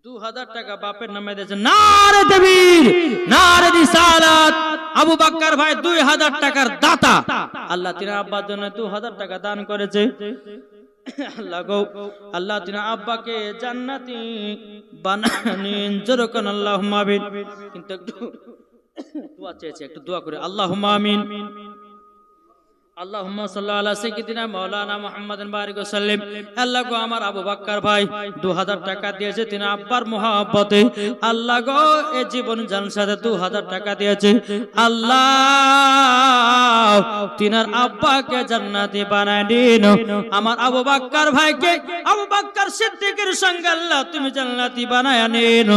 2000 টাকা, বাপের নামে দিয়েছে। নারে তাকবীর, নারে রিসালাত। আবু বকর ভাই 2000 টাকার দাতা। আল্লাহ তিনার আব্বার জন্য 2000 টাকা দান করেছে। আল্লাহ গো, আল্লাহ তিনার আব্বাকে জান্নাতি বানানিন। যেরকম আল্লাহুম্মা আমিন। কিন্তু একটু দোয়া চেয়েছে, একটু দোয়া করে আল্লাহুম্মা আমিন। আল্লাহুম্মা সাল্লি আলা সাইয়্যিদিনা মাওলানা মুহাম্মাদিন বারিক ওয়া সাল্লিম। আল্লাহ গো, আমার আবু বকর ভাই 2000 টাকা দিয়েছে তিনি আব্বার মোহাব্বতে। আল্লাহ গো, এই জীবন জালসাতে 2000 টাকা দিয়েছে। আল্লাহ তিনার আব্বাকে জান্নাতি বানায় দিন। আমার আবু বকর ভাইকে আবু বকর সিদ্দিকের সঙ্গে আল্লাহ তুমি জান্নাতি বানায় নিন।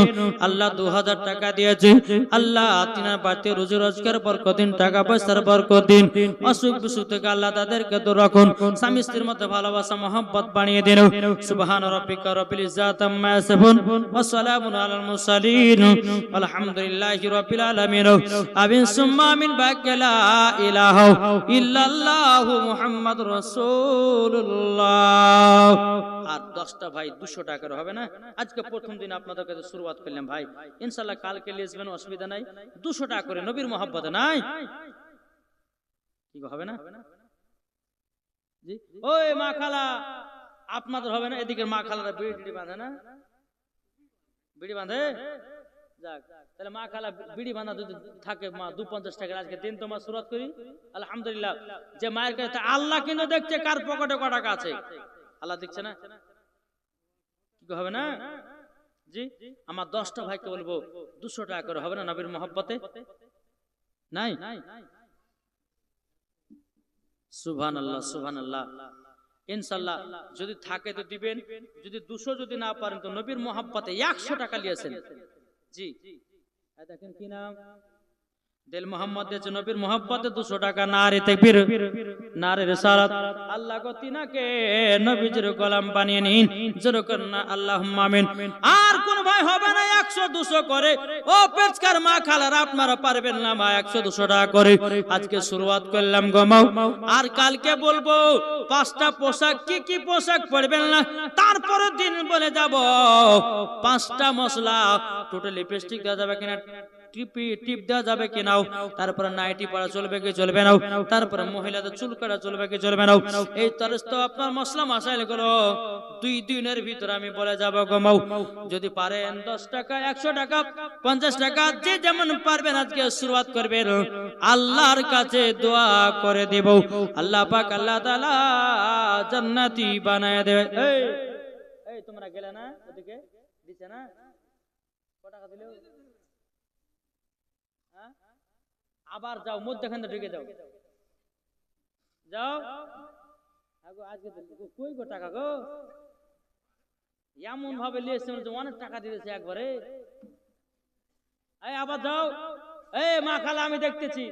আল্লাহ 2000 টাকা দিয়েছে। আল্লাহ তিনার বাড়িতে রুজি রোজগার বরকত দিন, টাকা পয়সার বরকত দিন, অসুখ বিসুখ থেকে আল্লাহ তাদেরকে দূর রাখুন। স্বামী স্ত্রীর মধ্যে ভালোবাসা মহব্বত বানিয়ে দিন। সুবহান রাব্বিকা রাব্বিল ইজ্জাতি আম্মা ইয়াসিফুন ওয়া সালামুন আলাল মুরসালিন আলহামদুলিল্লাহি রাব্বিল আলামিন। আমিন সুম্মা আমিন। বাকালা ইলাহা ইল্লাল্লাহু মুহাম্মাদুর রাসূলুল্লাহ। আর 10টা ভাই 200 টাকার হবে না? আজকে প্রথম দিন আপনাদের কাছে শুরুয়াত করলাম ভাই, ইনশাআল্লাহ কালকে লিখবেন, অসুবিধা নাই। 200 টাকা করে নবীর মহব্বতে নাই কি হবে না জি? ওই মা খালা আপনাদের হবে না? এদিকে মা খালারা বিড়ি বাঁধে না? বিড়ি বাঁধে? যাক, তাহলে মা খালা বিড়ি বাঁধা যদি থাকে, মা 250 টাকা আজকে দিন তোমার শুরুয়াত করি। আলহামদুলিল্লাহ। যে মায়ের কাছে আল্লাহ কিন্তু দেখছে কার পকেটে কত টাকা আছে, আল্লাহ দেখছে না? কি হবে না জি? আমার 10টা ভাইকে বলবো 200 টাকা করে হবে না নবীর মহব্বতে? নাই? সুবহানাল্লাহ, সুবহানাল্লাহ। ইনশাআল্লাহ যদি থাকে তো দিবেন, যদি 200 যদি না পারেন তো নবীর মহব্বতে 100 টাকা নিয়েছেন জি। দেখেন কি নাম, দিল মোহাম্মদ দিয়েছে নবীর মহব্বতে 200 টাকা। নারে তাকবীর, নারে রিসালাত। আল্লাহ গো তিনাকে নবীজির গোলাম বানিয়ে নিন। যেরকম না আল্লাহুম্মা আমিন। আর কোন ভাই হবে না 100-200 করে? ও পেচকার মা খালারা আপনারা পারবেন না মা 100-200 টাকা করে? আজকে শুরুয়াত করলাম গমাও। আর কালকে বলবো 5টা পোশাক, কি কি পোশাক পরবেন না, তারপরের দিন বলে যাব 5টা মশলা। টোটাল লিপস্টিক দেওয়া যাবে কিনা, টিপ দেওয়া যাবে কি নাও, তারপরে নাইটি পরা চলবে কি চলবে না, তারপরে মহিলাদের চুল কাটা চলবে কি চলবে না। এই তরস্ত আপনার মশলা মাসাইল গুলো 2 দিনের ভিতরে আমি বলে যাব গমাও। যদি পারেন 10 টাকা, 100 টাকা, 50 টাকা, যে যেমন পারবেন আজকে শুরুয়াত করবেন। আল্লাহর কাছে দোয়া করে দেব, আল্লাহ পাক আল্লাহ তাআলা জান্নাতি বানায় দেবে। এই তোমরা গেলে না ওদিকে, দিছে না? কত টাকা দিলো? আবার যাও মধ্যখানে ঢুকে যাও, যাও। আজকে কই গো টাকা গো? এমন ভাবে লিয়েছে অনেক টাকা দিয়েছে একবারে। এই আবার যাও। এই মা খালা আমি দেখতেছি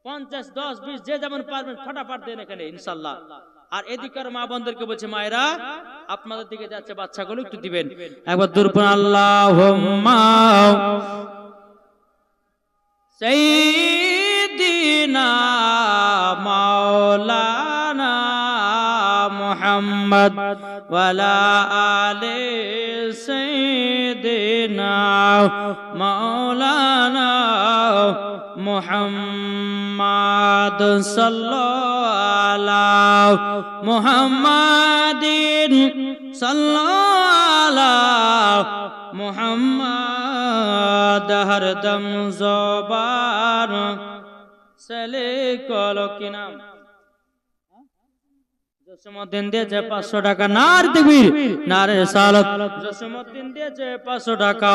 50, 10, 20 যে যেমন পারবেন ফটাফট দেন এখানে ইনশাআল্লাহ। আর এদিকের মা বোনদেরকে বলছে মায়েরা আপনাদের দিকে যাচ্ছে বাচ্চাগুলো একটু দিবেন একবার দূরপন। আল্লাহুম্মা সাইয়্যিদিনা মাওলানা মুহাম্মদ ওয়া আলা আলি সাইয়্যিদিনা মাওলানা মুহাম্মদ। মুহাম্মদ সাল্লাল্লাহু মুহাম্মাদিন সাল্লাল্লাহু মুহাম্মদ হরদম জবান সলে কলো কি নাম জসিমউদ্দিন দিয়েছে 500 টাকা। নার তাকবীর নারে সালাত। জসিমউদ্দিন দিয়েছে 500 টাকা।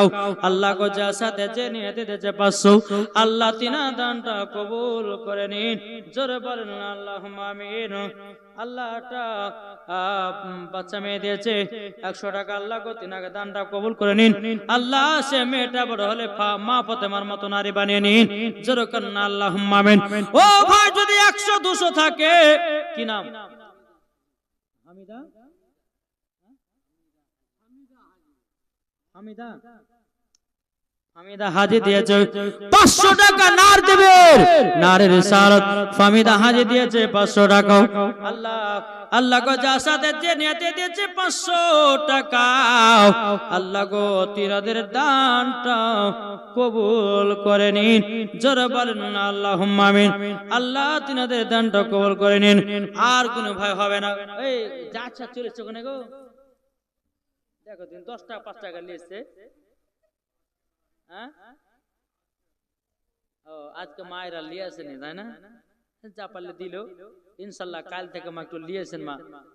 আল্লাহ को जैसा देचे নিয়ে দিয়েছে 500। আল্লাহ তিনা দানটা কবুল করে নিন। জোরে বলেন আল্লাহুম্মা আমিন। আল্লাহটা বাচ্চা মেয়ে দিয়েছে 100 টাকা। আল্লাহ को তিনাকে দানটা কবুল করে নিন। আল্লাহ সে মেয়েটা বড় হলে মা ফাতেমার মতো নারী বানিয়ে নিন। জোরে করেন আল্লাহুম্মা আমিন। ও ভাই যদি 100 200 থাকে কি নাম হামিদা হামিদা হামিদা হাজি দিয়েছে 500 টাকা। নার দেবে নারে রিসালাত ফামিদা হাজি দিয়েছে 500 টাকা। আল্লাহ को जैसा देचे নিতে দিয়েছে 500 টাকা। আল্লাহ को তিনাদের দানটা কবুল করে নিন। জোরে বলেন আল্লাহুম্মা আমিন। আল্লাহ তিনাদের দানটা কবুল করে নিন। আর কোনো ভয় হবে না। এই যাচ্ছে চলেছে কোনে গো দেখো দিন 10 টাকা 5 টাকা নিয়েছে। হ্যাঁ ও আজকে মায়েরা লিয়েছেন তাই না? যা পারলে দিল ইনশাআল্লাহ। কাল থেকে মা একটু লিয়েছেন। মা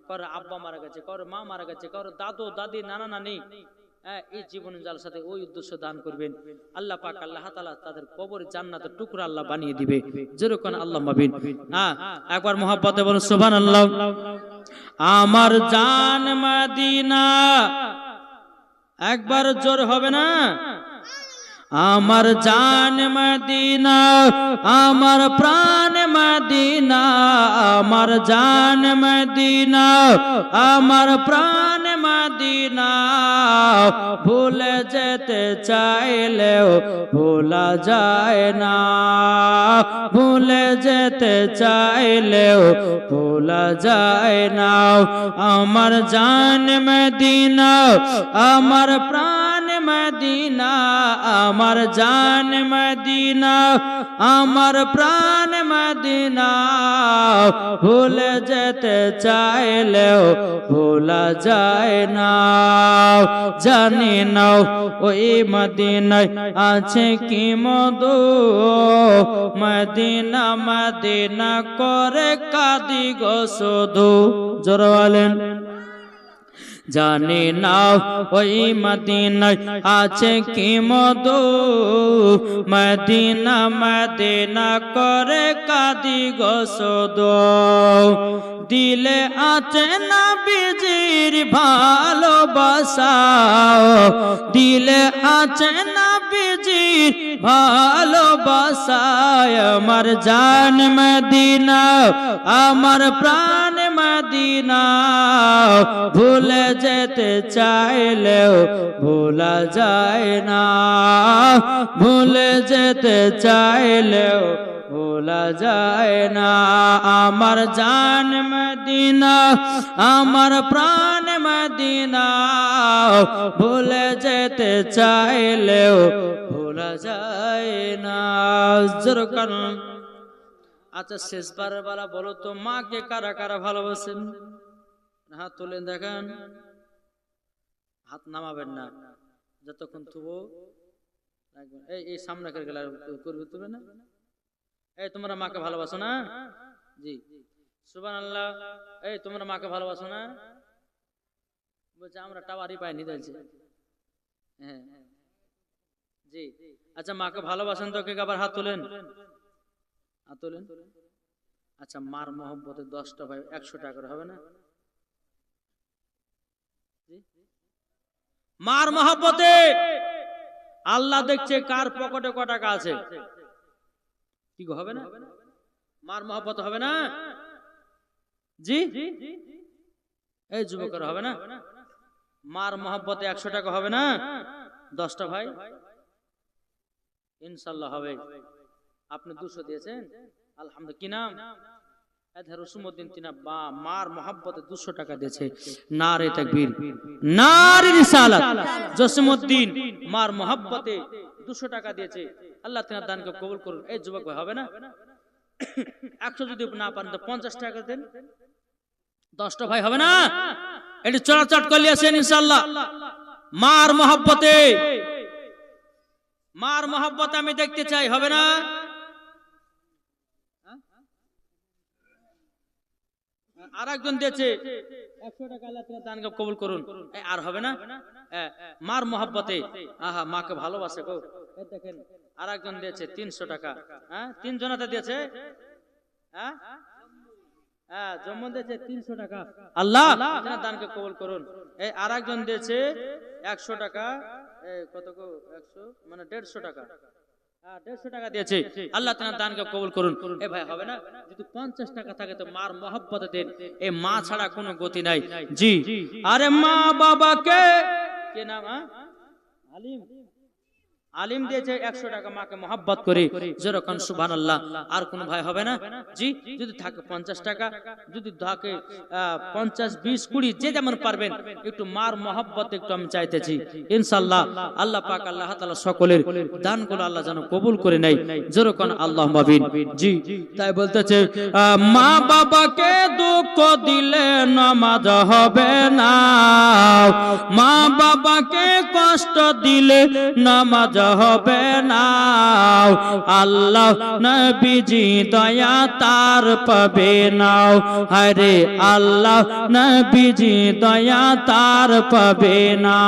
কারো আব্বা মারা গেছে, কারো মা মারা গেছে, কারো দাদু দাদি নানা নানি এই জীবনের জাল সাথে ওই উদ্দেশ্য দান করবেন। আল্লাহ পাক আল্লাহ তাআলা তাদের কবরে জান্নাতের টুকরা আল্লাহ বানিয়ে দিবে। যেরকম আল্লাহ মাবিন। হ্যাঁ একবার মোহাব্বতে বলুন সুবহানাল্লাহ। আমার জান মদিনা একবার জোর হবে না? আমার জান মদিনা আমার প্রাণ মদিনা আমার জান মদিনা আমার প্রাণ মদিনা ভুলে যেতে চাইলেও ভোলা যায় না ভুলে যেতে চাইলেও ভোলা যায় না আমার জান মদিনা আমার প্রাণ মদিনা আমার জান মদিনা আমার প্রাণ মদিনা ভুলে যেতে চাইলেও ভোলা যায় না জানি না ওই মদিনায় আছে কি মধু মদিনা মদিনা করে কাঁদি গো শুধু জোরে বলেন জানি না ওই মদিনায় আছে কি মধু মদিনা মদিনা করে কাঁদি গো শুধু দিলে আছে নবীজির ভালোবাসা দিলে আছে নবীজির ভালোবাসা আমার জান মদিনা আমার প্রাণ মদিনা ভুলে যেতে চাইলেও ভোলা যায় না ভুলে যেতে চাইলেও ভোলা যায় না আমার জান মদিনা আমার প্রাণ মদিনা ভুলে যেতে চাইলেও ভোলা যায় না জোরকার। আচ্ছা শেষবার বেলা বলো তো মাকে কারা কারা ভালোবাসেন? হাত তুলেন দেখেন। হাত নামাবেন না যতক্ষণ থুবো এই সামনে গেলে করবে তুলবে না। এই তোমরা মাকে ভালোবাসো না? জি সুবহানাল্লাহ। এই তোমরা মাকে ভালোবাসো না? বলছে আমরা টাওয়ারই পাইনি দিয়েছে। হ্যাঁ জি আচ্ছা মাকে ভালোবাসেন তো কে আবার হাত তোলেন হাত তোলেন। আচ্ছা মার মহব্বতে 10টা ভাই 100 টাকা করে হবে না? মার মহব্বতে আল্লাহ দেখছে কার পকেটে ক টাকা আছে। কি গো হবে না? মার মহব্বত হবে না? জি এই যুবকরা হবে না? মার মহব্বতে 100 টাকা হবে না? 10টা ভাই ইনশাআল্লাহ হবে। আপনি 200 দিয়েছেন আলহামদুলিল্লাহ। কি নাম? রসুমউদ্দিন তিনা মার মহব্বতে 200 টাকা দিয়েছে। নারে তাকবীর নারে রিসালাত। জসিমউদ্দিন মার মহব্বতে 200 টাকা দিয়েছে। আল্লাহ তিনার দানকে কবুল করুন। এই যুবক ভাই হবে না? 100 যদি না পারেন তো 50 টাকা দেন, 10টা ভাই হবে না? এটি চড়াচট করলে আসেন ইনশাআল্লাহ। মার মহব্বতে, মার মহব্বত আমি দেখতে চাই, হবে না? আর একজন দিয়েছে 100 টাকা, আল্লাহ তাআলা দান কবুল করুন। আর হবে না? মার মহব্বতে, আহা মাকে ভালোবাসে গো। দেখেন আর একজন দিয়েছে 300 টাকা। তিনজনাতে দিয়েছে, জম্মু দিয়েছে 300 টাকা। আল্লাহ দানকে কবুল করুন। এই আর একজন দিয়েছে 100 টাকা। কত গো? 100 মানে 150 টাকা। 150 টাকা দিয়েছে। আল্লাহ তাআলা দানকে কবুল করুন। এ ভাই হবে না? যদি 50 টাকা থাকে তো মার মহব্বতে দেন। এই মা ছাড়া কোনো গতি নাই। জি, আরে মা বাবাকে, কে নাম? আলিম, আলিম দিয়েছে 100 টাকা মাকে মহব্বত করে, যেরকম সুবহানাল্লাহ। আর কোন ভাই হবে না? জি, যদি থাকে 50 টাকা, যদি থাকে 50, 20, 20, যে যেমন পারবেন, একটু মার মহব্বত একটু আমি চাইতেছি ইনশাআল্লাহ। আল্লাহ পাক আল্লাহ তাআলা সকলের দানগুলো আল্লাহ যেন কবুল করে নেয়, যেরকম আল্লাহুম্মা আমিন। জি, তাই বলতেছে মা বাবাকে দুঃখ দিলে নামাজ হবে না, মা বাবাকে কষ্ট দিলে নামাজ হবে না, আল্লাহ নবীজি দয়া তার পাবে না, আরে আল্লাহ নবীজি দয়া তার পাবে না।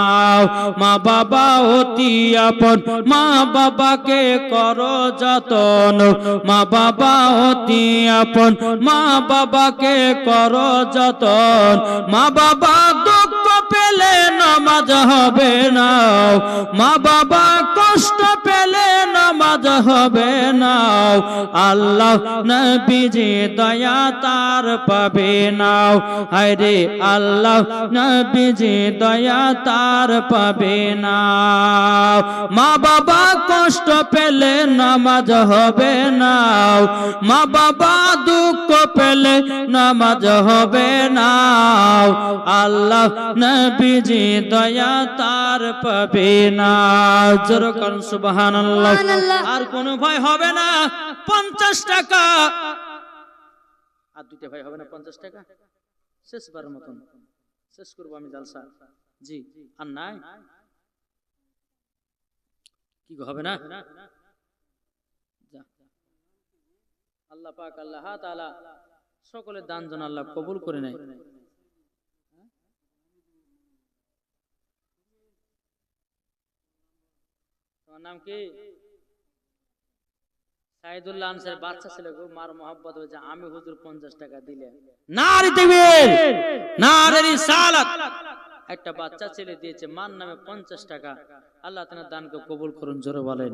মা বাবা অতি আপন, মা বাবাকে করো যতন, মা বাবা অতি আপন, মা বাবাকে করো যতন, মা বাবা দুঃখ পেলে নামাজ হবে না, মা বাবা কষ্ট পেলে নামাজ হবে না, আল্লাহ নবীজি দয়া তার পাবে না, আরে আল্লাহ নবীজি দয়া তার পাবে না। মা বাবা কষ্ট পেলে নামাজ হবে না, মা বাবা দুঃখ পেলে নামাজ হবে না, আল্লাহ নবীজি দয়া তার পাবে না, যেরকম সুবহানাল্লাহ। আর কোন ভাই হবে না 50 টাকা, আর দুইটা ভাই হবে না 50 টাকা, শেষবার মতন শেষ করবো আমি জালসা। জি, আর নাই কি হবে না? আল্লাহ পাক আল্লাহ তাআলা সকলের দান যেন আল্লাহ কবুল করে নেয়। তোমার নাম কি? সাইদুল্লাহ আনসার বাচ্চা ছিল গো, মার মহব্বত হয়েছে, আমি হুজুর 50 টাকা দিলে নারে তাকবীর, নারে রিসালাত। একটা বাচ্চা ছেলে দিয়েছে মার নামে 50 টাকা। আল্লাহ তাআলা দানকে কবুল করুন, জোরে বলেন।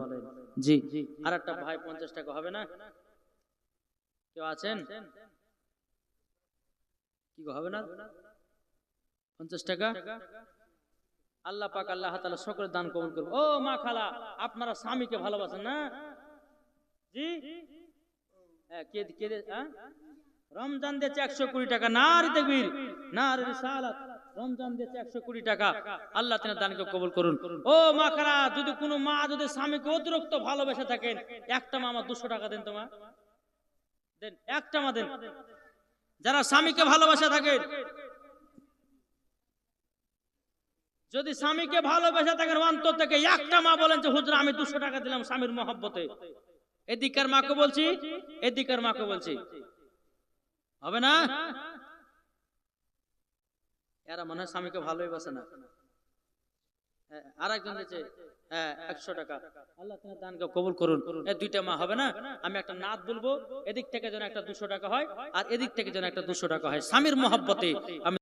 জি, আর একটা ভাই 50 টাকা হবে না? কেউ আছেন? কি হবে না? 50 টাকা আল্লাহ পাক আল্লাহ তাআলা সকলের দান কবুল করুন। ও মা খালা, আপনারা স্বামীকে ভালোবাসেন না? জি, কে কে রমজান দিয়েছে 120 টাকা, নারে তাকবীর, নারে রিসালাত। রমজান দিয়েছে 120 টাকা। আল্লাহ তাআলা দানকে কবুল করুন। ও মা খালা, যদি কোনো মা যদি স্বামীকে অতিরিক্ত ভালোবেসে থাকেন, একটা মা আমার 200 টাকা দেন, তোমার দেন, একটা মা দেন। যারা স্বামীকে ভালোবাসে থাকেন, যদি স্বামীকে ভালোবেসে থাকেন অন্তর থেকে, একটা মা বলেন যে হুজুর আমি 200 টাকা দিলাম স্বামীর মহব্বতে। এদিকার মাকে বলছি, এদিকার মাকে বলছি, হবে না? এরা মনে হয় স্বামীকে ভালোই বাসে না। আর একজন দিয়েছে 100 টাকা। আল্লাহ তাআলা দানকে কবুল করুন। এই দুইটা মা হবে না? আমি একটা নাত বলবো, এদিক থেকে যেন একটা 200 টাকা হয়, আর এদিক থেকে যেন একটা 200 টাকা হয়, স্বামীর মহব্বতে আমি